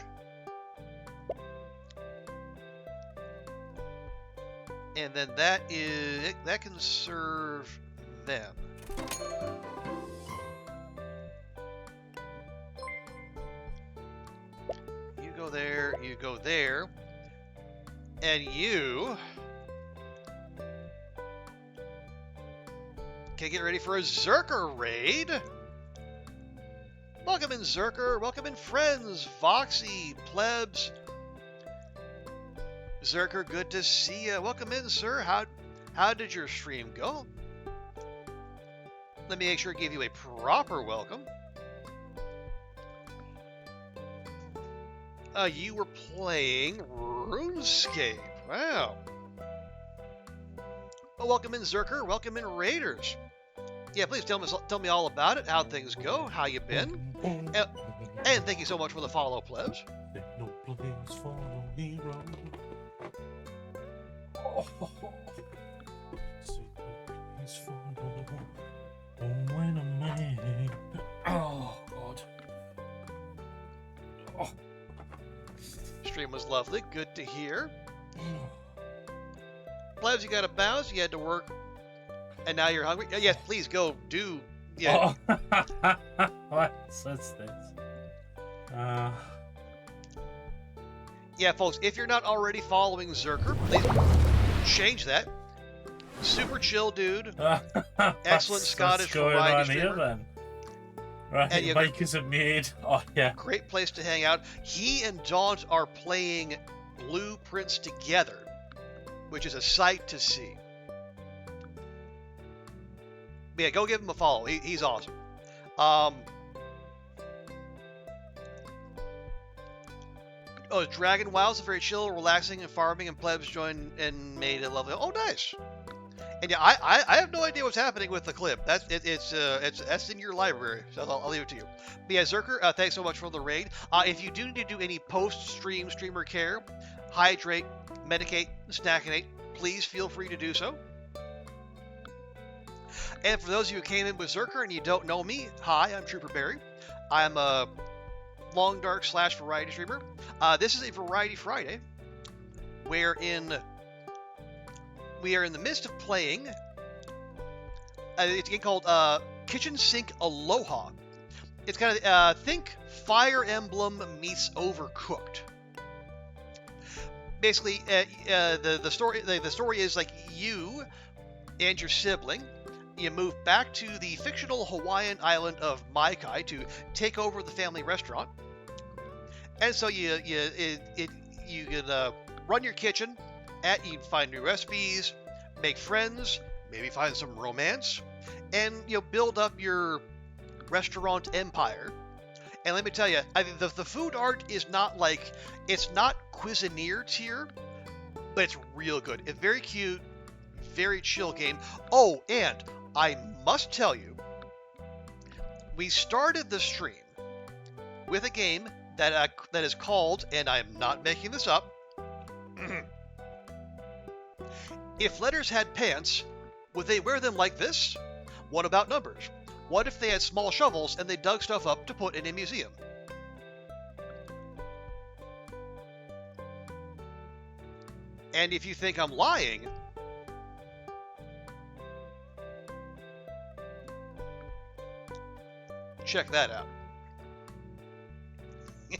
And then that can serve them. You go there, you go there. And you can get ready for a Zerker raid. Welcome in, Zerker. Welcome in, friends. Voxy, plebs. Zerker, good to see you. Welcome in, sir. How did your stream go? Let me make sure to give you a proper welcome. You were playing RuneScape. Wow. Well, welcome in, Zerker. Welcome in, Raiders. Yeah, please tell me all about it. How things go. How you been? And thank you so much for the follow, plebs. No place for no hero. When a man. Oh God. Oh. Stream was lovely. Good to hear. Plebs, you got to bounce. You had to work, and now you're hungry. Yes, please go do. Yeah. Oh. What's this? Yeah, folks. If you're not already following Zerker, please change that. Super chill dude. Excellent Scottish variety streamer. Then. Right, and Mike isn't made. Oh yeah. Great place to hang out. He and Daunt are playing Blueprints together, which is a sight to see. But yeah, go give him a follow. He's awesome. Oh, Dragon Wilds is very chill, relaxing, and farming, and plebs joined and made it lovely. Oh, nice. And yeah, I have no idea what's happening with the clip. That's in your library, so I'll leave it to you. But yeah, Zerker, thanks so much for the raid. If you do need to do any post-stream streamer care, hydrate, medicate, snackinate, please feel free to do so. And for those of you who came in with Zerker and you don't know me, hi, I'm Trooper Barry. I'm a long dark / variety streamer. This is a Variety Friday, wherein we are in the midst of playing. It's a game called Kitchen Sink Aloha. It's kind of think Fire Emblem meets Overcooked. Basically, the story is like you and your sibling. You move back to the fictional Hawaiian island of Maikai to take over the family restaurant, and so you can run your kitchen. You find new recipes, make friends, maybe find some romance, and build up your restaurant empire. And let me tell you, I mean, the food art is it's not Cuisineer tier, but it's real good. It's very cute, very chill game. Oh, and I must tell you, we started the stream with a game that is called, and I'm not making this up, If letters had pants, would they wear them like this? What about numbers? What if they had small shovels and they dug stuff up to put in a museum? And if you think I'm lying, check that out.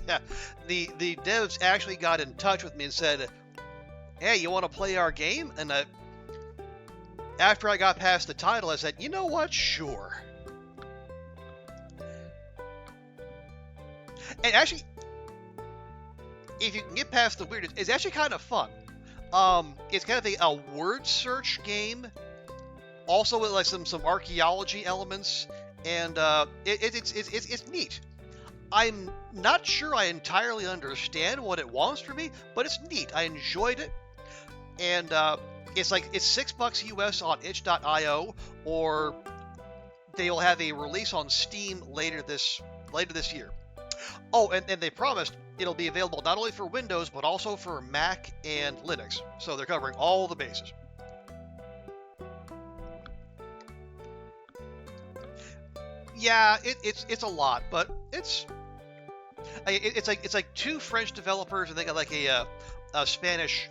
Yeah, the devs actually got in touch with me and said, hey, you want to play our game? And after I got past the title, I said, you know what? Sure. And actually, if you can get past the weirdness, it's actually kind of fun. It's kind of a word search game, also with like some archaeology elements, and it's neat. I'm not sure I entirely understand what it wants from me, but it's neat. I enjoyed it, and it's $6 US on itch.io, or they will have a release on Steam later this year. Oh, and they promised it'll be available not only for Windows, but also for Mac and Linux. So they're covering all the bases. Yeah, it's a lot, but it's like two French developers, and they got like a Spanish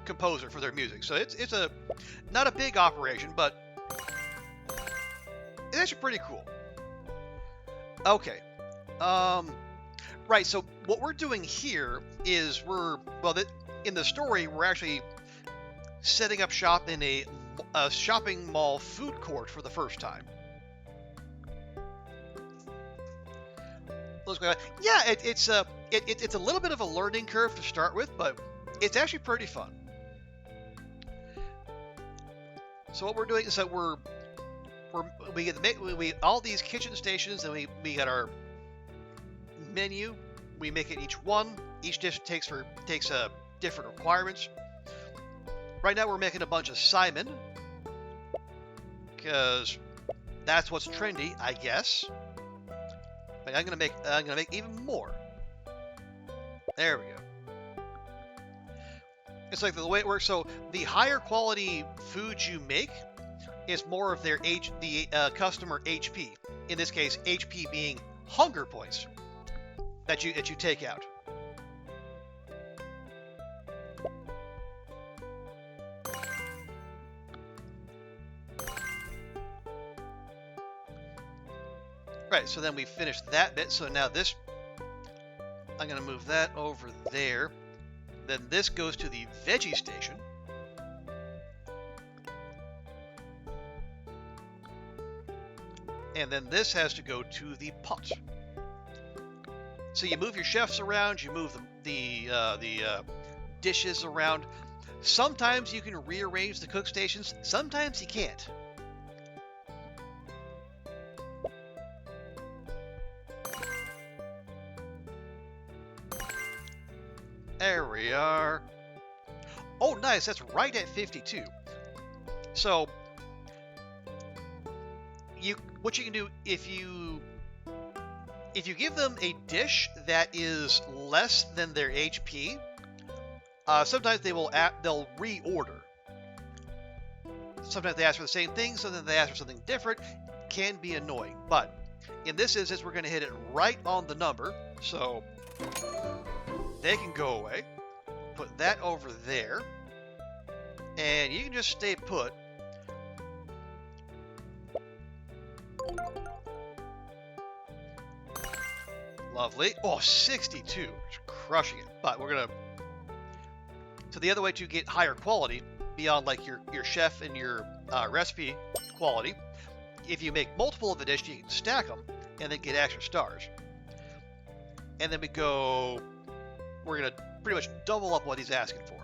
composer for their music. So it's not a big operation, but it's actually pretty cool. Okay. Right, so what we're doing here is in the story, we're actually setting up shop in a shopping mall food court for the first time. Yeah, it's a little bit of a learning curve to start with, but it's actually pretty fun. So what we're doing is that we get all these kitchen stations, and we got our menu. We make it each one. Each dish takes different requirements. Right now we're making a bunch of Simon, because that's what's trendy, I guess. But I'm gonna make even more. There we go. It's like the way it works. So the higher quality food you make is more of their customer HP. In this case, HP being hunger points that you take out. Right, so then we finished that bit. So now this, I'm going to move that over there. Then this goes to the veggie station. And then this has to go to the pot. So you move your chefs around, you move the dishes around. Sometimes you can rearrange the cook stations, sometimes you can't. There we are. Oh, nice, that's right at 52. So what you can do if you give them a dish that is less than their HP, sometimes they'll reorder. Sometimes they ask for the same thing, sometimes they ask for something different. Can be annoying, but in this instance, we're going to hit it right on the number, so they can go away. Put that over there, and you can just stay put. Lovely. Oh, 62. Crushing it. But we're going to... So the other way to get higher quality, beyond like your chef and your recipe quality, if you make multiple of the dish, you can stack them and then get extra stars. And then we're going to pretty much double up what he's asking for.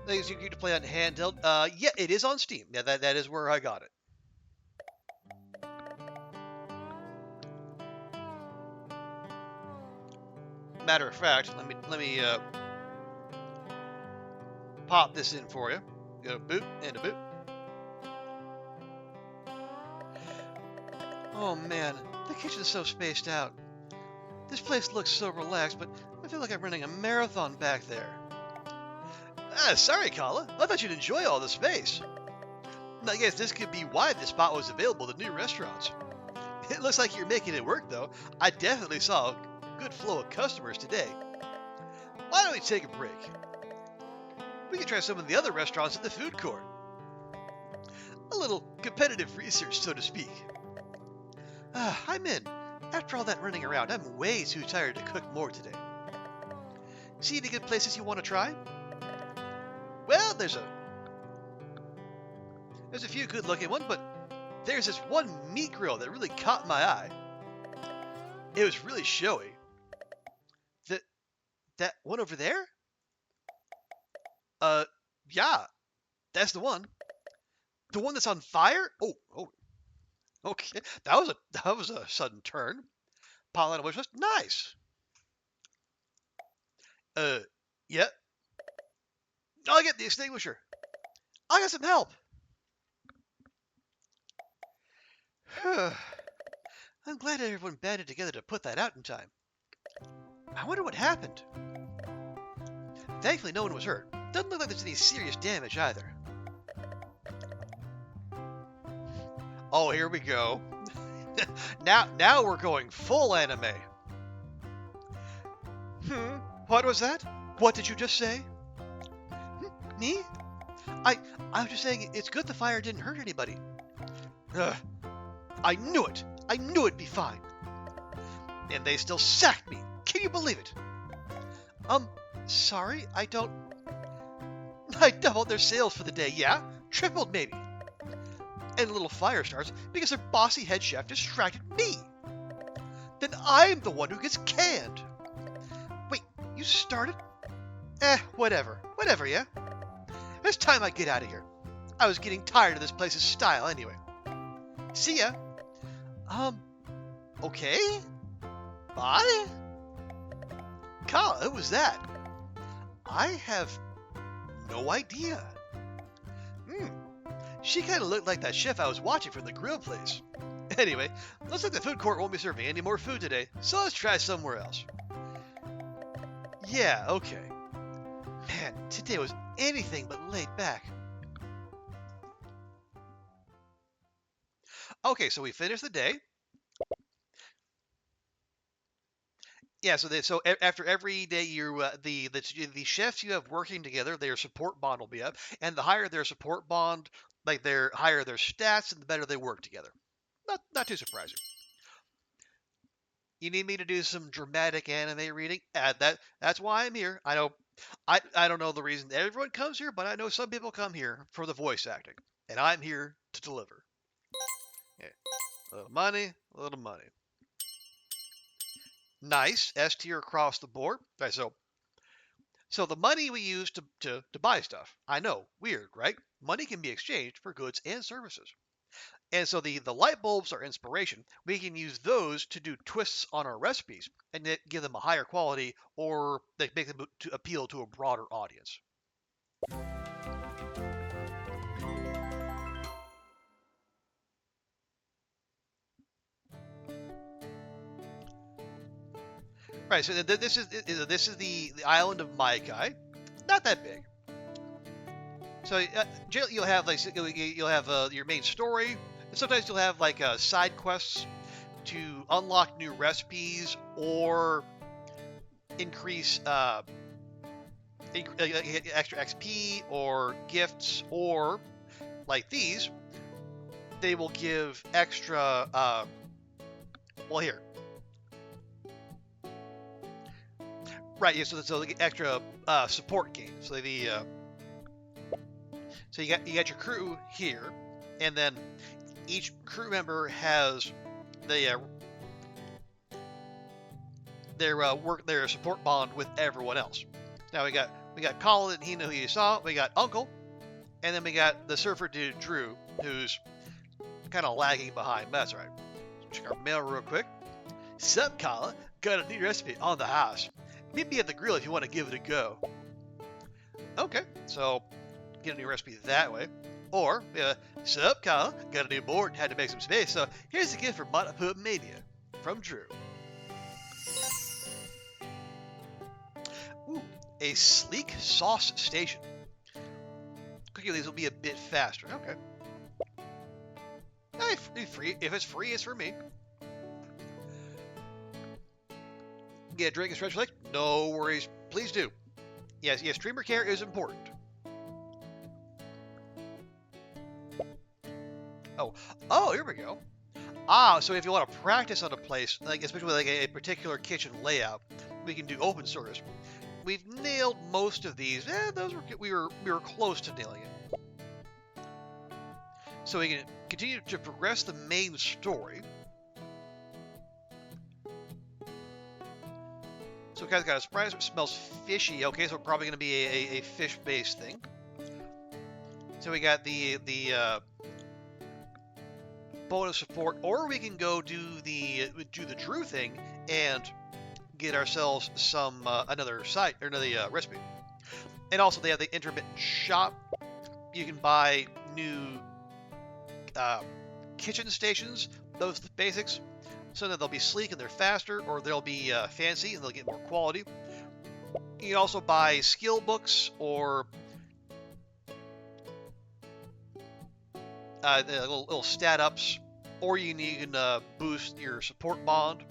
Things you can play on handheld. Yeah, it is on Steam. Yeah, that is where I got it. Matter of fact, let me pop this in for you. Go to boot and a boot. Oh man, the kitchen is so spaced out. This place looks so relaxed, but I feel like I'm running a marathon back there. Sorry, Kala. I thought you'd enjoy all the space. I guess this could be why this spot was available to new restaurants. It looks like you're making it work, though. I definitely saw a good flow of customers today. Why don't we take a break? We can try some of the other restaurants in the food court. A little competitive research, so to speak. I'm in. After all that running around, I'm way too tired to cook more today. See any good places you want to try? Well, there's a few good-looking ones, but there's this one meat grill that really caught my eye. It was really showy. That one over there? Yeah, that's the one. The one that's on fire? Oh, okay. That was a sudden turn. Pollen wish list, nice. Yeah. I'll get the extinguisher. I got some help. I'm glad everyone banded together to put that out in time. I wonder what happened. Thankfully, no one was hurt. Doesn't look like there's any serious damage either. Oh, here we go. Now we're going full anime. What was that? What did you just say? Me? I was just saying it's good the fire didn't hurt anybody. I knew it. I knew it'd be fine. And they still sacked me. Can you believe it? Sorry, I doubled their sales for the day, yeah? Tripled maybe. And a little fire starts because their bossy head chef distracted me. Then I'm the one who gets canned. Wait, you started? Whatever, yeah? It's time I get out of here. I was getting tired of this place's style anyway. See ya. Okay. Bye. Kala, who was that? I have no idea. She kind of looked like that chef I was watching from the grill place. Anyway, looks like the food court won't be serving any more food today, so let's try somewhere else. Yeah, okay. Man, today was anything but laid back. Okay, so we finished the day. Yeah, so after every day, the chefs you have working together, their support bond will be up, and the higher their support bond, like their higher their stats, and the better they work together. Not too surprising. You need me to do some dramatic anime reading? That's why I'm here. I know, I don't know the reason everyone comes here, but I know some people come here for the voice acting, and I'm here to deliver. Yeah. A little money, a little money. Nice, S tier across the board. Right, so the money we use to buy stuff. I know, weird, right? Money can be exchanged for goods and services. And so the light bulbs are inspiration. We can use those to do twists on our recipes and give them a higher quality, or they make them to appeal to a broader audience. Right. So this is the island of Maikai. Not that big. So generally you'll have like you'll have your main story, and sometimes you'll have like side quests to unlock new recipes or increase extra XP or gifts, or like these, they will give extra. Well, here, right? Yeah, so they get extra support gains. So so you got your crew here, and then each crew member has their support bond with everyone else. Now we got Colin, he knew who you saw. We got Uncle, and then we got the surfer dude Drew, who's kind of lagging behind. But that's all right. Check our mail real quick. Sup, Colin? Got a new recipe on the house. Meet me at the grill if you want to give it a go. Okay, so get a new recipe that way. Or, sup, Colin? Got a new board and had to make some space. So here's a gift for Monopub Mania from Drew. Ooh, a sleek sauce station. Cooking these will be a bit faster. Okay. Free. If it's free, it's for me. Get a drink and stretch your legs? No worries. Please do. Yes, streamer care is important. Oh, here we go. So if you want to practice on a place, like especially with like a particular kitchen layout, we can do open source. We've nailed most of these. We were close to nailing it. So we can continue to progress the main story. So guys got a surprise. It smells fishy. Okay, so we're probably going to be a fish-based thing. So we got the bonus support, or we can go do the Drew thing and get ourselves some another recipe. And also they have the intermittent shop. You can buy new kitchen stations. Those are the basics. So that they'll be sleek and they're faster, or they'll be fancy and they'll get more quality. You can also buy skill books or little stat ups, or you can boost your support bond.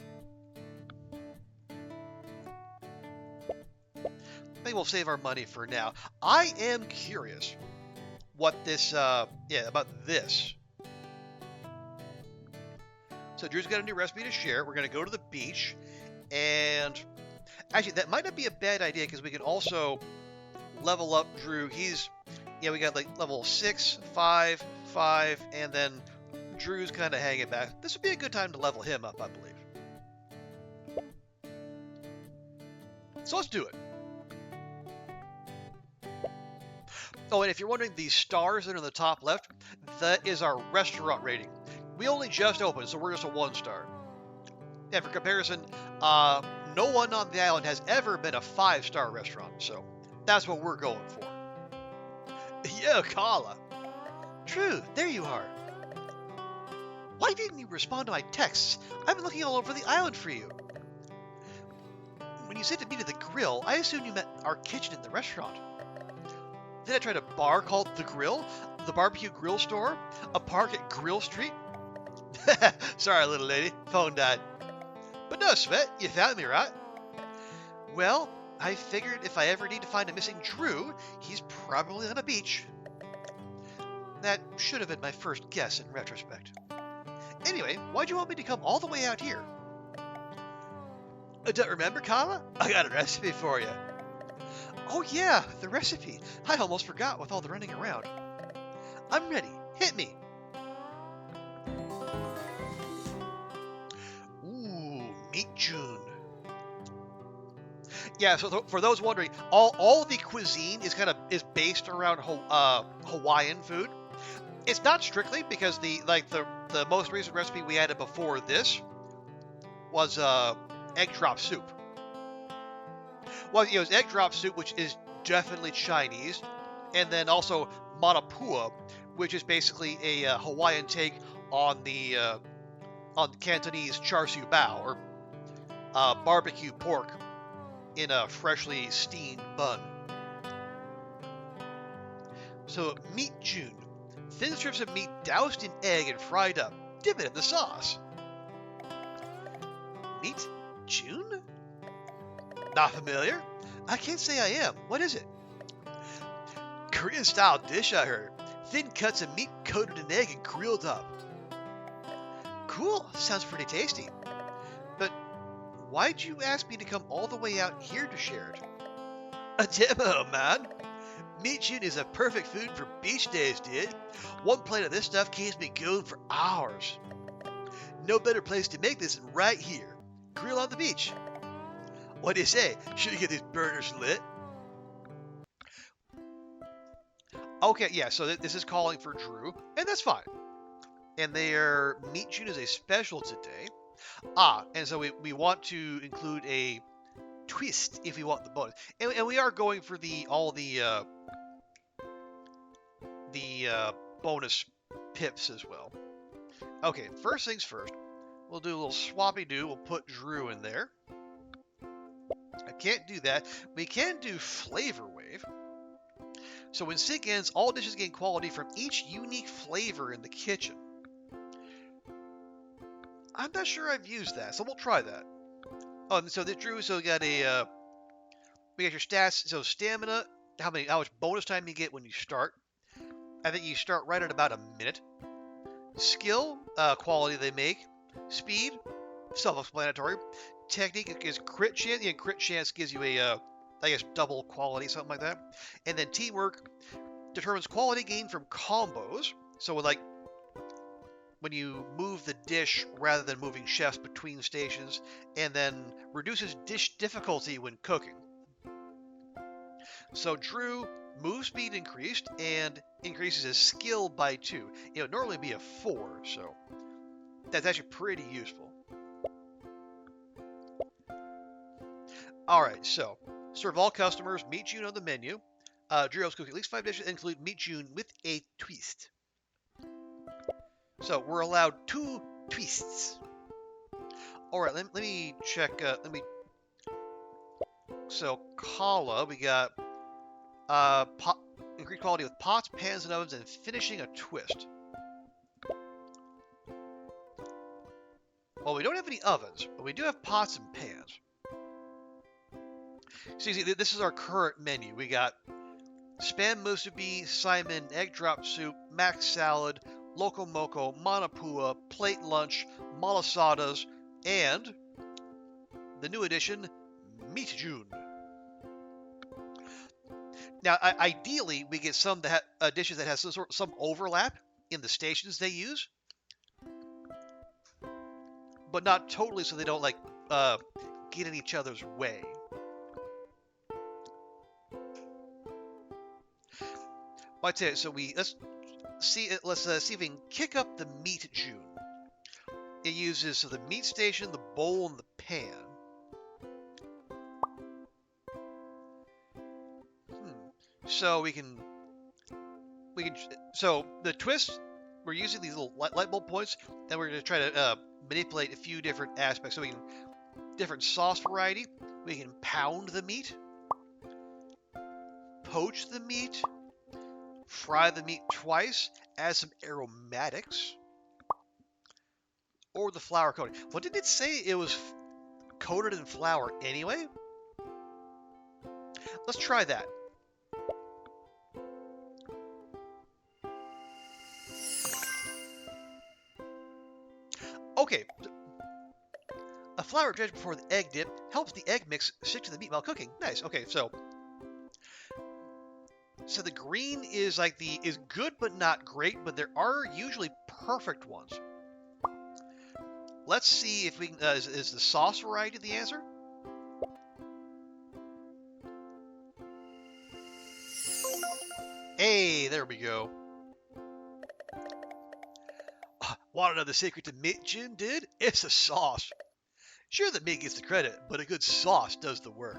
I think we'll save our money for now. I am curious what this, about this. So Drew's got a new recipe to share. We're going to go to the beach, and actually that might not be a bad idea because we can also level up Drew. We got like level 6, 5, 5, and then Drew's kind of hanging back. This would be a good time to level him up, I believe. So let's do it. Oh, and if you're wondering, the stars that are in the top left, that is our restaurant rating. We only just opened, so we're just a 1-star. And for comparison, no one on the island has ever been a 5-star restaurant, so that's what we're going for. Yo, Kala. True, there you are. Why didn't you respond to my texts? I've been looking all over the island for you. When you said to meet at the grill, I assumed you meant our kitchen in the restaurant. Then I tried a bar called The Grill, the barbecue grill store, a park at Grill Street. Sorry, little lady, phone died. But no sweat, you found me, right? Well, I figured if I ever need to find a missing Drew, he's probably on a beach. That should have been my first guess in retrospect. Anyway, why'd you want me to come all the way out here? Don't remember, Kala? I got a recipe for you. Oh yeah, the recipe. I almost forgot with all the running around. I'm ready. Hit me. Ooh, meet June. Yeah, so for those wondering, all the cuisine is based around Hawaiian food. It's not strictly, because the most recent recipe we added before this was egg drop soup. Well, it was egg drop soup, which is definitely Chinese, and then also manapua, which is basically a Hawaiian take on the Cantonese char siu bao, or barbecue pork in a freshly steamed bun. So meat June. Thin strips of meat doused in egg and fried up. Dip it in the sauce. Meat June? Not familiar? I can't say I am. What is it? Korean style dish, I heard. Thin cuts of meat coated in egg and grilled up. Cool. Sounds pretty tasty. But why'd you ask me to come all the way out here to share it? A demo, man. Meat June is a perfect food for beach days, dude. One plate of this stuff keeps me going for hours. No better place to make this than right here. Grill on the beach. What do you say? Should we get these burners lit? Okay, yeah, so this is calling for Drew, and that's fine. And their Meat June is a special today. And so we want to include a twist if we want the bonus. And we are going for all the bonus pips as well. Okay, first things first. We'll do a little swappy do. We'll put Drew in there. I can't do that. We can do Flavor Wave. So when sync ends, all dishes gain quality from each unique flavor in the kitchen. I'm not sure I've used that, so we'll try that. Oh, and so the Drew, so we got we got your stats. So stamina, how much bonus time you get when you start. I think you start right at about a minute. Skill, quality they make. Speed, self-explanatory. Technique is crit chance. Yeah, crit chance gives you a, I guess, double quality, something like that. And then teamwork determines quality gain from combos. So like when you move the dish rather than moving chefs between stations, and then reduces dish difficulty when cooking. So Drew, move speed increased and increases his skill by 2. It would normally be a 4, so that's actually pretty useful. Alright, so serve all customers Meat June on the menu. Drew helps cook at least 5 dishes, include Meat June with a twist. So we're allowed 2 twists. Alright, let me check. So Kala, we got increased quality with pots, pans, and ovens, and finishing a twist. Well, we don't have any ovens, but we do have pots and pans. So you see, this is our current menu. We got Spam Musubi, Simon, Egg Drop Soup, Mac Salad, Loco Moco, Manapua, Plate Lunch, Malasadas, and the new addition, Meat June. Now, ideally, we get some dishes that has some overlap in the stations they use, but not totally, so they don't get in each other's way. I'd say so. Let's see if we can kick up the Meat June. It uses the meat station, the bowl, and the pan. So so the twist, we're using these little light bulb points, and we're going to try to manipulate a few different aspects. So we can different sauce variety. We can pound the meat, poach the meat, fry the meat twice, add some aromatics, or the flour coating. Well, didn't it say it was coated in flour anyway? Let's try that. Okay. A flour dredge before the egg dip helps the egg mix stick to the meat while cooking. Nice. Okay, so the green is is good but not great, but there are usually perfect ones. Let's see if we can. Is the sauce variety the answer? Hey, there we go. Want to know the secret to Meat June, dude? It's the sauce. Sure, the meat gets the credit, but a good sauce does the work.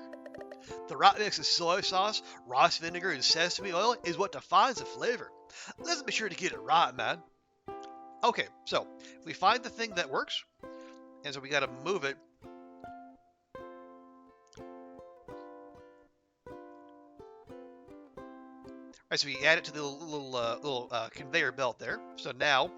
The right mix of soy sauce, rice vinegar, and sesame oil is what defines the flavor. Let's be sure to get it right, man. Okay, so we find the thing that works, and so we got to move it. Alright, so we add it to the little conveyor belt there. So now,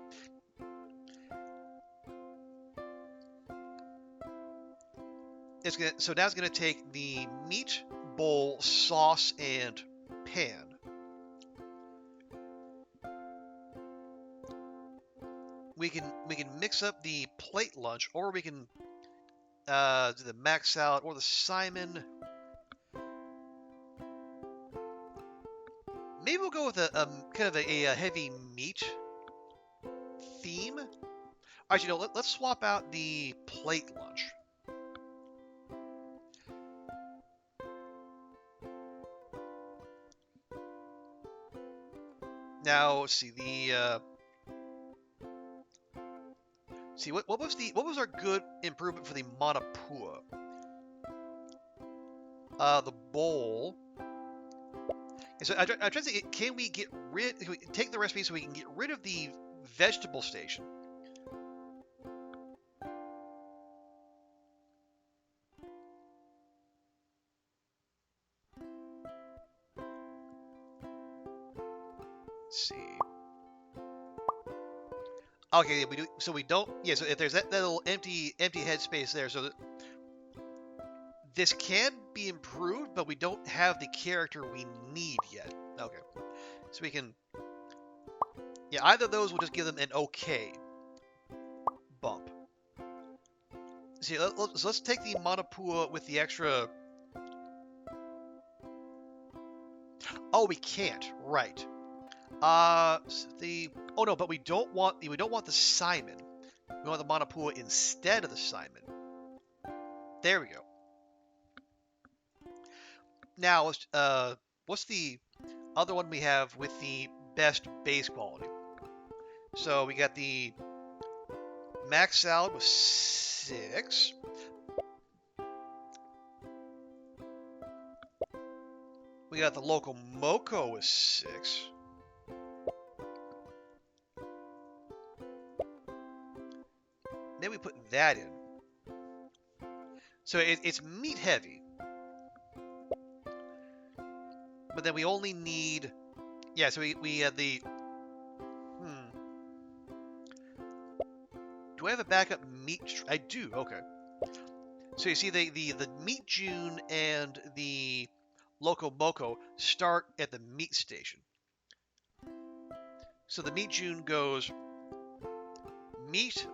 now it's gonna take the meat, bowl, sauce, and pan. We can mix up the plate lunch, or we can do the mac salad or the Simon. Maybe we'll go with a kind of a heavy meat theme. Actually, no. Let's swap out the plate lunch. Now, let's see what was our good improvement for the Manapua? The bowl. And so I'm trying to say, can we take the recipe so we can get rid of the vegetable station? Let's see. Okay, we do. So we don't. Yeah. So if there's that little empty headspace there, so this can be improved, but we don't have the character we need yet. Okay. So we can. Yeah, either of those will just give them an okay bump. See, let's take the Manapua with the extra. Oh, we can't. Right. Oh no, but we don't want the Simon. We want the Manapua instead of the Simon. There we go. Now, what's the other one we have with the best base quality? So we got the mac salad with 6. We got the local moco with 6. Then we put that in. So it's meat heavy. But then we only need... Yeah, so we had the... Do I have a backup meat... I do, okay. So you see the meat June and the Loco Moco start at the meat station. So the meat June goes meat,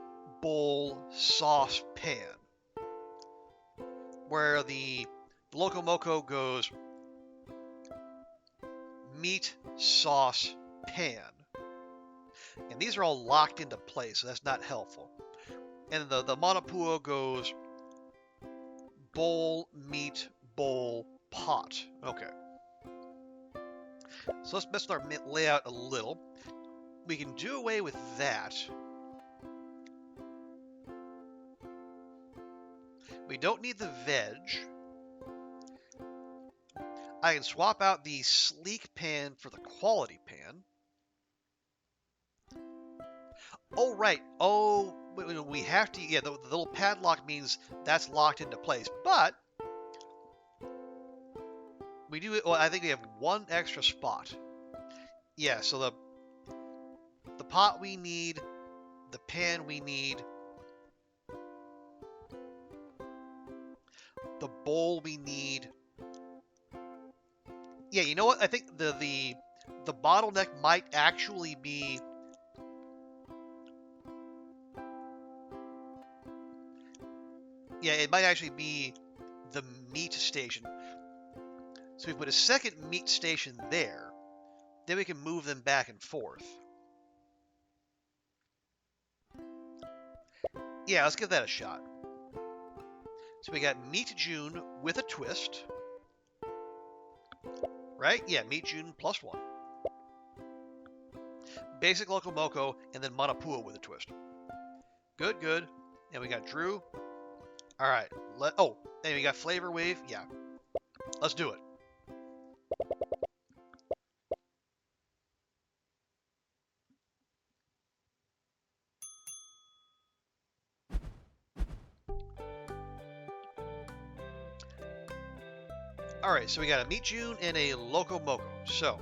bowl, sauce, pan. Where the Loco Moco goes meat, sauce, pan. And these are all locked into place, so that's not helpful. And the Manapua goes bowl, meat, bowl, pot. Okay. So let's mess with our layout a little. We can do away with that. We don't need the veg. I can swap out the sleek pan for the quality pan. Oh, right. Oh, we have to... Yeah, the little padlock means that's locked into place. But we do... Well, I think we have one extra spot. Yeah, so the pot we need, the pan we need, the bowl we need. Yeah, you know what? I think the bottleneck might actually be... Yeah, it might actually be the meat station. So we put a second meat station there. Then we can move them back and forth. Yeah, let's give that a shot. So we got meat June with a twist. Right? Yeah, meat June +1. Basic Loco Moco, and then Manapua with a twist. Good, good. And we got Drew. Alright. Oh, and we got Flavor Wave. Yeah. Let's do it. Alright, so we got a Meat June and a Loco Moco. So,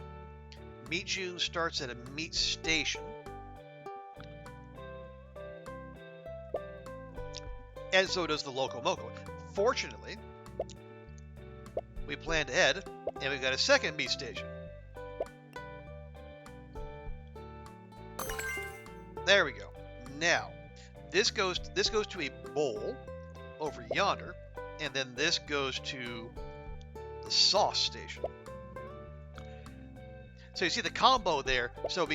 Meat June starts at a meat station. And so does the Loco Moco. Fortunately, we planned ahead, and we got a second meat station. There we go. Now, this goes to a bowl over yonder, and then this goes to the sauce station. So you see the combo there. So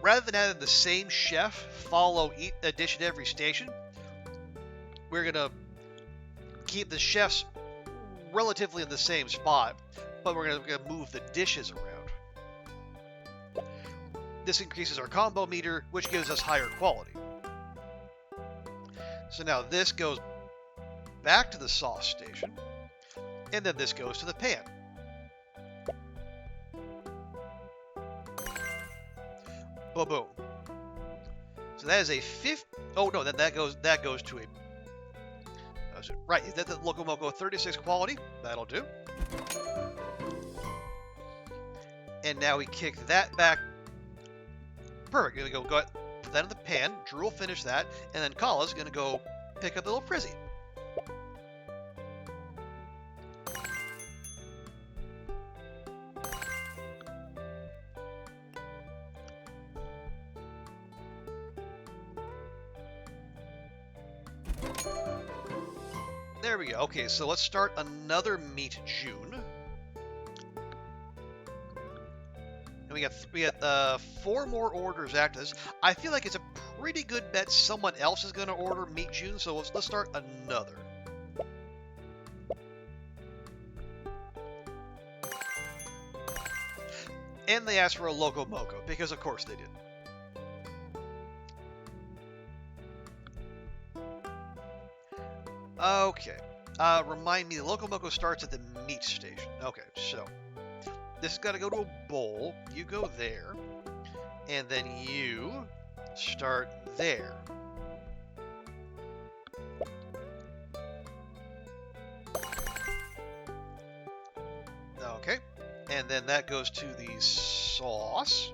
rather than having the same chef follow a dish at every station, we're gonna keep the chefs relatively in the same spot, but we're gonna move the dishes around. This increases our combo meter, which gives us higher quality. So now this goes back to the sauce station, and then this goes to the pan. Boom, boom. So that is a oh no, that goes to a. Right, is that the Loco Moco 36 quality? That'll do. And now we kick that back. Perfect. You're gonna go ahead, put that in the pan. Drew will finish that, and then Kala's gonna go pick up the little frizzy. There we go. Okay, so let's start another meat June. And we got 4 more orders after this. I feel like it's a pretty good bet someone else is going to order meat June, so let's start another. And they asked for a Loco Moco, because of course they did. Okay. Remind me, the Loco Moco starts at the meat station. Okay, so this has got to go to a bowl. You go there, and then you start there. Okay, and then that goes to the sauce.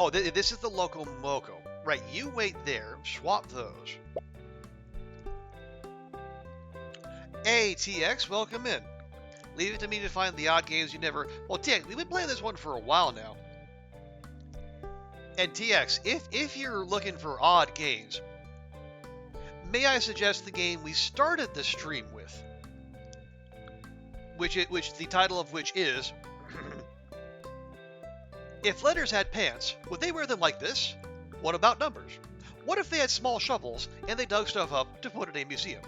Oh, this is the Loco Moco. Right, you wait there. Swap those. Hey, TX, welcome in. Leave it to me to find the odd games you never... Well, TX, we've been playing this one for a while now. And TX, if you're looking for odd games, may I suggest the game we started the stream with? Which the title of which is... If letters had pants, would they wear them like this? What about numbers? What if they had small shovels and they dug stuff up to put in a museum?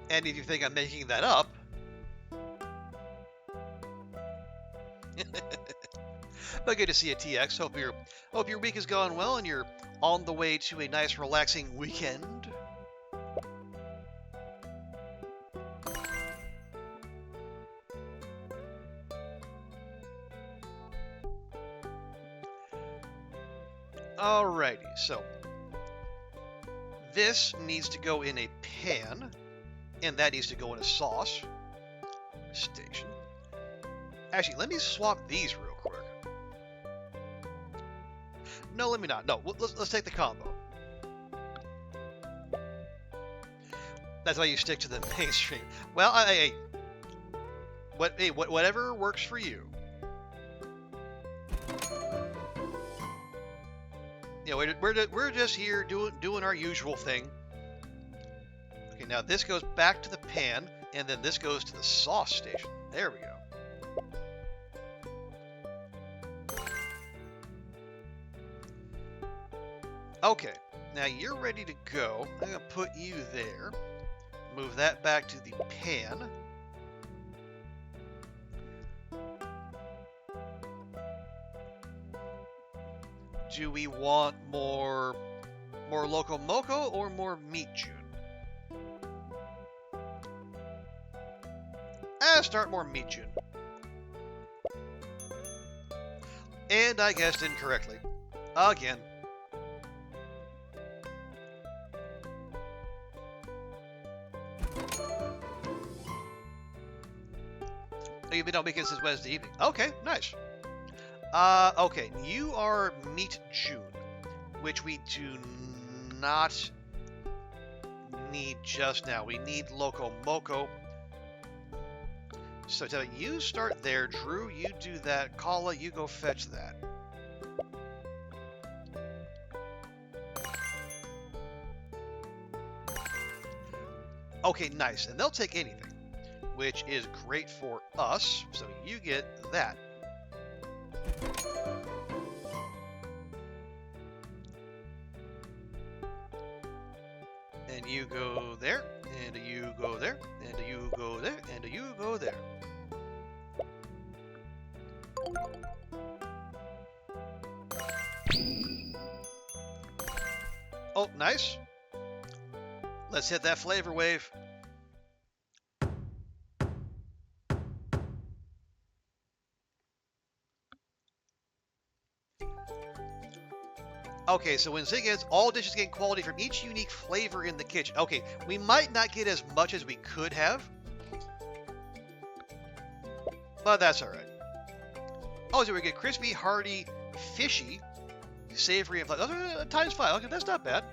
And if you think I'm making that up... But good to see you, TX. Hope your week is going well and you're on the way to a nice relaxing weekend. Alrighty, so this needs to go in a pan, and that needs to go in a sauce station. Actually, let me swap these real quick. No, let me not. No, let's take the combo. That's why you stick to the mainstream. Well, whatever works for you. You know, we're just here doing our usual thing. Okay, now this goes back to the pan, and then this goes to the sauce station. There we go. Okay, now you're ready to go. I'm gonna put you there. Move that back to the pan. Do we want more Loco Moco or more meat June? Start more meat June. And I guessed incorrectly. Again. You've been out making since Wednesday evening. Okay, nice. Okay, you are Meat June, which we do not need just now. We need Loco Moco. So tell you start there, Drew. You do that. Kala, you go fetch that. Okay, nice. And they'll take anything, which is great for us. So you get that. And you go there, and you go there, and you go there, and you go there. Oh, nice. Let's hit that flavor wave. Okay, so when Zig ends, all dishes gain quality from each unique flavor in the kitchen. Okay, we might not get as much as we could have, but that's all right. Oh, so we get crispy, hearty, fishy, savory, and times 5. Okay, that's not bad.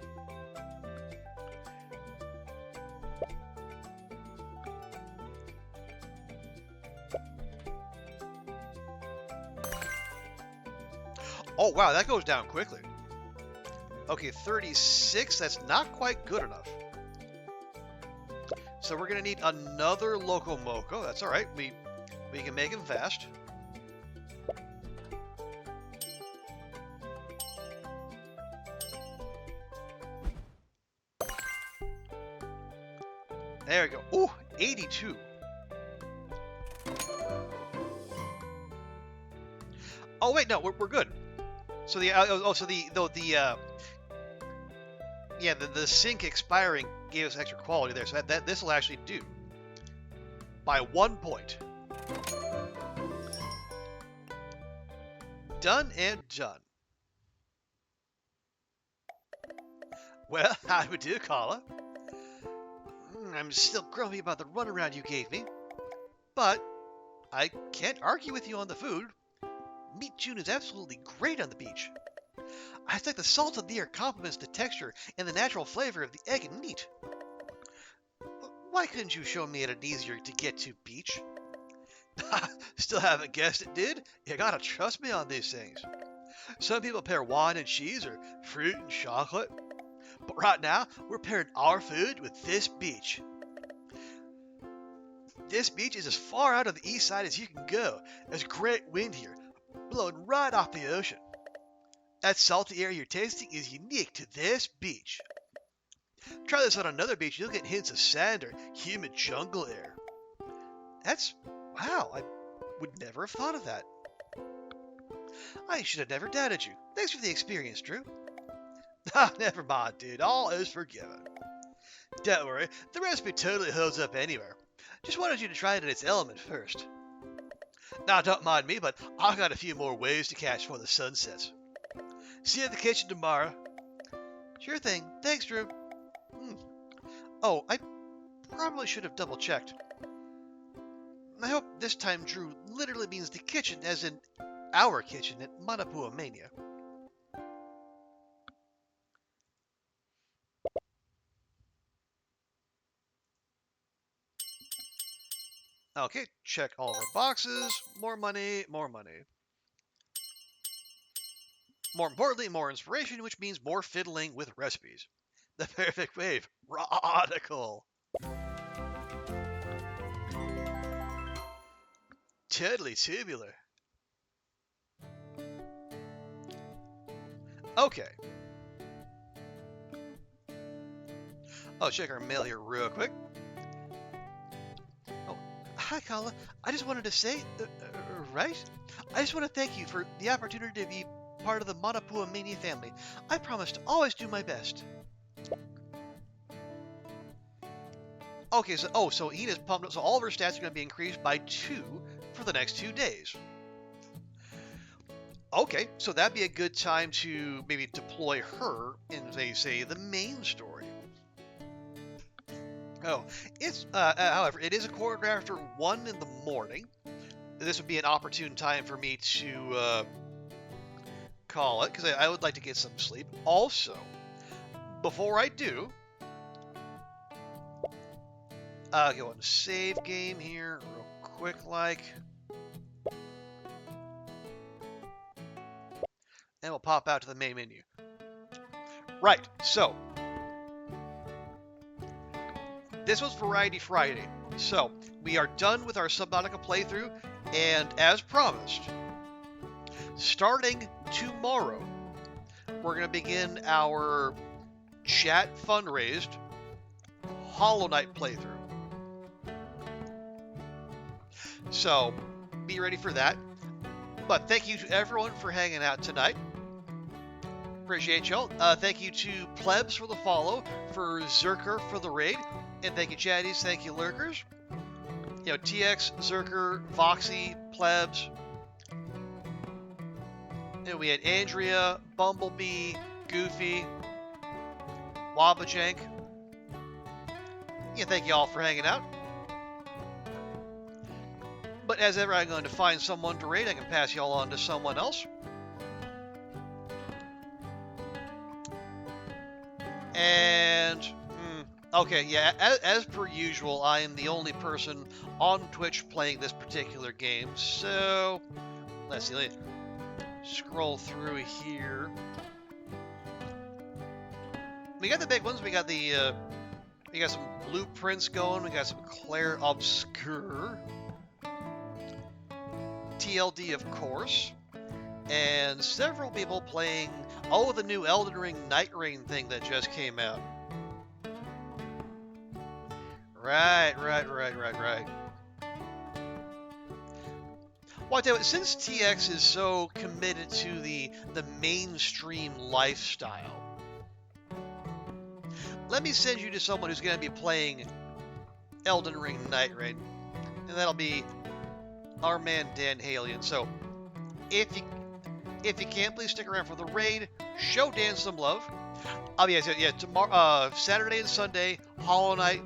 Oh, wow, that goes down quickly. Okay, 36, that's not quite good enough. So we're going to need another Loco Moco. That's all right. We can make him fast. There we go. Ooh, 82. Oh, wait, no, we're good. So the the sink expiring gave us extra quality there, so this will actually do by 1 point. Done and done. Well, how do you, Kala? I'm still grumpy about the runaround you gave me, but I can't argue with you on the food. Meat June is absolutely great on the beach. I think the salt of the air complements the texture and the natural flavor of the egg and meat. Why couldn't you show me at an easier to get to beach? Still haven't guessed it, did? You gotta trust me on these things. Some people pair wine and cheese or fruit and chocolate. But right now, we're pairing our food with this beach. This beach is as far out on the east side as you can go. There's great wind here, blowing right off the ocean. That salty air you're tasting is unique to this beach. Try this on another beach, you'll get hints of sand or humid jungle air. Wow, I would never have thought of that. I should have never doubted you. Thanks for the experience, Drew. Never mind, dude. All is forgiven. Don't worry, the recipe totally holds up anywhere. Just wanted you to try it in its element first. Now, don't mind me, but I've got a few more waves to catch before the sun sets. See you at the kitchen tomorrow. Sure thing. Thanks, Drew. Oh, I probably should have double-checked. I hope this time Drew literally means the kitchen, as in our kitchen at Manapua Mania. Okay, check all of our boxes. More money, more money. More importantly, more inspiration, which means more fiddling with recipes. The perfect wave. Radical. Totally tubular. Okay. I'll check our mail here real quick. Oh, hi, Kala. I just wanted to say, right? I just want to thank you for the opportunity to be part of the Manapua Mania family. I promise to always do my best. Okay, so he is pumped up. So all of our stats are going to be increased by 2 for the next 2 days. Okay, so that'd be a good time to maybe deploy her in, say, the main story. Oh, however, it is a quarter after 1 in the morning. This would be an opportune time for me to call it, because I would like to get some sleep. Also, before I do, go on save game here, real quick like. And we'll pop out to the main menu. Right, so this was Variety Friday. So we are done with our Subnautica playthrough, and as promised, starting tomorrow, we're going to begin our chat fundraised Hollow Knight playthrough. So be ready for that. But thank you to everyone for hanging out tonight. Appreciate y'all. Thank you to Plebs for the follow, for Zerker for the raid, and thank you Chatties, thank you Lurkers. You know, TX, Zerker, Voxy, Plebs. And we had Andrea, Bumblebee, Goofy, Wabajank. Yeah, thank you all for hanging out. But as ever, I'm going to find someone to raid. I can pass y'all on to someone else. And, okay, yeah, as per usual, I am the only person on Twitch playing this particular game. So, let's see, let me scroll through here. We got the big ones. We got the, we got some blueprints going. We got some Claire Obscure. TLD, of course. And several people playing, the new Elden Ring Night Rain thing that just came out. Right. Well, I tell you what, since TX is so committed to the mainstream lifestyle, let me send you to someone who's going to be playing Elden Ring Night Rain. And that'll be our man Dan Halian. So, if you can, please stick around for the raid. Show Dan some love. Yeah, tomorrow, Saturday and Sunday, Hollow Knight.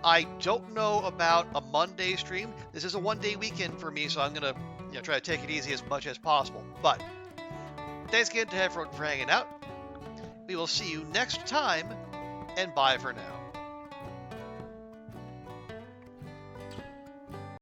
I don't know about a Monday stream. This is a one-day weekend for me, so I'm gonna try to take it easy as much as possible. But thanks again to everyone for hanging out. We will see you next time, and bye for now.